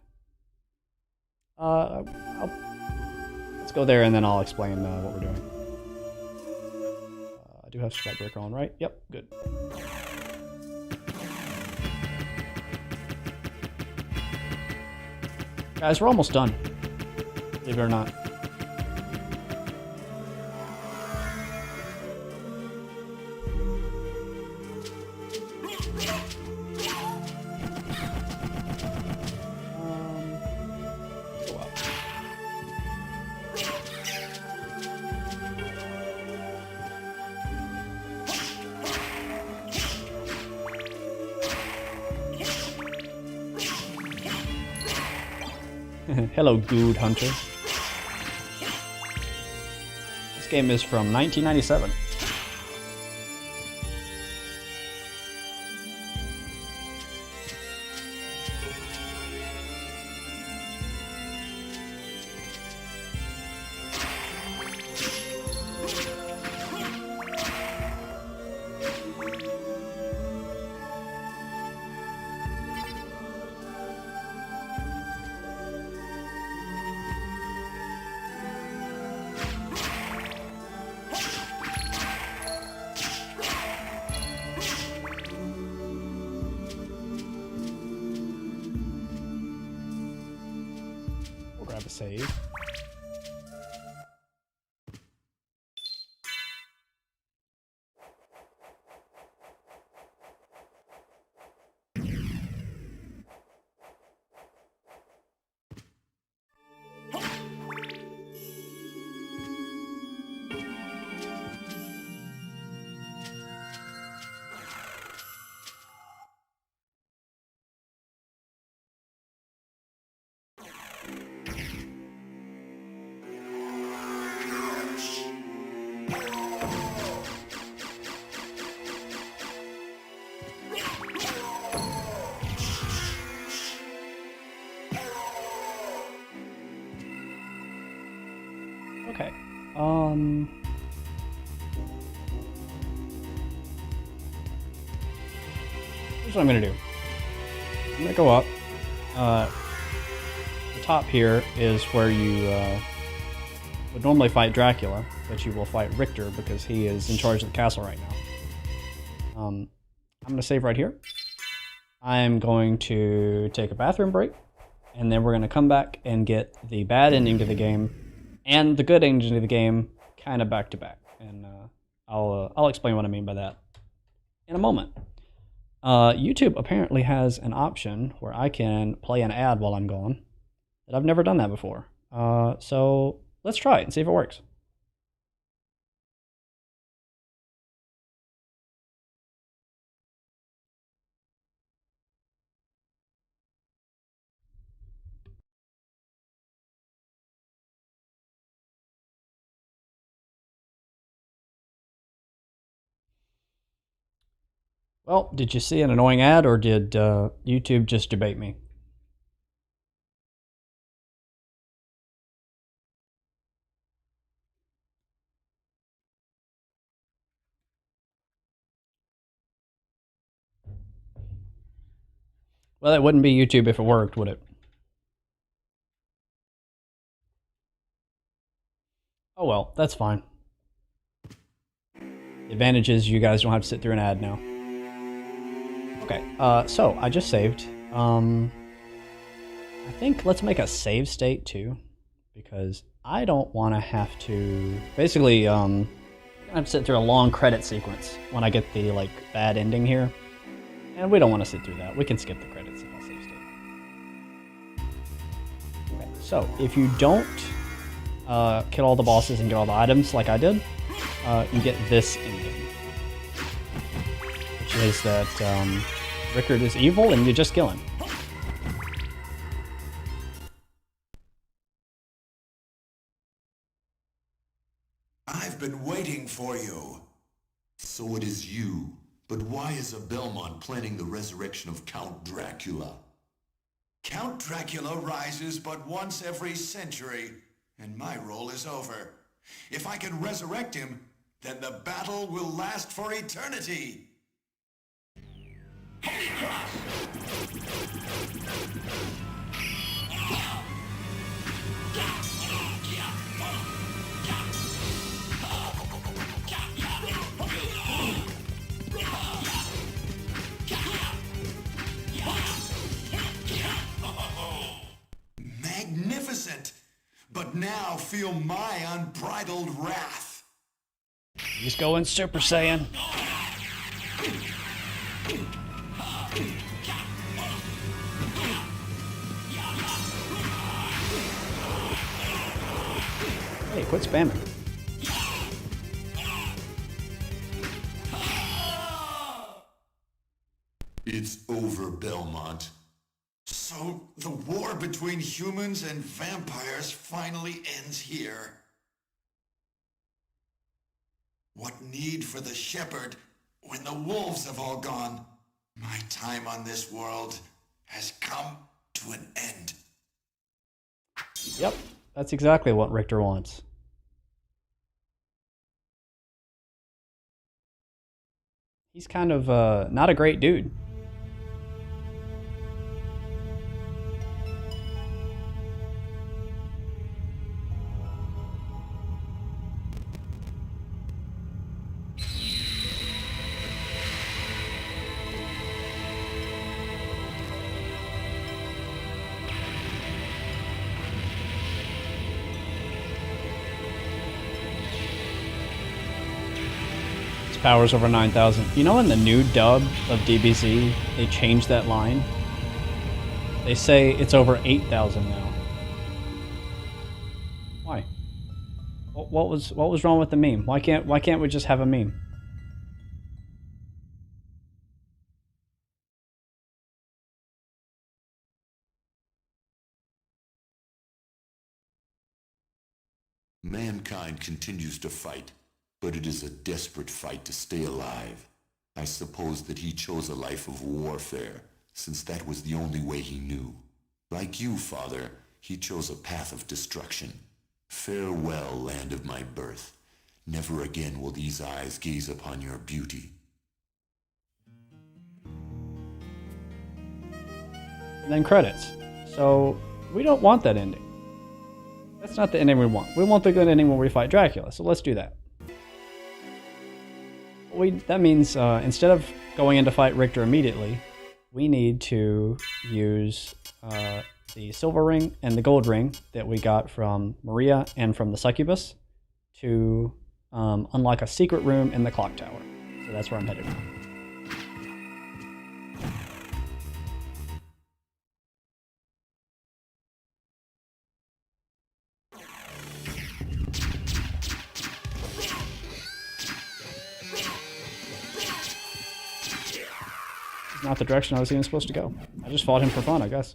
Let's go there and then I'll explain what we're doing. I do have Spikebreaker on, right? Yep, good. Guys, we're almost done. Believe it or not. Go up. Hello, Good Hunter. This game is from 1997. We'll grab a save. Okay. Here's what I'm gonna do. I'm gonna go up. The top here is where you would normally fight Dracula, but you will fight Richter because he is in charge of the castle right now. I'm gonna save right here. I'm going to take a bathroom break, and then we're gonna come back and get the bad ending to the game and the good ending to the game kind of back to back, and I'll explain what I mean by that in a moment. YouTube apparently has an option where I can play an ad while I'm gone. That I've never done that before. So let's try it and see if it works. Well, did you see an annoying ad, or did YouTube just debate me? Well, it wouldn't be YouTube if it worked, would it? Oh well, that's fine. The advantage is you guys don't have to sit through an ad now. Okay, so I just saved. I think let's make a save state too, because I don't want to have to basically I have to sit through a long credit sequence when I get the like bad ending here, and we don't want to sit through that. We can skip the credits in a save state. Okay, so if you don't kill all the bosses and get all the items like I did, you get this ending, which is that Rickard is evil and you just kill him. I've been waiting for you. So it is you. But why is a Belmont planning the resurrection of Count Dracula? Count Dracula rises but once every century, and my role is over. If I can resurrect him, then the battle will last for eternity. Magnificent! But now feel my unbridled wrath. He's going Super Saiyan. Hey, quit spamming. It's over, Belmont. So the war between humans and vampires finally ends here. What need for the shepherd when the wolves have all gone? My time on this world has come to an end. Yep, that's exactly what Richter wants. He's kind of not a great dude. Powers over 9,000. You know, in the new dub of DBZ, they changed that line. They say it's over 8,000 now. Why? What was wrong with the meme? Why can't we just have a meme? Mankind continues to fight, but it is a desperate fight to stay alive. I suppose that he chose a life of warfare, since that was the only way he knew. Like you, Father, he chose a path of destruction. Farewell, land of my birth. Never again will these eyes gaze upon your beauty. And then credits. So, we don't want that ending. That's not the ending we want. We want the good ending where we fight Dracula, so let's do that. That means instead of going in to fight Richter immediately, we need to use the silver ring and the gold ring that we got from Maria and from the succubus to unlock a secret room in the clock tower. So that's where I'm headed now. Not the direction I was even supposed to go. I just fought him for fun, I guess.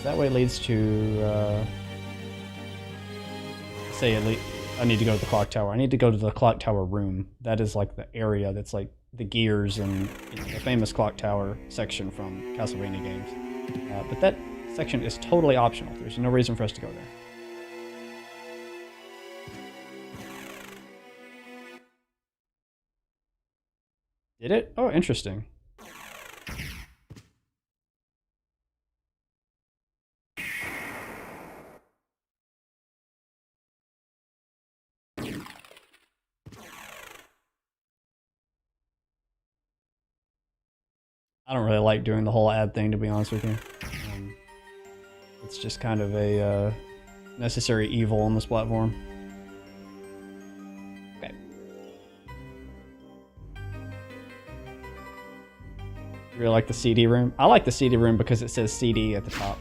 That way leads to, I need to go to the clock tower. I need to go to the clock tower room. That is like the area that's like the gears and the famous clock tower section from Castlevania games. But that section is totally optional. There's no reason for us to go there. Did it? Oh, interesting. I don't really like doing the whole ad thing, to be honest with you. It's just kind of a necessary evil on this platform. Okay. You really like the CD room? I like the CD room because it says CD at the top.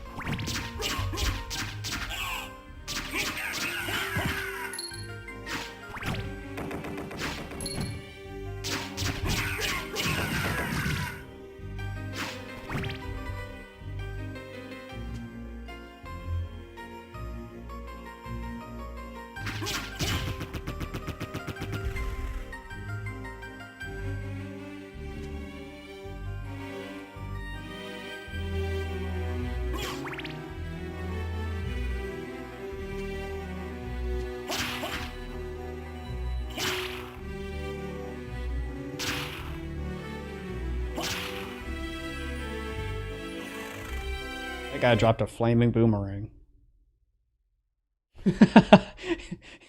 That guy dropped a flaming boomerang.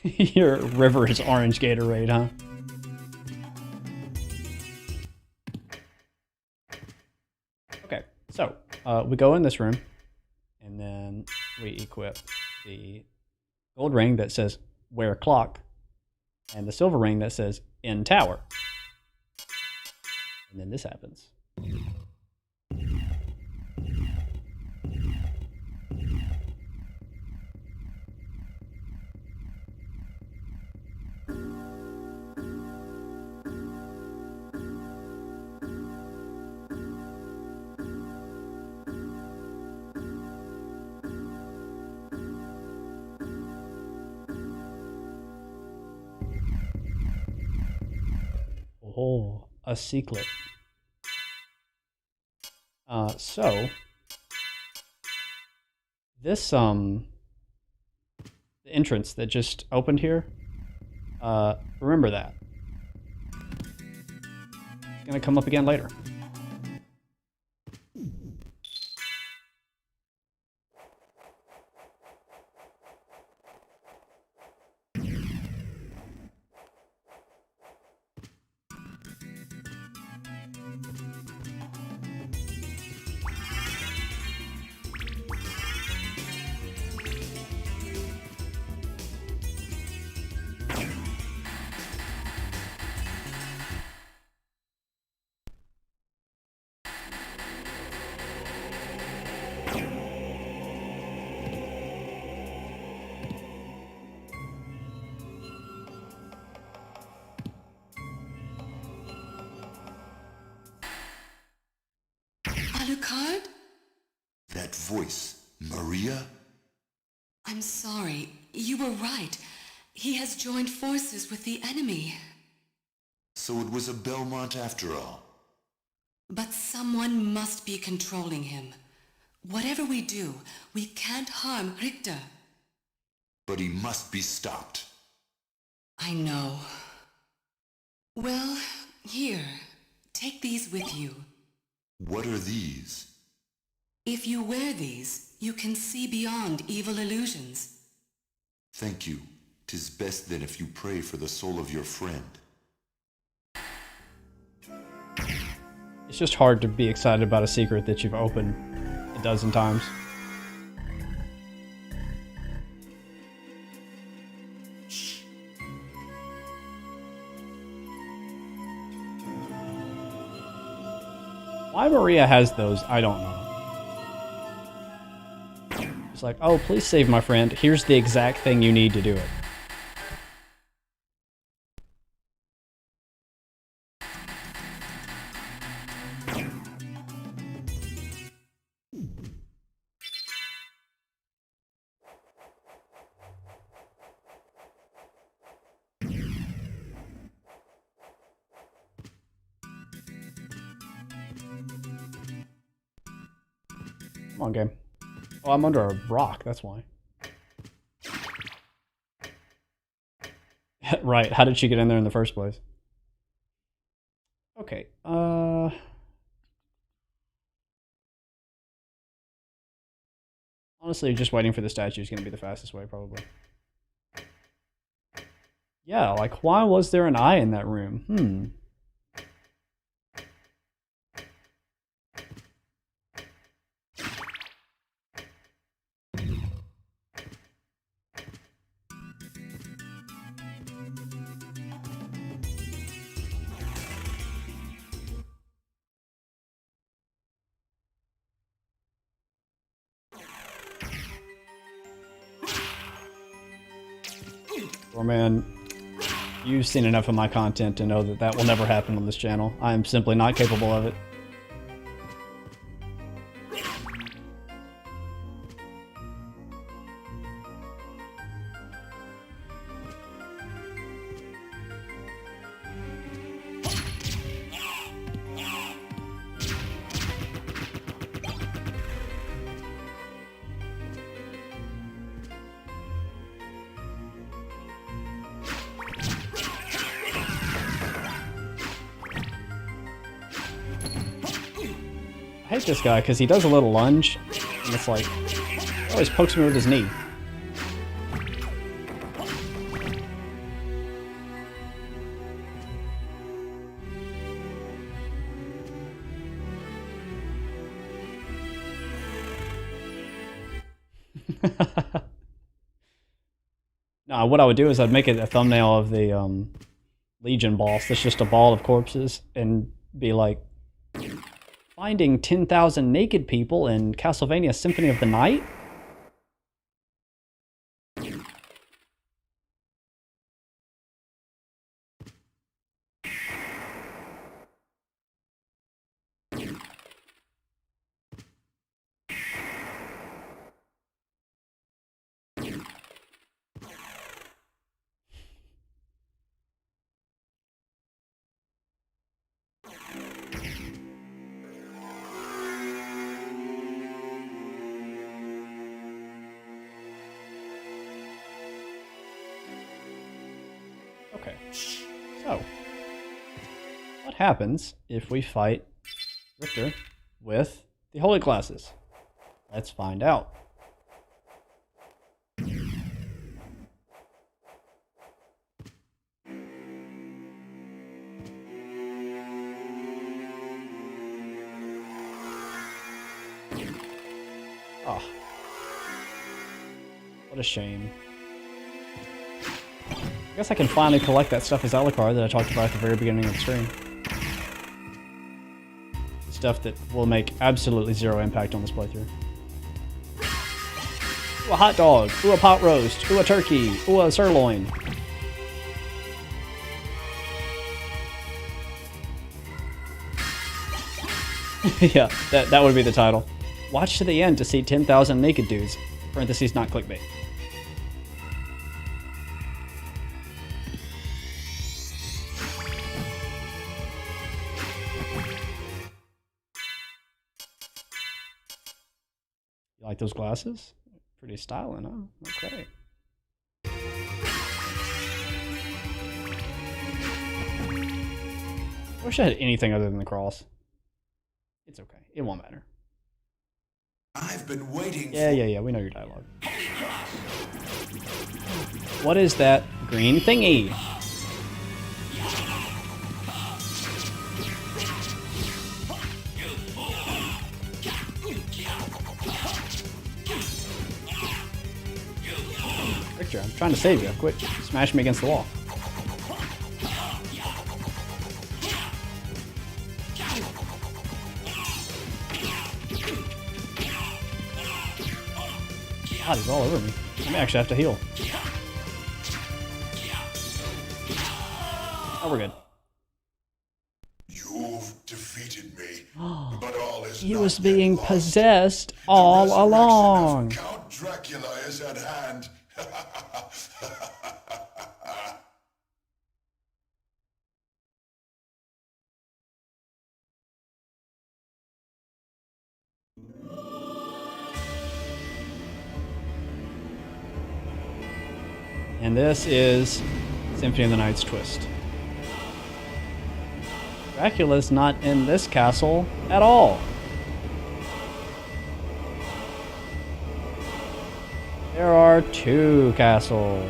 Your river is orange Gatorade, huh? Okay, so we go in this room, and then we equip the gold ring that says wear clock, and the silver ring that says in tower. And then this happens. Oh, a secret. So this the entrance that just opened here, remember that. It's gonna come up again later. Alucard? That voice, Maria? I'm sorry. You were right. He has joined forces with the enemy. So it was a Belmont after all. But someone must be controlling him. Whatever we do, we can't harm Richter. But he must be stopped. I know. Well, here. Take these with you. What are these? If you wear these, you can see beyond evil illusions. Thank you. 'Tis best then if you pray for the soul of your friend. It's just hard to be excited about a secret that you've opened a dozen times. Why Maria has those, I don't know. It's like, oh, please save my friend. Here's the exact thing you need to do it. Come on, game. Oh, I'm under a rock, that's why. Right, how did she get in there in the first place? Okay. Okay. Honestly, just waiting for the statue is going to be the fastest way, probably. Yeah, like, why was there an eye in that room? Doorman, you've seen enough of my content to know that that will never happen on this channel. I am simply not capable of it. I hate this guy because he does a little lunge, and it's like, he always pokes me with his knee. No, what I would do is I'd make it a thumbnail of the Legion boss that's just a ball of corpses, and be like, finding 10,000 naked people in Castlevania Symphony of the Night? Okay, so what happens if we fight Richter with the holy classes? Let's find out. Oh, what a shame. I guess I can finally collect that stuff as Alucard that I talked about at the very beginning of the stream. Stuff that will make absolutely zero impact on this playthrough. Ooh, a hot dog. Ooh, a pot roast. Ooh, a turkey. Ooh, a sirloin. Yeah, that would be the title. Watch to the end to see 10,000 naked dudes. Parentheses, not clickbait. You like those glasses? Pretty styling, huh? Okay. I wish I had anything other than the cross. It's okay. It won't matter. I've been waiting Yeah, we know your dialogue. What is that green thingy? Richter, I'm trying to save you. Quit smashing me against the wall. God, he's all over me. I may actually have to heal. Oh, we're good. You've defeated me, but all is He not was yet being lost. possessed The all resurrection along. of Count Dracula is at hand. And this is Symphony of the Night's twist. Dracula's not in this castle at all. There are 2 castles.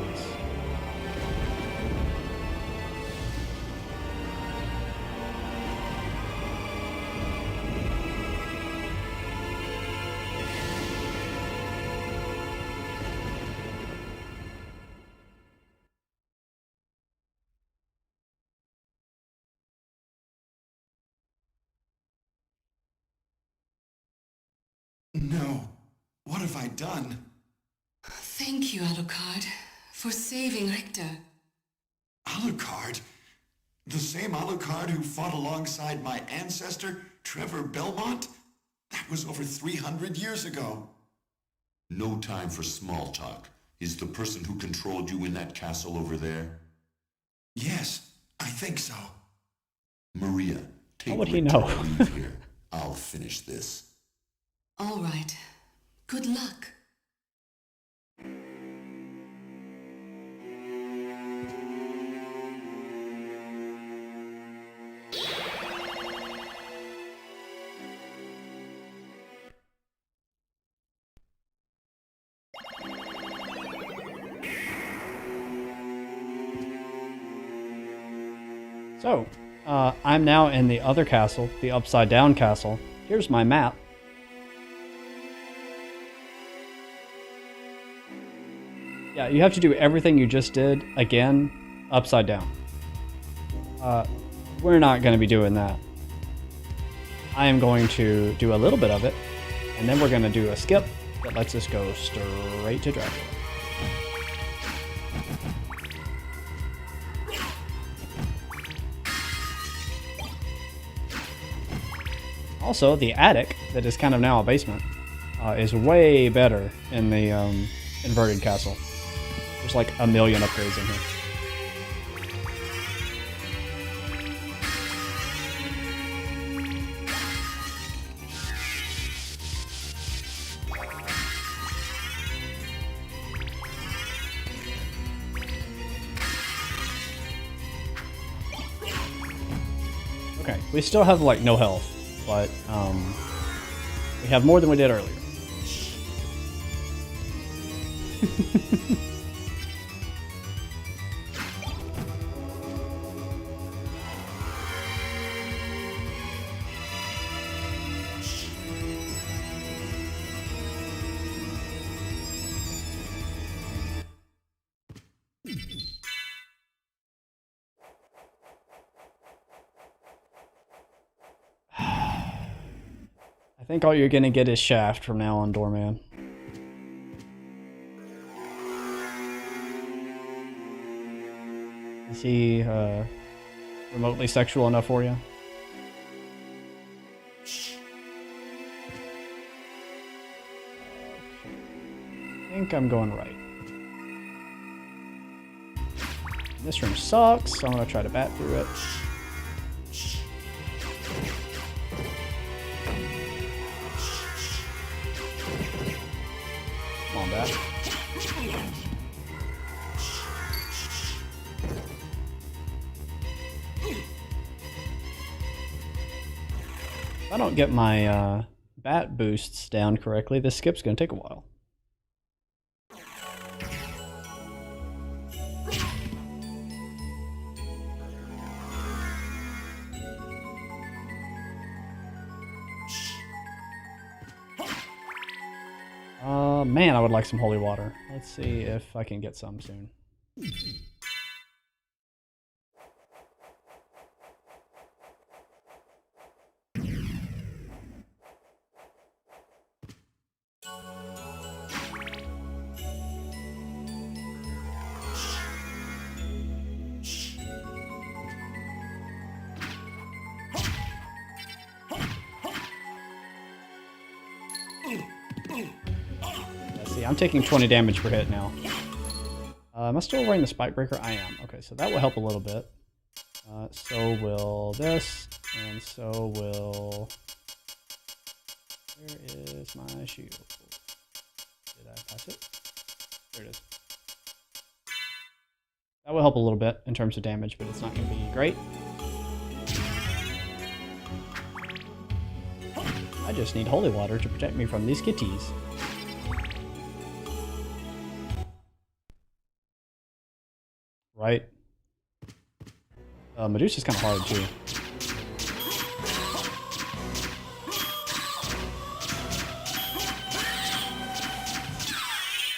No. What have I done? Thank you, Alucard, for saving Richter. Alucard? The same Alucard who fought alongside my ancestor, Trevor Belmont? That was over 300 years ago. No time for small talk. Is the person who controlled you in that castle over there? Yes, I think so. Maria, take How would he Richter know? and leave here. I'll finish this. All right. Good luck. So, I'm now in the other castle, the upside down castle. Here's my map. Yeah, you have to do everything you just did again, upside down. We're not going to be doing that. I am going to do a little bit of it, and then we're going to do a skip that lets us go straight to Dracula. Also, the attic, that is kind of now a basement, is way better in the inverted castle. There's like a million upgrades in here. Okay, we still have like no health, but we have more than we did earlier. I think all you're gonna get is Shaft from now on, Doorman. Is he remotely sexual enough for you? I think I'm going right. This room sucks, so I'm gonna try to bat through it. Come on, bat. If I don't get my bat boosts down correctly, this skip's gonna take a while. Man, I would like some holy water. Let's see if I can get some soon. See, I'm taking 20 damage per hit now. Am I still wearing the Spike Breaker? I am. Okay, so that will help a little bit. So will this, and so will... Where is my shield? Did I pass it? There it is. That will help a little bit in terms of damage, but it's not going to be great. I just need holy water to protect me from these kitties. Right? Medusa's kind of hard too.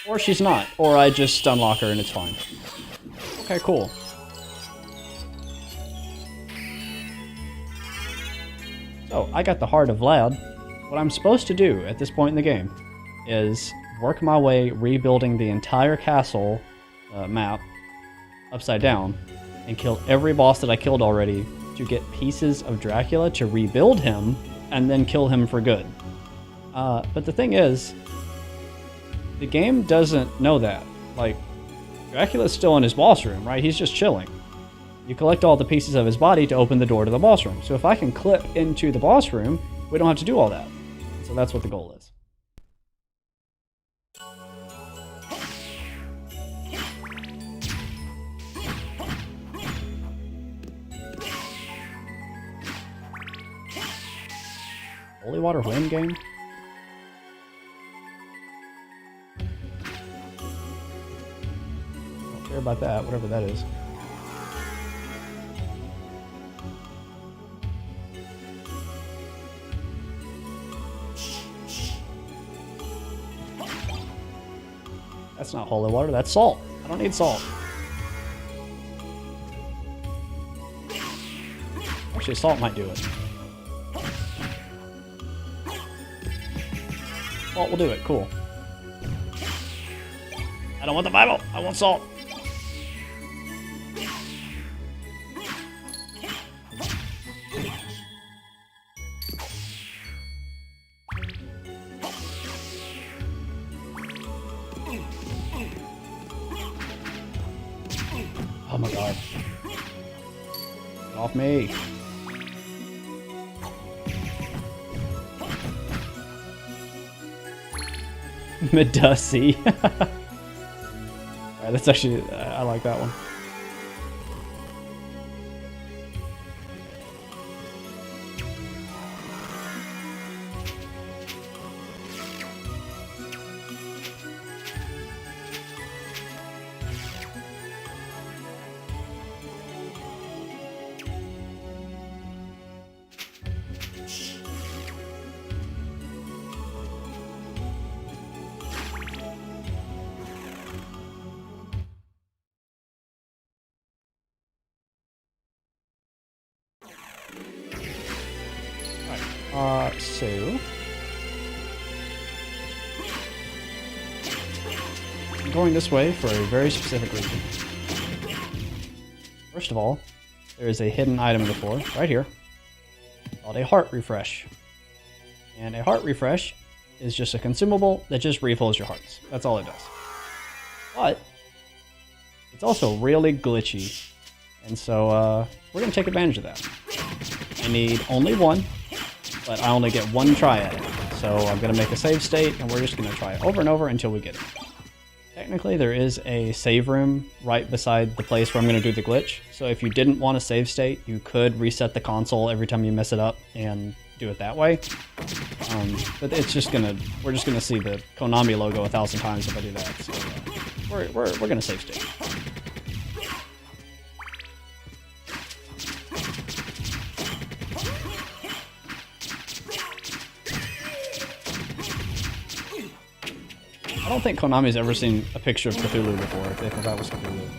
Or she's not. Or I just unlock her and it's fine. Okay, cool. So, I got the Heart of Vlad. What I'm supposed to do at this point in the game is work my way rebuilding the entire castle map upside down and kill every boss that I killed already to get pieces of Dracula to rebuild him and then kill him for good. But the thing is, the game doesn't know that. Like, Dracula's still in his boss room, right? He's just chilling. You collect all the pieces of his body to open the door to the boss room. So if I can clip into the boss room, we don't have to do all that. So that's what the goal is. Holy water win game? Don't care about that, whatever that is. That's not holy water, that's salt. I don't need salt. Actually, salt might do it. Salt will do it, cool. I don't want the Bible, I want salt. Oh my god. Get off me. Medusi. Alright, that's actually, I like that one. So I'm going this way for a very specific reason. First of all, there is a hidden item in the floor, right here, called a heart refresh. And a heart refresh is just a consumable that just refills your hearts. That's all it does. But it's also really glitchy, and so we're going to take advantage of that. I need only one, but I only get one try at it. So I'm going to make a save state, and we're just going to try it over and over until we get it. Technically, there is a save room right beside the place where I'm going to do the glitch. So if you didn't want a save state, you could reset the console every time you mess it up and do it that way. But it's just we're just gonna see the Konami logo 1,000 times if I do that. So we're gonna save state. I don't think Konami's ever seen a picture of Cthulhu before, if they thought that was Cthulhu.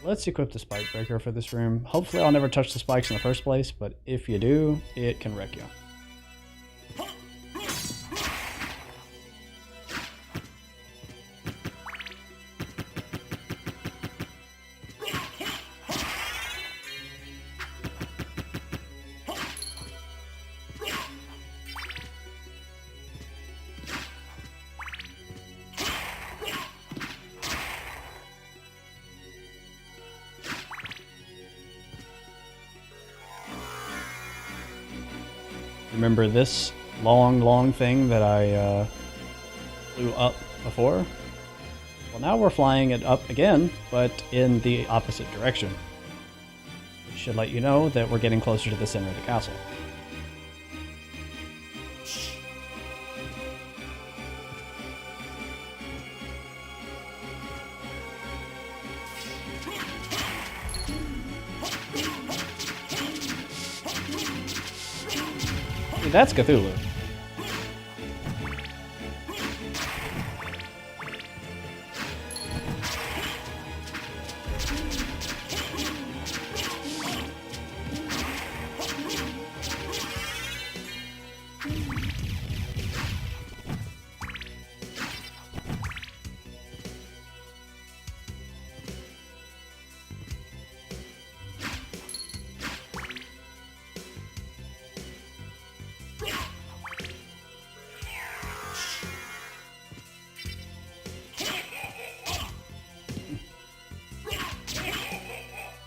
let's equip the spike breaker for this room. Hopefully I'll never touch the spikes in the first place, but if you do, it can wreck you. Remember this long thing that I flew up before? Well, now we're flying it up again, but in the opposite direction. Which should let you know that we're getting closer to the center of the castle. That's Cthulhu.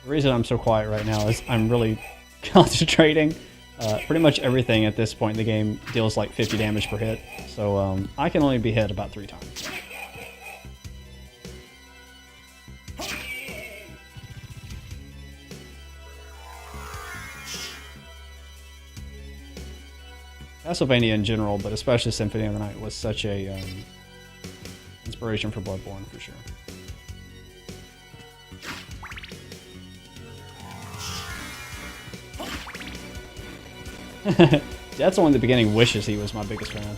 The reason I'm so quiet right now is I'm really concentrating. Pretty much everything at this point in the game deals like 50 damage per hit, so I can only be hit about 3 times. Castlevania in general, but especially Symphony of the Night, was such a inspiration for Bloodborne for sure. That's the one in the beginning wishes he was my biggest fan.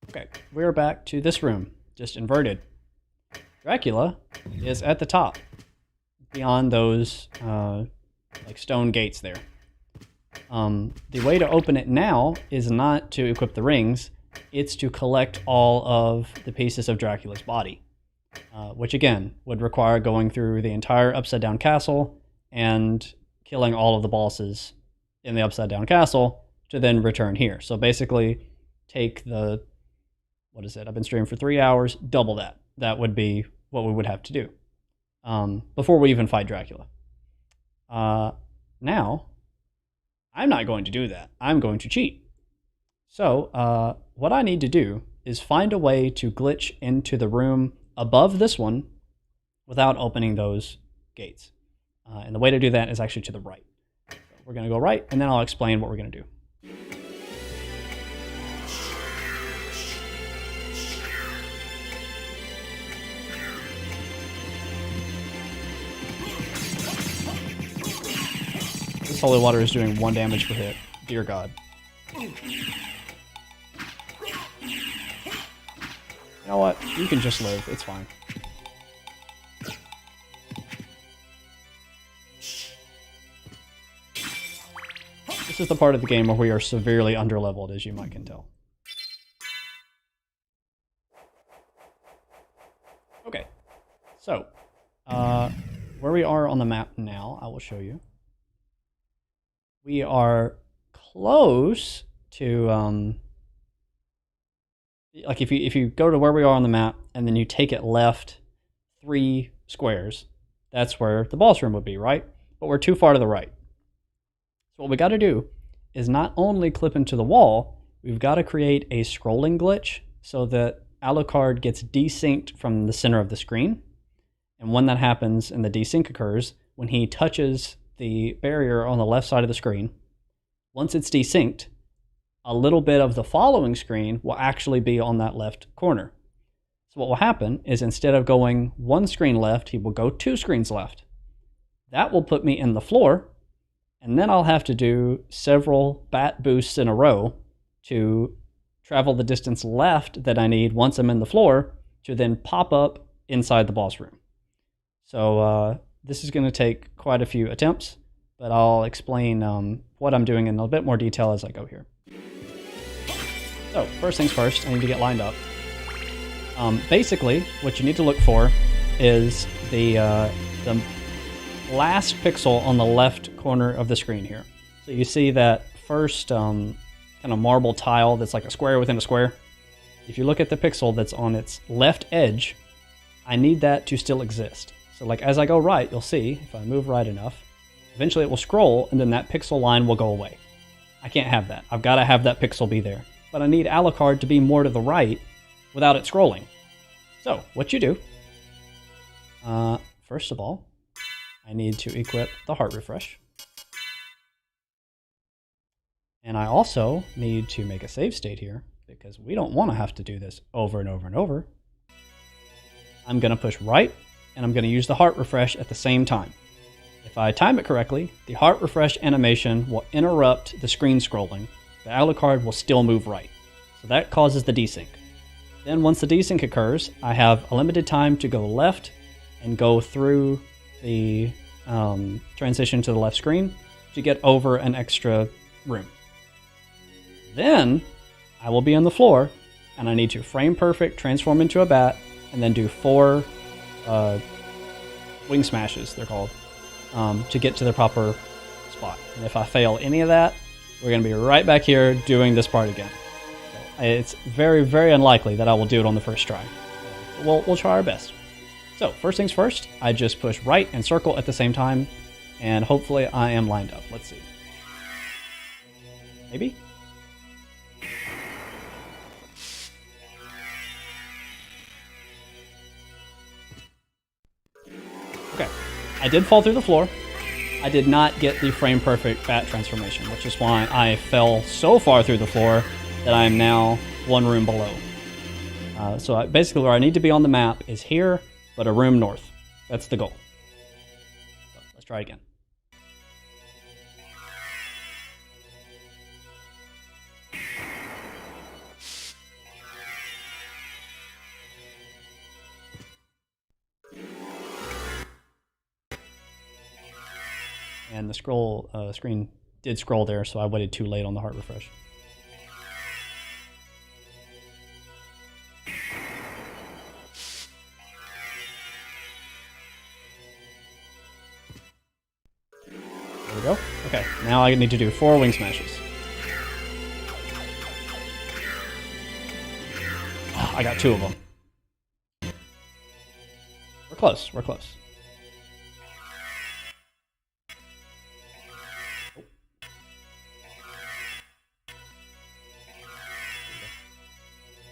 Okay, we're back to this room, just inverted. Dracula is at the top, beyond those like stone gates there. The way to open it now is not to equip the rings, it's to collect all of the pieces of Dracula's body, which again would require going through the entire Upside Down Castle and killing all of the bosses in the Upside Down Castle to then return here. So basically take the, what is it, I've been streaming for 3 hours, double that. That would be what we would have to do before we even fight Dracula. Now, I'm not going to do that. I'm going to cheat. So, what I need to do is find a way to glitch into the room above this one without opening those gates. And the way to do that is actually to the right. So we're going to go right, and then I'll explain what we're going to do. This holy water is doing 1 damage per hit. Dear God. You know what? You can just live. It's fine. This is the part of the game where we are severely underleveled, as you might can tell. Okay. So, where we are on the map now, I will show you. We are close to, like if you go to where we are on the map and then you take it left 3 squares, that's where the boss room would be, right? But we're too far to the right. So what we got to do is not only clip into the wall, we've got to create a scrolling glitch so that Alucard gets desynced from the center of the screen. And when that happens and the desync occurs, when he touches the barrier on the left side of the screen, once it's desynced, a little bit of the following screen will actually be on that left corner. So So what will happen is instead of going 1 screen left, he will go 2 screens left. That will put me in the floor, and then I'll have to do several bat boosts in a row to travel the distance left that I need once I'm in the floor to then pop up inside the boss room. So this is going to take quite a few attempts, but I'll explain what I'm doing in a bit more detail as I go here. So first things first, I need to get lined up. Basically, what you need to look for is the last pixel on the left corner of the screen here. So you see that first kind of marble tile that's like a square within a square. If you look at the pixel that's on its left edge, I need that to still exist. So like as I go right, you'll see, if I move right enough, eventually it will scroll and then that pixel line will go away. I can't have that. I've got to have that pixel be there. But I need Alucard to be more to the right without it scrolling. So what you do, first of all, I need to equip the heart refresh. And I also need to make a save state here because we don't want to have to do this over and over and over. I'm going to push right and I'm going to use the heart refresh at the same time. If I time it correctly, the heart refresh animation will interrupt the screen scrolling. The Alucard will still move right. So that causes the desync. Then once the desync occurs, I have a limited time to go left and go through the transition to the left screen to get over an extra room. Then I will be on the floor and I need to frame perfect, transform into a bat, and then do 4 wing smashes, they're called, to get to the proper spot. And if I fail any of that, we're going to be right back here doing this part again. So it's very, very unlikely that I will do it on the first try. We'll try our best. So first things first, I just push right and circle at the same time, and hopefully I am lined up. Let's see. Maybe? Okay, I did fall through the floor. I did not get the frame perfect bat transformation, which is why I fell so far through the floor that I am now 1 room below. So basically where I need to be on the map is here, but a room north. That's the goal. So let's try again. And the screen did scroll there, so I waited too late on the heart refresh. There we go. Okay, now I need to do 4 wing smashes. Oh, I got 2 of them. We're close, we're close.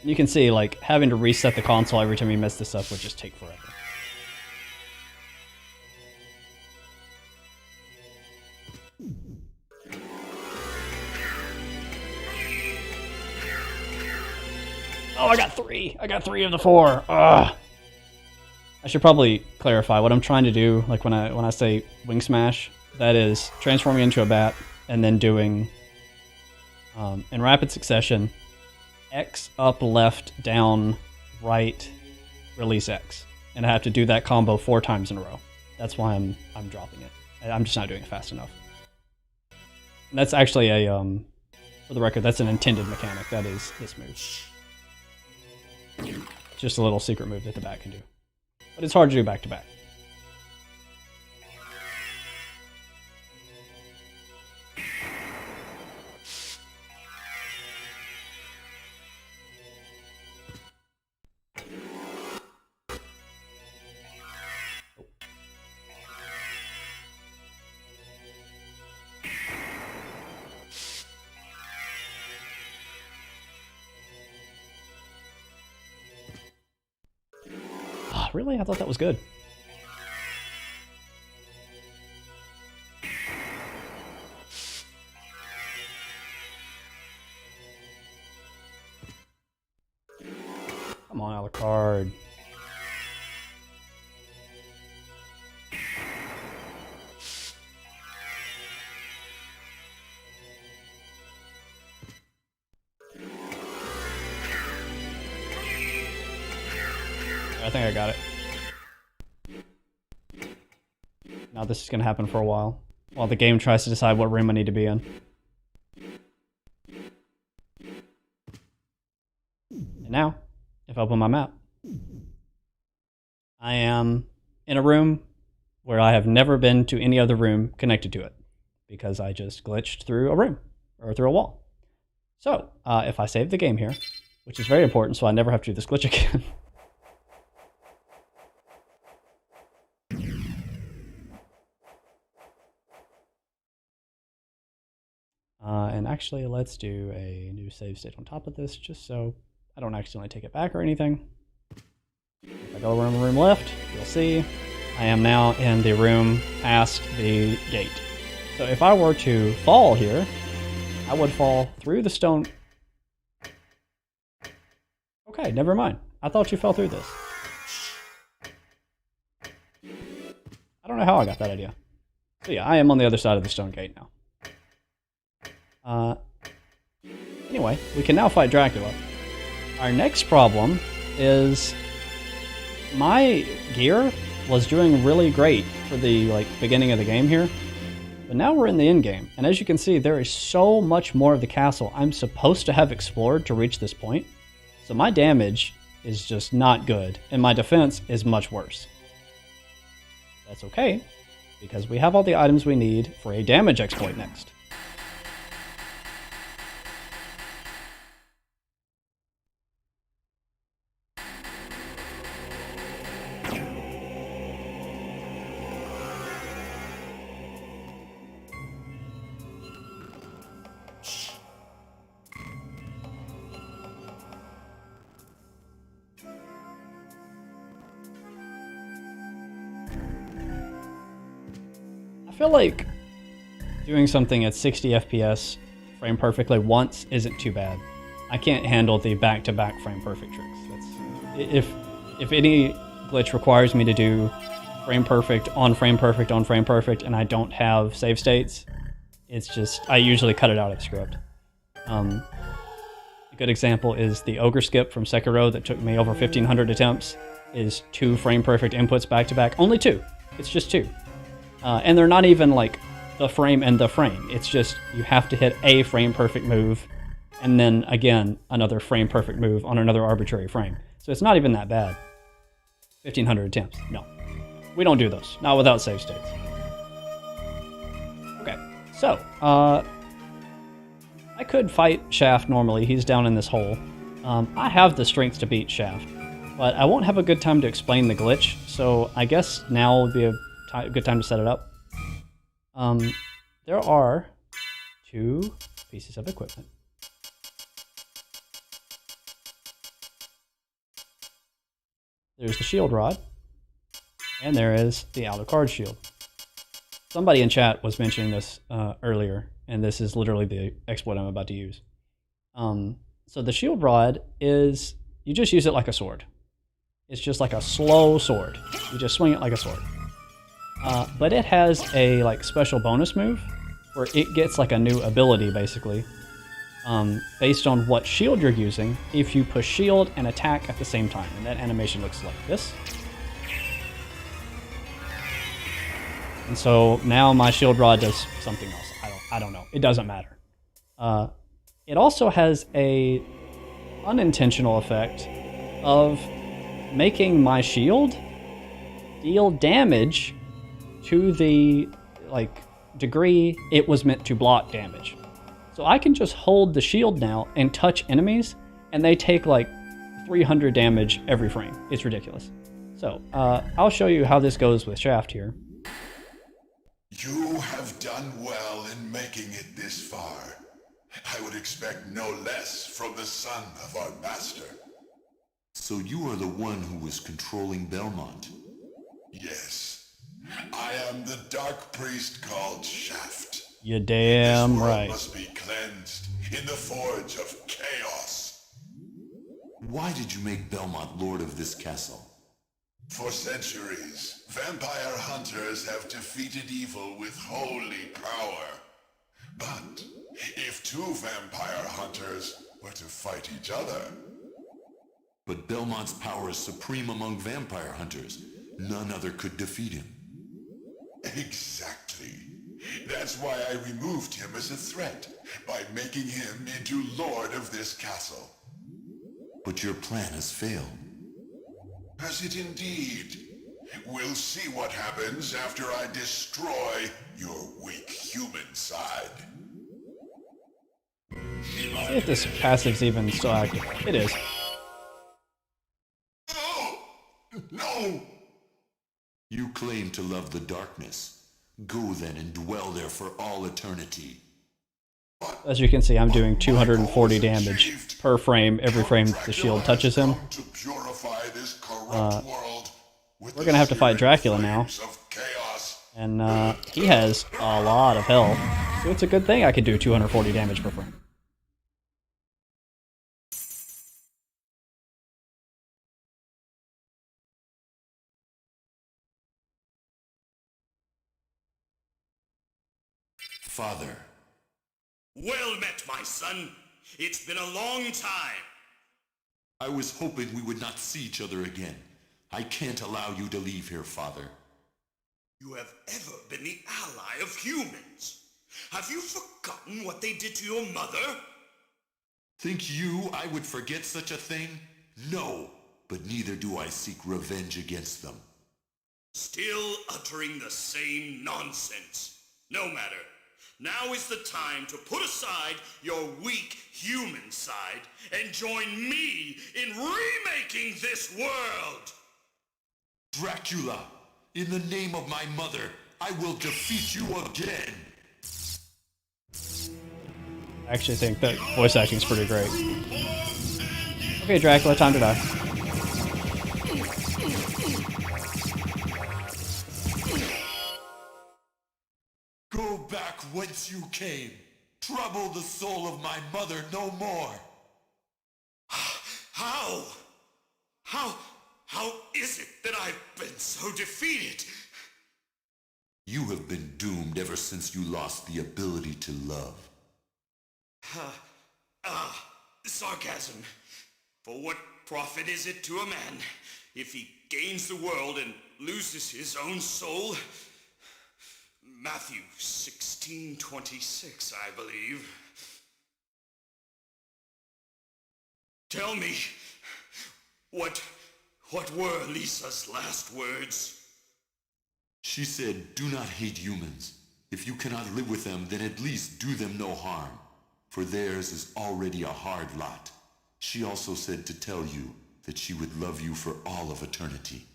You can see, like, having to reset the console every time you mess this up would just take forever. Oh, I got 3! I got 3 of the 4! Ugh! I should probably clarify what I'm trying to do, like when I say wing smash, that is transforming into a bat and then doing, in rapid succession, X, up, left, down, right, release X. And I have to do that combo 4 times in a row. That's why I'm dropping it. I'm just not doing it fast enough. And that's actually a, for the record, that's an intended mechanic. That is this move. Just a little secret move that the bat can do. But it's hard to do back to back. Really? I thought that was good. Come Come on, Alucard. I think I got it. Now this is going to happen for a while the game tries to decide what room I need to be in. And now, if I open my map, I am in a room where I have never been to any other room connected to it because I just glitched through a room or through a wall. So, if I save the game here, which is very important so I never have to do this glitch again. And actually, let's do a new save state on top of this, just so I don't accidentally take it back or anything. If I go around the room left, you'll see I am now in the room past the gate. So if I were to fall here, I would fall through the stone. Okay, never mind. I thought you fell through this. I don't know how I got that idea. So yeah, I am on the other side of the stone gate now. Anyway, we can now fight Dracula. Our next problem is my gear was doing really great for the beginning of the game here, but now we're in the end game, and as you can see, there is so much more of the castle I'm supposed to have explored to reach this point. So my damage is just not good, and my defense is much worse. That's okay, because we have all the items we need for a damage exploit next. I feel like doing something at 60 FPS frame perfectly once isn't too bad. I can't handle the back-to-back frame perfect tricks. If any glitch requires me to do frame perfect on frame perfect on frame perfect and I don't have save states, it's just I usually cut it out of the script. A good example is the ogre skip from Sekiro that took me over 1,500 attempts is 2 frame perfect inputs back to back. Only 2. It's just 2. And they're not even like the frame and the frame. It's just you have to hit a frame perfect move and then again another frame perfect move on another arbitrary frame. So it's not even that bad. 1,500 attempts. No. We don't do those. Not without save states. Okay. So, I could fight Shaft normally. He's down in this hole. I have the strength to beat Shaft, but I won't have a good time to explain the glitch, so I guess now would be a good time to set it up. There are 2 pieces of equipment. There's the shield rod, and there is the Alucard shield. Somebody in chat was mentioning this earlier, and this is literally the exploit I'm about to use. So the shield rod is, you just use it like a sword. It's just like a slow sword. You just swing it like a sword. But it has a special bonus move where it gets a new ability basically based on what shield you're using if you push shield and attack at the same time, and that animation looks like this. And so now my shield rod does something else. I don't know. It doesn't matter. It also has a unintentional effect of making my shield deal damage to the degree it was meant to block damage. So I can just hold the shield now and touch enemies, and they take 300 damage every frame. It's ridiculous. So I'll show you how this goes with Shaft here. You have done well in making it this far. I would expect no less from the son of our master. So you are the one who was controlling Belmont? Yes. I am the dark priest called Shaft. You damn This world right. must be cleansed in the forge of chaos. Why did you make Belmont lord of this castle? For centuries, vampire hunters have defeated evil with holy power. But if two vampire hunters were to fight each other... But Belmont's power is supreme among vampire hunters. None other could defeat him. Exactly. That's why I removed him as a threat, by making him into lord of this castle. But your plan has failed. Has it indeed? We'll see what happens after I destroy your weak human side. See if this passive's even still active. It is. Oh! No! You claim to love the darkness. Go then and dwell there for all eternity. As you can see, I'm doing 240 damage per frame, every frame the shield touches him. We're gonna have to fight Dracula now. And he has a lot of health. So it's a good thing I could do 240 damage per frame. Father. Well met, my son. It's been a long time. I was hoping we would not see each other again. I can't allow you to leave here, Father. You have ever been the ally of humans. Have you forgotten what they did to your mother? Think you I would forget such a thing? No, but neither do I seek revenge against them. Still uttering the same nonsense. No matter. Now is the time to put aside your weak human side and join me in remaking this world! Dracula, in the name of my mother, I will defeat you again! I actually think that voice acting is pretty great. Okay, Dracula, time to die. Go back whence you came. Trouble the soul of my mother no more. How? How is it that I've been so defeated? You have been doomed ever since you lost the ability to love. Sarcasm. For what profit is it to a man if he gains the world and loses his own soul? Matthew 16:26, I believe. Tell me, what were Lisa's last words? She said, do not hate humans. If you cannot live with them, then at least do them no harm, for theirs is already a hard lot. She also said to tell you that she would love you for all of eternity.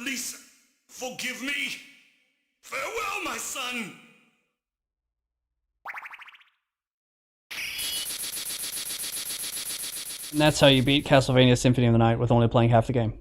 Lisa, forgive me. Farewell, my son! And that's how you beat Castlevania Symphony of the Night with only playing half the game.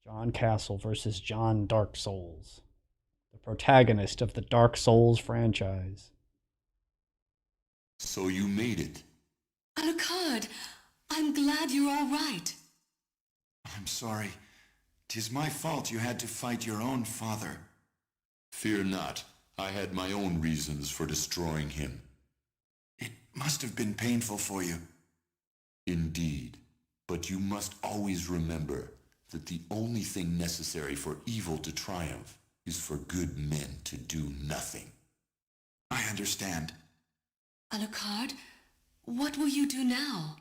John Castle versus John Dark Souls, the protagonist of the Dark Souls franchise. So you made it. Alucard, I'm glad you're all right. I'm sorry. 'Tis my fault you had to fight your own father. Fear not. I had my own reasons for destroying him. It must have been painful for you. Indeed. But you must always remember that the only thing necessary for evil to triumph is for good men to do nothing. I understand. Alucard, what will you do now?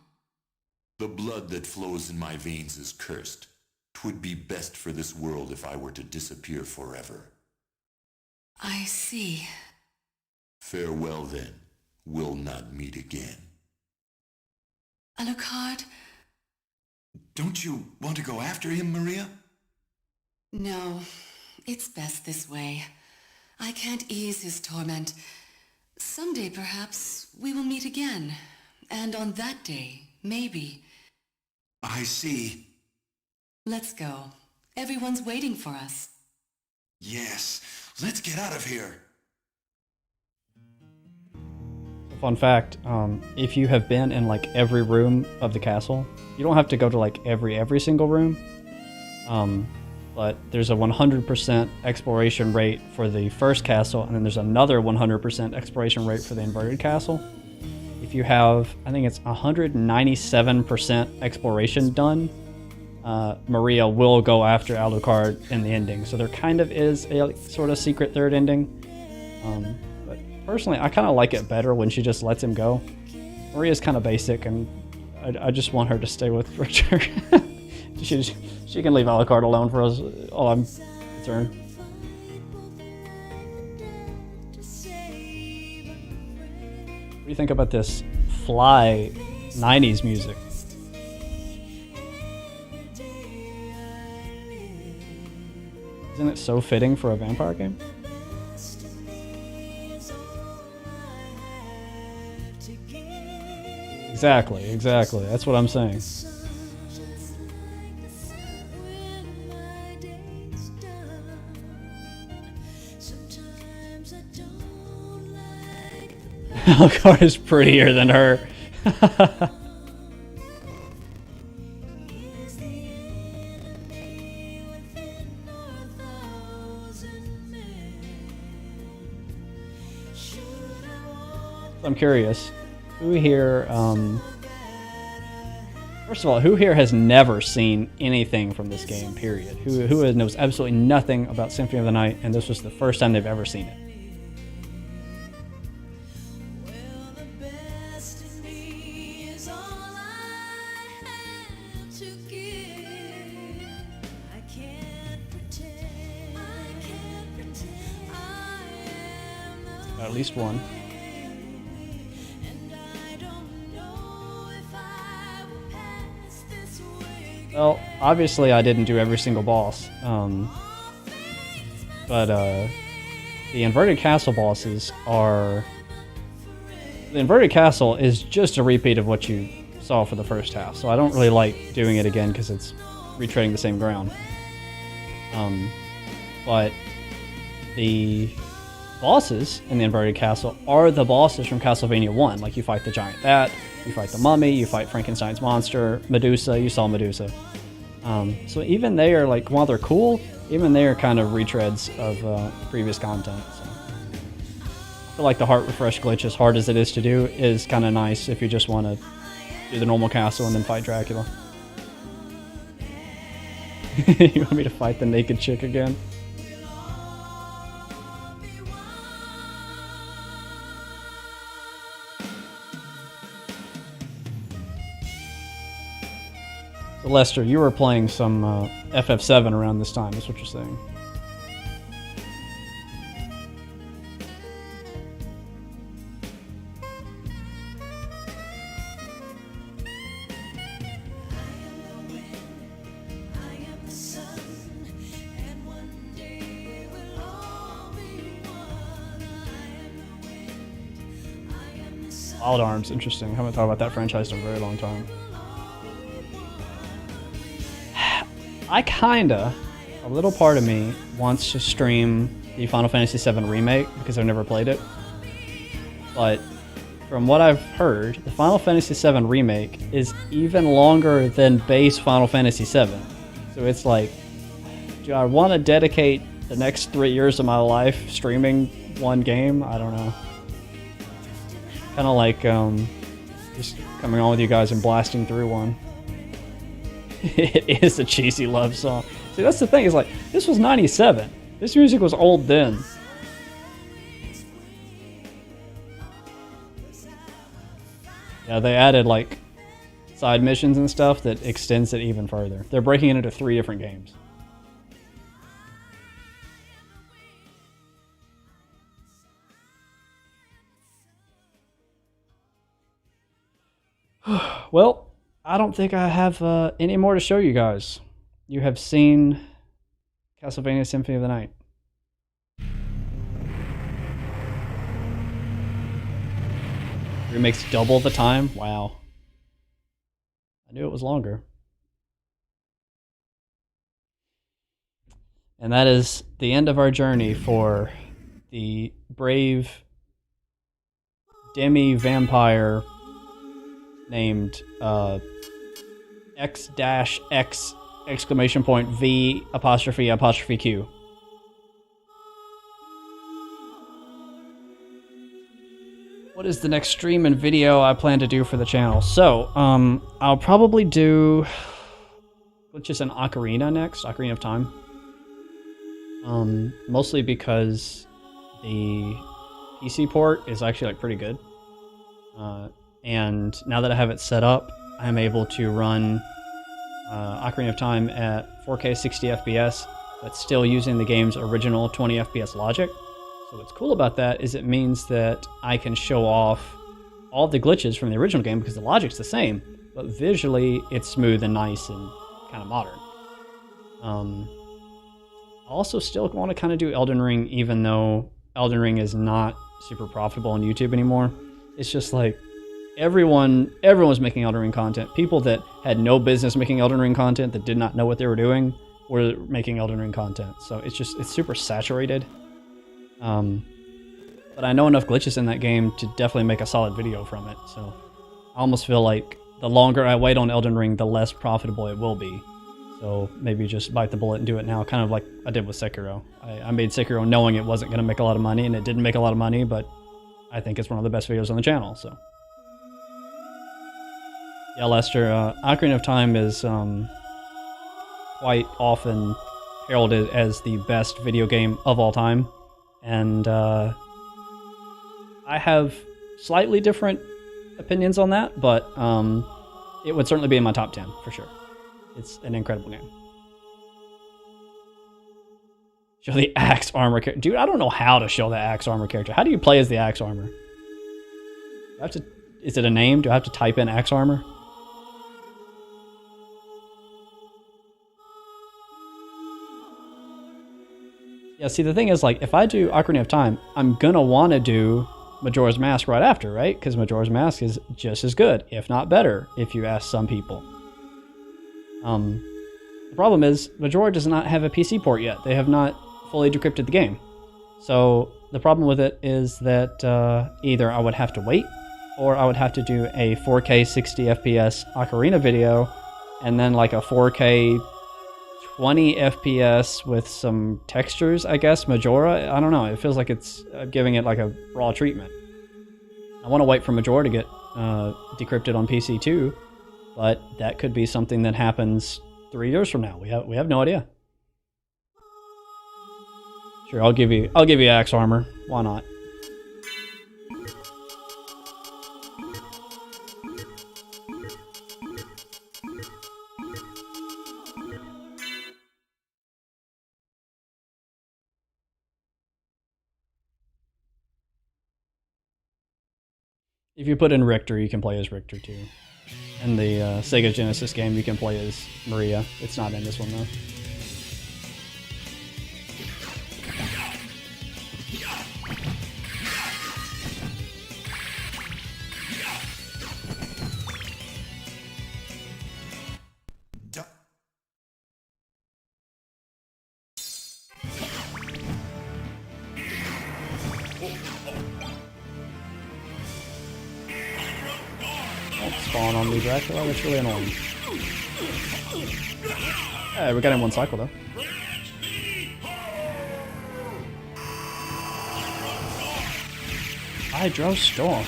The blood that flows in my veins is cursed. 'Twould be best for this world if I were to disappear forever. I see. Farewell then. We'll not meet again. Alucard? Don't you want to go after him, Maria? No, it's best this way. I can't ease his torment. Someday, perhaps, we will meet again. And on that day, maybe. I see. Let's go. Everyone's waiting for us. Yes, let's get out of here. Fun fact, if you have been in like every room of the castle, you don't have to go to like every single room. But there's a 100% exploration rate for the first castle, and then there's another 100% exploration rate for the inverted castle. If you have, I think it's 197% exploration done, Maria will go after Alucard in the ending. So there kind of is a like, sort of secret third ending. But personally, I kind of like it better when she just lets him go. Maria's kind of basic, and I just want her to stay with Richard. She can leave Alucard alone for us, all I'm concerned. What do you think about this fly 90s music? Isn't it so fitting for a vampire game? Exactly. That's what I'm saying. Alucard is prettier than her. I'm curious, who here, first of all, who here has never seen anything from this game, period? Who knows absolutely nothing about Symphony of the Night, and this was the first time they've ever seen it? At least one. Well, obviously I didn't do every single boss, but the inverted castle bosses are... The inverted castle is just a repeat of what you saw for the first half, so I don't really like doing it again because it's retreading the same ground. But the bosses in the inverted castle are the bosses from Castlevania 1. Like, you fight the giant bat, you fight the mummy, you fight Frankenstein's monster, Medusa, you saw Medusa. So even they are, like, while they're cool, even they are kind of retreads of previous content. So I feel like the heart refresh glitch, as hard as it is to do, is kind of nice if you just want to do the normal castle and then fight Dracula. You want me to fight the naked chick again? So Lester, you were playing some FF7 around this time, that's what you're saying. Wild Arms, interesting. I haven't thought about that franchise in a very long time. I kinda, a little part of me wants to stream the Final Fantasy VII Remake because I've never played it. But from what I've heard, the Final Fantasy VII Remake is even longer than base Final Fantasy VII. So it's like, do I want to dedicate the next 3 years of my life streaming one game? I don't know. Kind of like just coming on with you guys and blasting through one. It is a cheesy love song. See, that's the thing, is like, this was 97. This music was old then. They added like side missions and stuff that extends it even further. They're breaking it into 3 different games. Well, I don't think I have any more to show you guys. You have seen Castlevania Symphony of the Night. Remakes double the time? Wow. I knew it was longer. And that is the end of our journey for the brave demi-vampire named X-X exclamation point V apostrophe apostrophe Q. What is the next stream and video I plan to do for the channel? So, I'll probably do Glitches in Ocarina next, Ocarina of Time. Mostly because the PC port is actually like pretty good. And now that I have it set up, I'm able to run Ocarina of Time at 4K 60 FPS, but still using the game's original 20 FPS logic. So what's cool about that is it means that I can show off all the glitches from the original game because the logic's the same, but visually it's smooth and nice and kind of modern. I also still want to kind of do Elden Ring, even though Elden Ring is not super profitable on YouTube anymore. It's just like everyone was making Elden Ring content. People that had no business making Elden Ring content, that did not know what they were doing, were making Elden Ring content. So it's super saturated. But I know enough glitches in that game to definitely make a solid video from it. So I almost feel like the longer I wait on Elden Ring, the less profitable it will be. So maybe just bite the bullet and do it now, kind of like I did with Sekiro. I made Sekiro knowing it wasn't going to make a lot of money, and it didn't make a lot of money, but I think it's one of the best videos on the channel. So yeah, Lester, Ocarina of Time is quite often heralded as the best video game of all time. And I have slightly different opinions on that, but it would certainly be in my top 10 for sure. It's an incredible game. Show the axe armor character. Dude, I don't know how to show the axe armor character. How do you play as the axe armor? Do I have to, is it a name? Do I have to type in axe armor? Yeah, see, the thing is, like, if I do Ocarina of Time, I'm gonna want to do Majora's Mask right after, right? Because Majora's Mask is just as good, if not better, if you ask some people. The problem is, Majora does not have a PC port yet. They have not fully decrypted the game. So the problem with it is that either I would have to wait, or I would have to do a 4K 60 FPS Ocarina video, and then like a 4K 20 FPS with some textures, I guess, Majora. I don't know. It feels like it's giving it like a raw treatment. I want to wait for Majora to get decrypted on PC too, but that could be something that happens 3 years from now. We have no idea. Sure, I'll give you axe armor. Why not? If you put in Richter, you can play as Richter too. In the Sega Genesis game, you can play as Maria. It's not in this one though. Spawn on me, Dracula. That's really annoying. Hey, we got him one cycle though. Hydro Storm.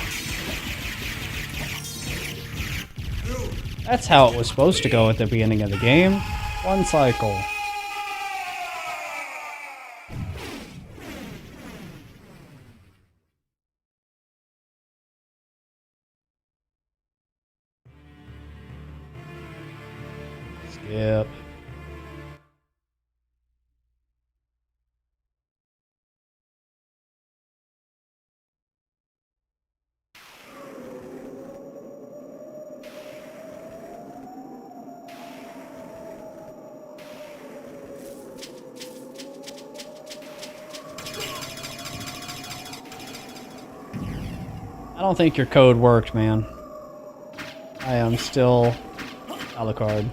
That's how it was supposed to go at the beginning of the game. One cycle. I don't think your code worked, man. I am still Alucard.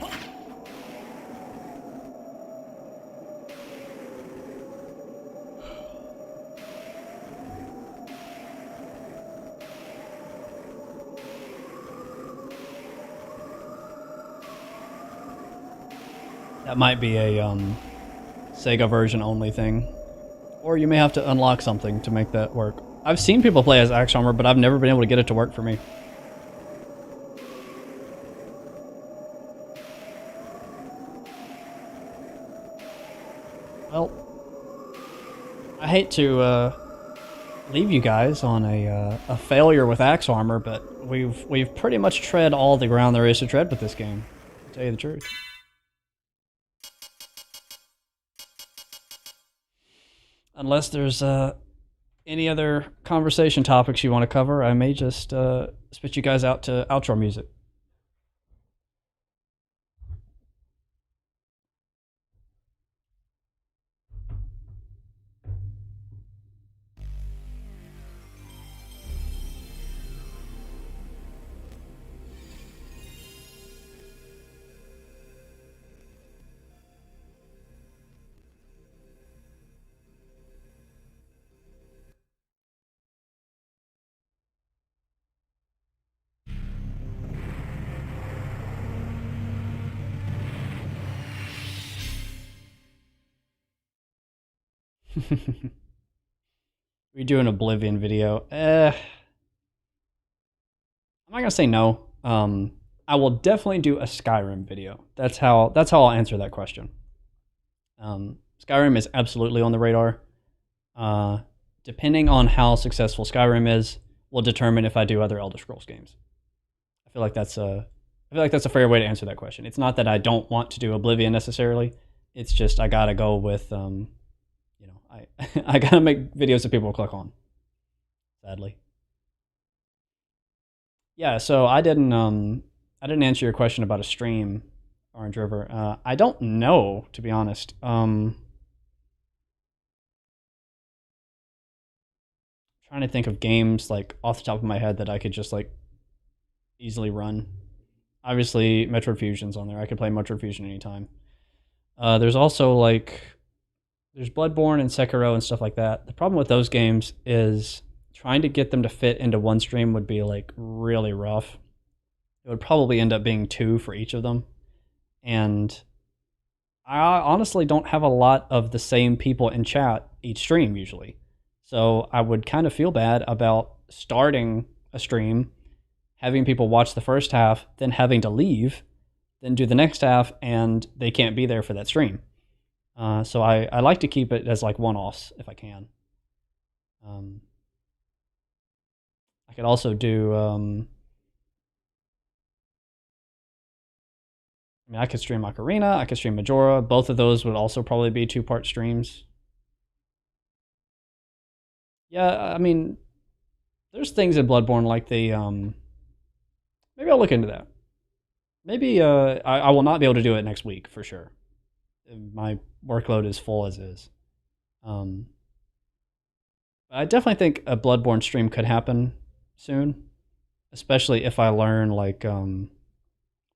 That might be a Sega version only thing. Or you may have to unlock something to make that work. I've seen people play as Axe Armor, but I've never been able to get it to work for me. Well, I hate to leave you guys on a failure with Axe Armor, but we've pretty much tread all the ground there is to tread with this game, to tell you the truth. Unless there's any other conversation topics you want to cover, I may just spit you guys out to outro music. We do an Oblivion video. I'm not gonna say no. I will definitely do a Skyrim video. That's how I'll answer that question. Skyrim is absolutely on the radar. Depending on how successful Skyrim is, will determine if I do other Elder Scrolls games. I feel like that's a fair way to answer that question. It's not that I don't want to do Oblivion necessarily. It's just I gotta go with I gotta make videos that people will click on. Sadly. Yeah, so I didn't answer your question about a stream, Orange River. I don't know, to be honest. Trying to think of games like off the top of my head that I could just like easily run. Obviously, Metroid Fusion's on there. I could play Metroid Fusion anytime. There's also there's Bloodborne and Sekiro and stuff like that. The problem with those games is trying to get them to fit into one stream would be like really rough. It would probably end up being 2 for each of them. And I honestly don't have a lot of the same people in chat each stream usually. So I would kind of feel bad about starting a stream, having people watch the first half, then having to leave, then do the next half, and they can't be there for that stream. So I like to keep it as like one-offs if I can. I could also do. I could stream Ocarina. I could stream Majora. Both of those would also probably be 2-part streams. Yeah, I mean, there's things in Bloodborne like the. Maybe I'll look into that. Maybe I will not be able to do it next week for sure. My workload is full as is. I definitely think a Bloodborne stream could happen soon, especially if I learn like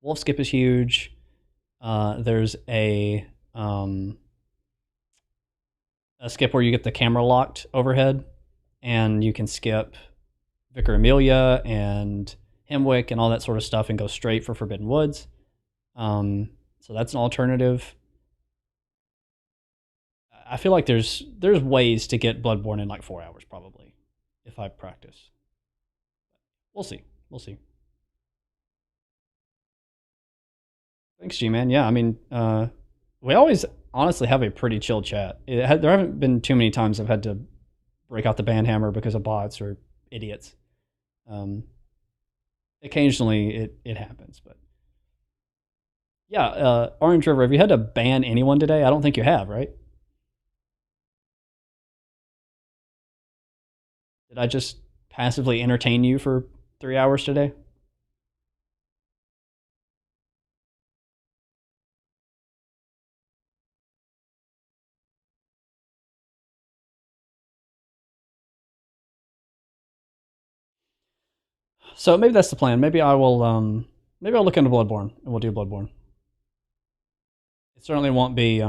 Wolf Skip is huge. There's a skip where you get the camera locked overhead, and you can skip Vicar Amelia and Hemwick and all that sort of stuff and go straight for Forbidden Woods. So that's an alternative. I feel like there's ways to get Bloodborne in like 4 hours probably, if I practice. We'll see. We'll see. Thanks, G-Man. Yeah, I mean, we always honestly have a pretty chill chat. There haven't been too many times I've had to break out the band hammer because of bots or idiots. Occasionally it happens, but yeah, Orange River, have you had to ban anyone today? I don't think you have, right? Did I just passively entertain you for 3 hours today? So maybe that's the plan. Maybe I will. Maybe I'll look into Bloodborne and we'll do Bloodborne. It certainly won't be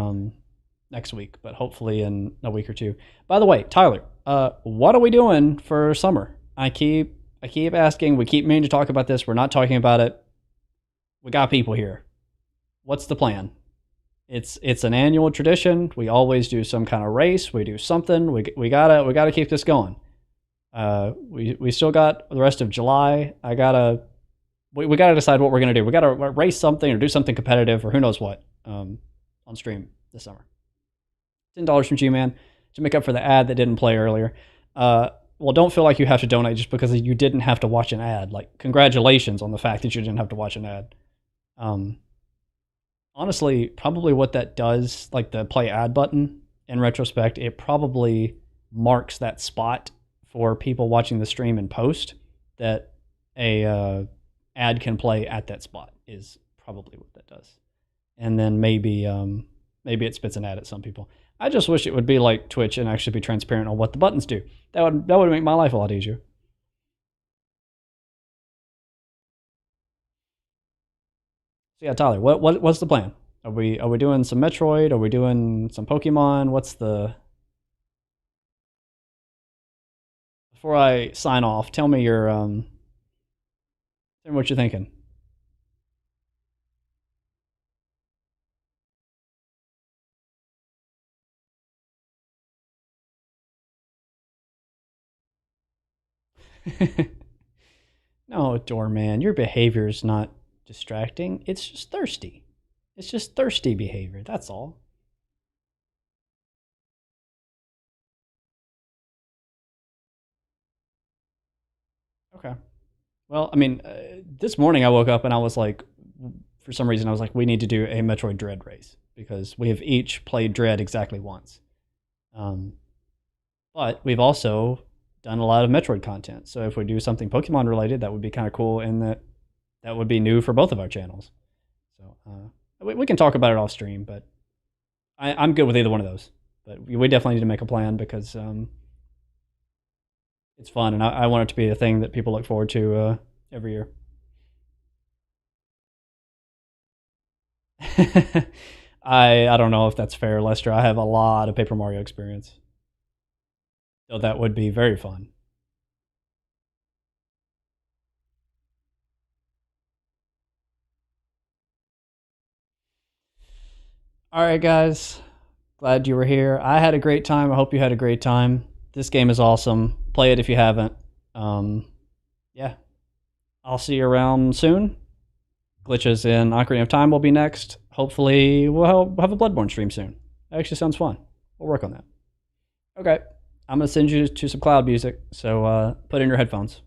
next week, but hopefully in a week or two. By the way, Tyler, what are we doing for summer? I keep asking. We keep meaning to talk about this. We're not talking about it. We got people here. What's the plan? It's an annual tradition. We always do some kind of race. We do something. We gotta keep this going. We still got the rest of July. We gotta decide what we're gonna do. We gotta race something or do something competitive or who knows what on stream this summer. $10 from G-Man to make up for the ad that didn't play earlier. Well, don't feel like you have to donate just because you didn't have to watch an ad. Like, congratulations on the fact that you didn't have to watch an ad. Honestly, probably what that does, like the play ad button, in retrospect, it probably marks that spot for people watching the stream in post that a ad can play at that spot is probably what that does. And then maybe it spits an ad at some people. I just wish it would be like Twitch and actually be transparent on what the buttons do. That would make my life a lot easier. So yeah, Tyler, what's the plan? Are we doing some Metroid? Are we doing some Pokemon? What's the... Before I sign off, tell me tell me what you're thinking. No, Doorman, your behavior is not distracting. It's just thirsty. It's just thirsty behavior, that's all. Okay. Well, I mean, this morning I woke up and I was like, for some reason, I was like, we need to do a Metroid Dread race because we have each played Dread exactly once. But we've also done a lot of Metroid content. So if we do something Pokemon related, that would be kind of cool, and that would be new for both of our channels. So we can talk about it off stream, but I'm good with either one of those. But we definitely need to make a plan because it's fun, and I want it to be a thing that people look forward to every year. I don't know if that's fair, Lester. I have a lot of Paper Mario experience. So that would be very fun. All right, guys. Glad you were here. I had a great time. I hope you had a great time. This game is awesome. Play it if you haven't. Yeah. I'll see you around soon. Glitches in Ocarina of Time will be next. Hopefully, we'll have a Bloodborne stream soon. That actually sounds fun. We'll work on that. Okay. I'm going to send you to some cloud music, so put in your headphones.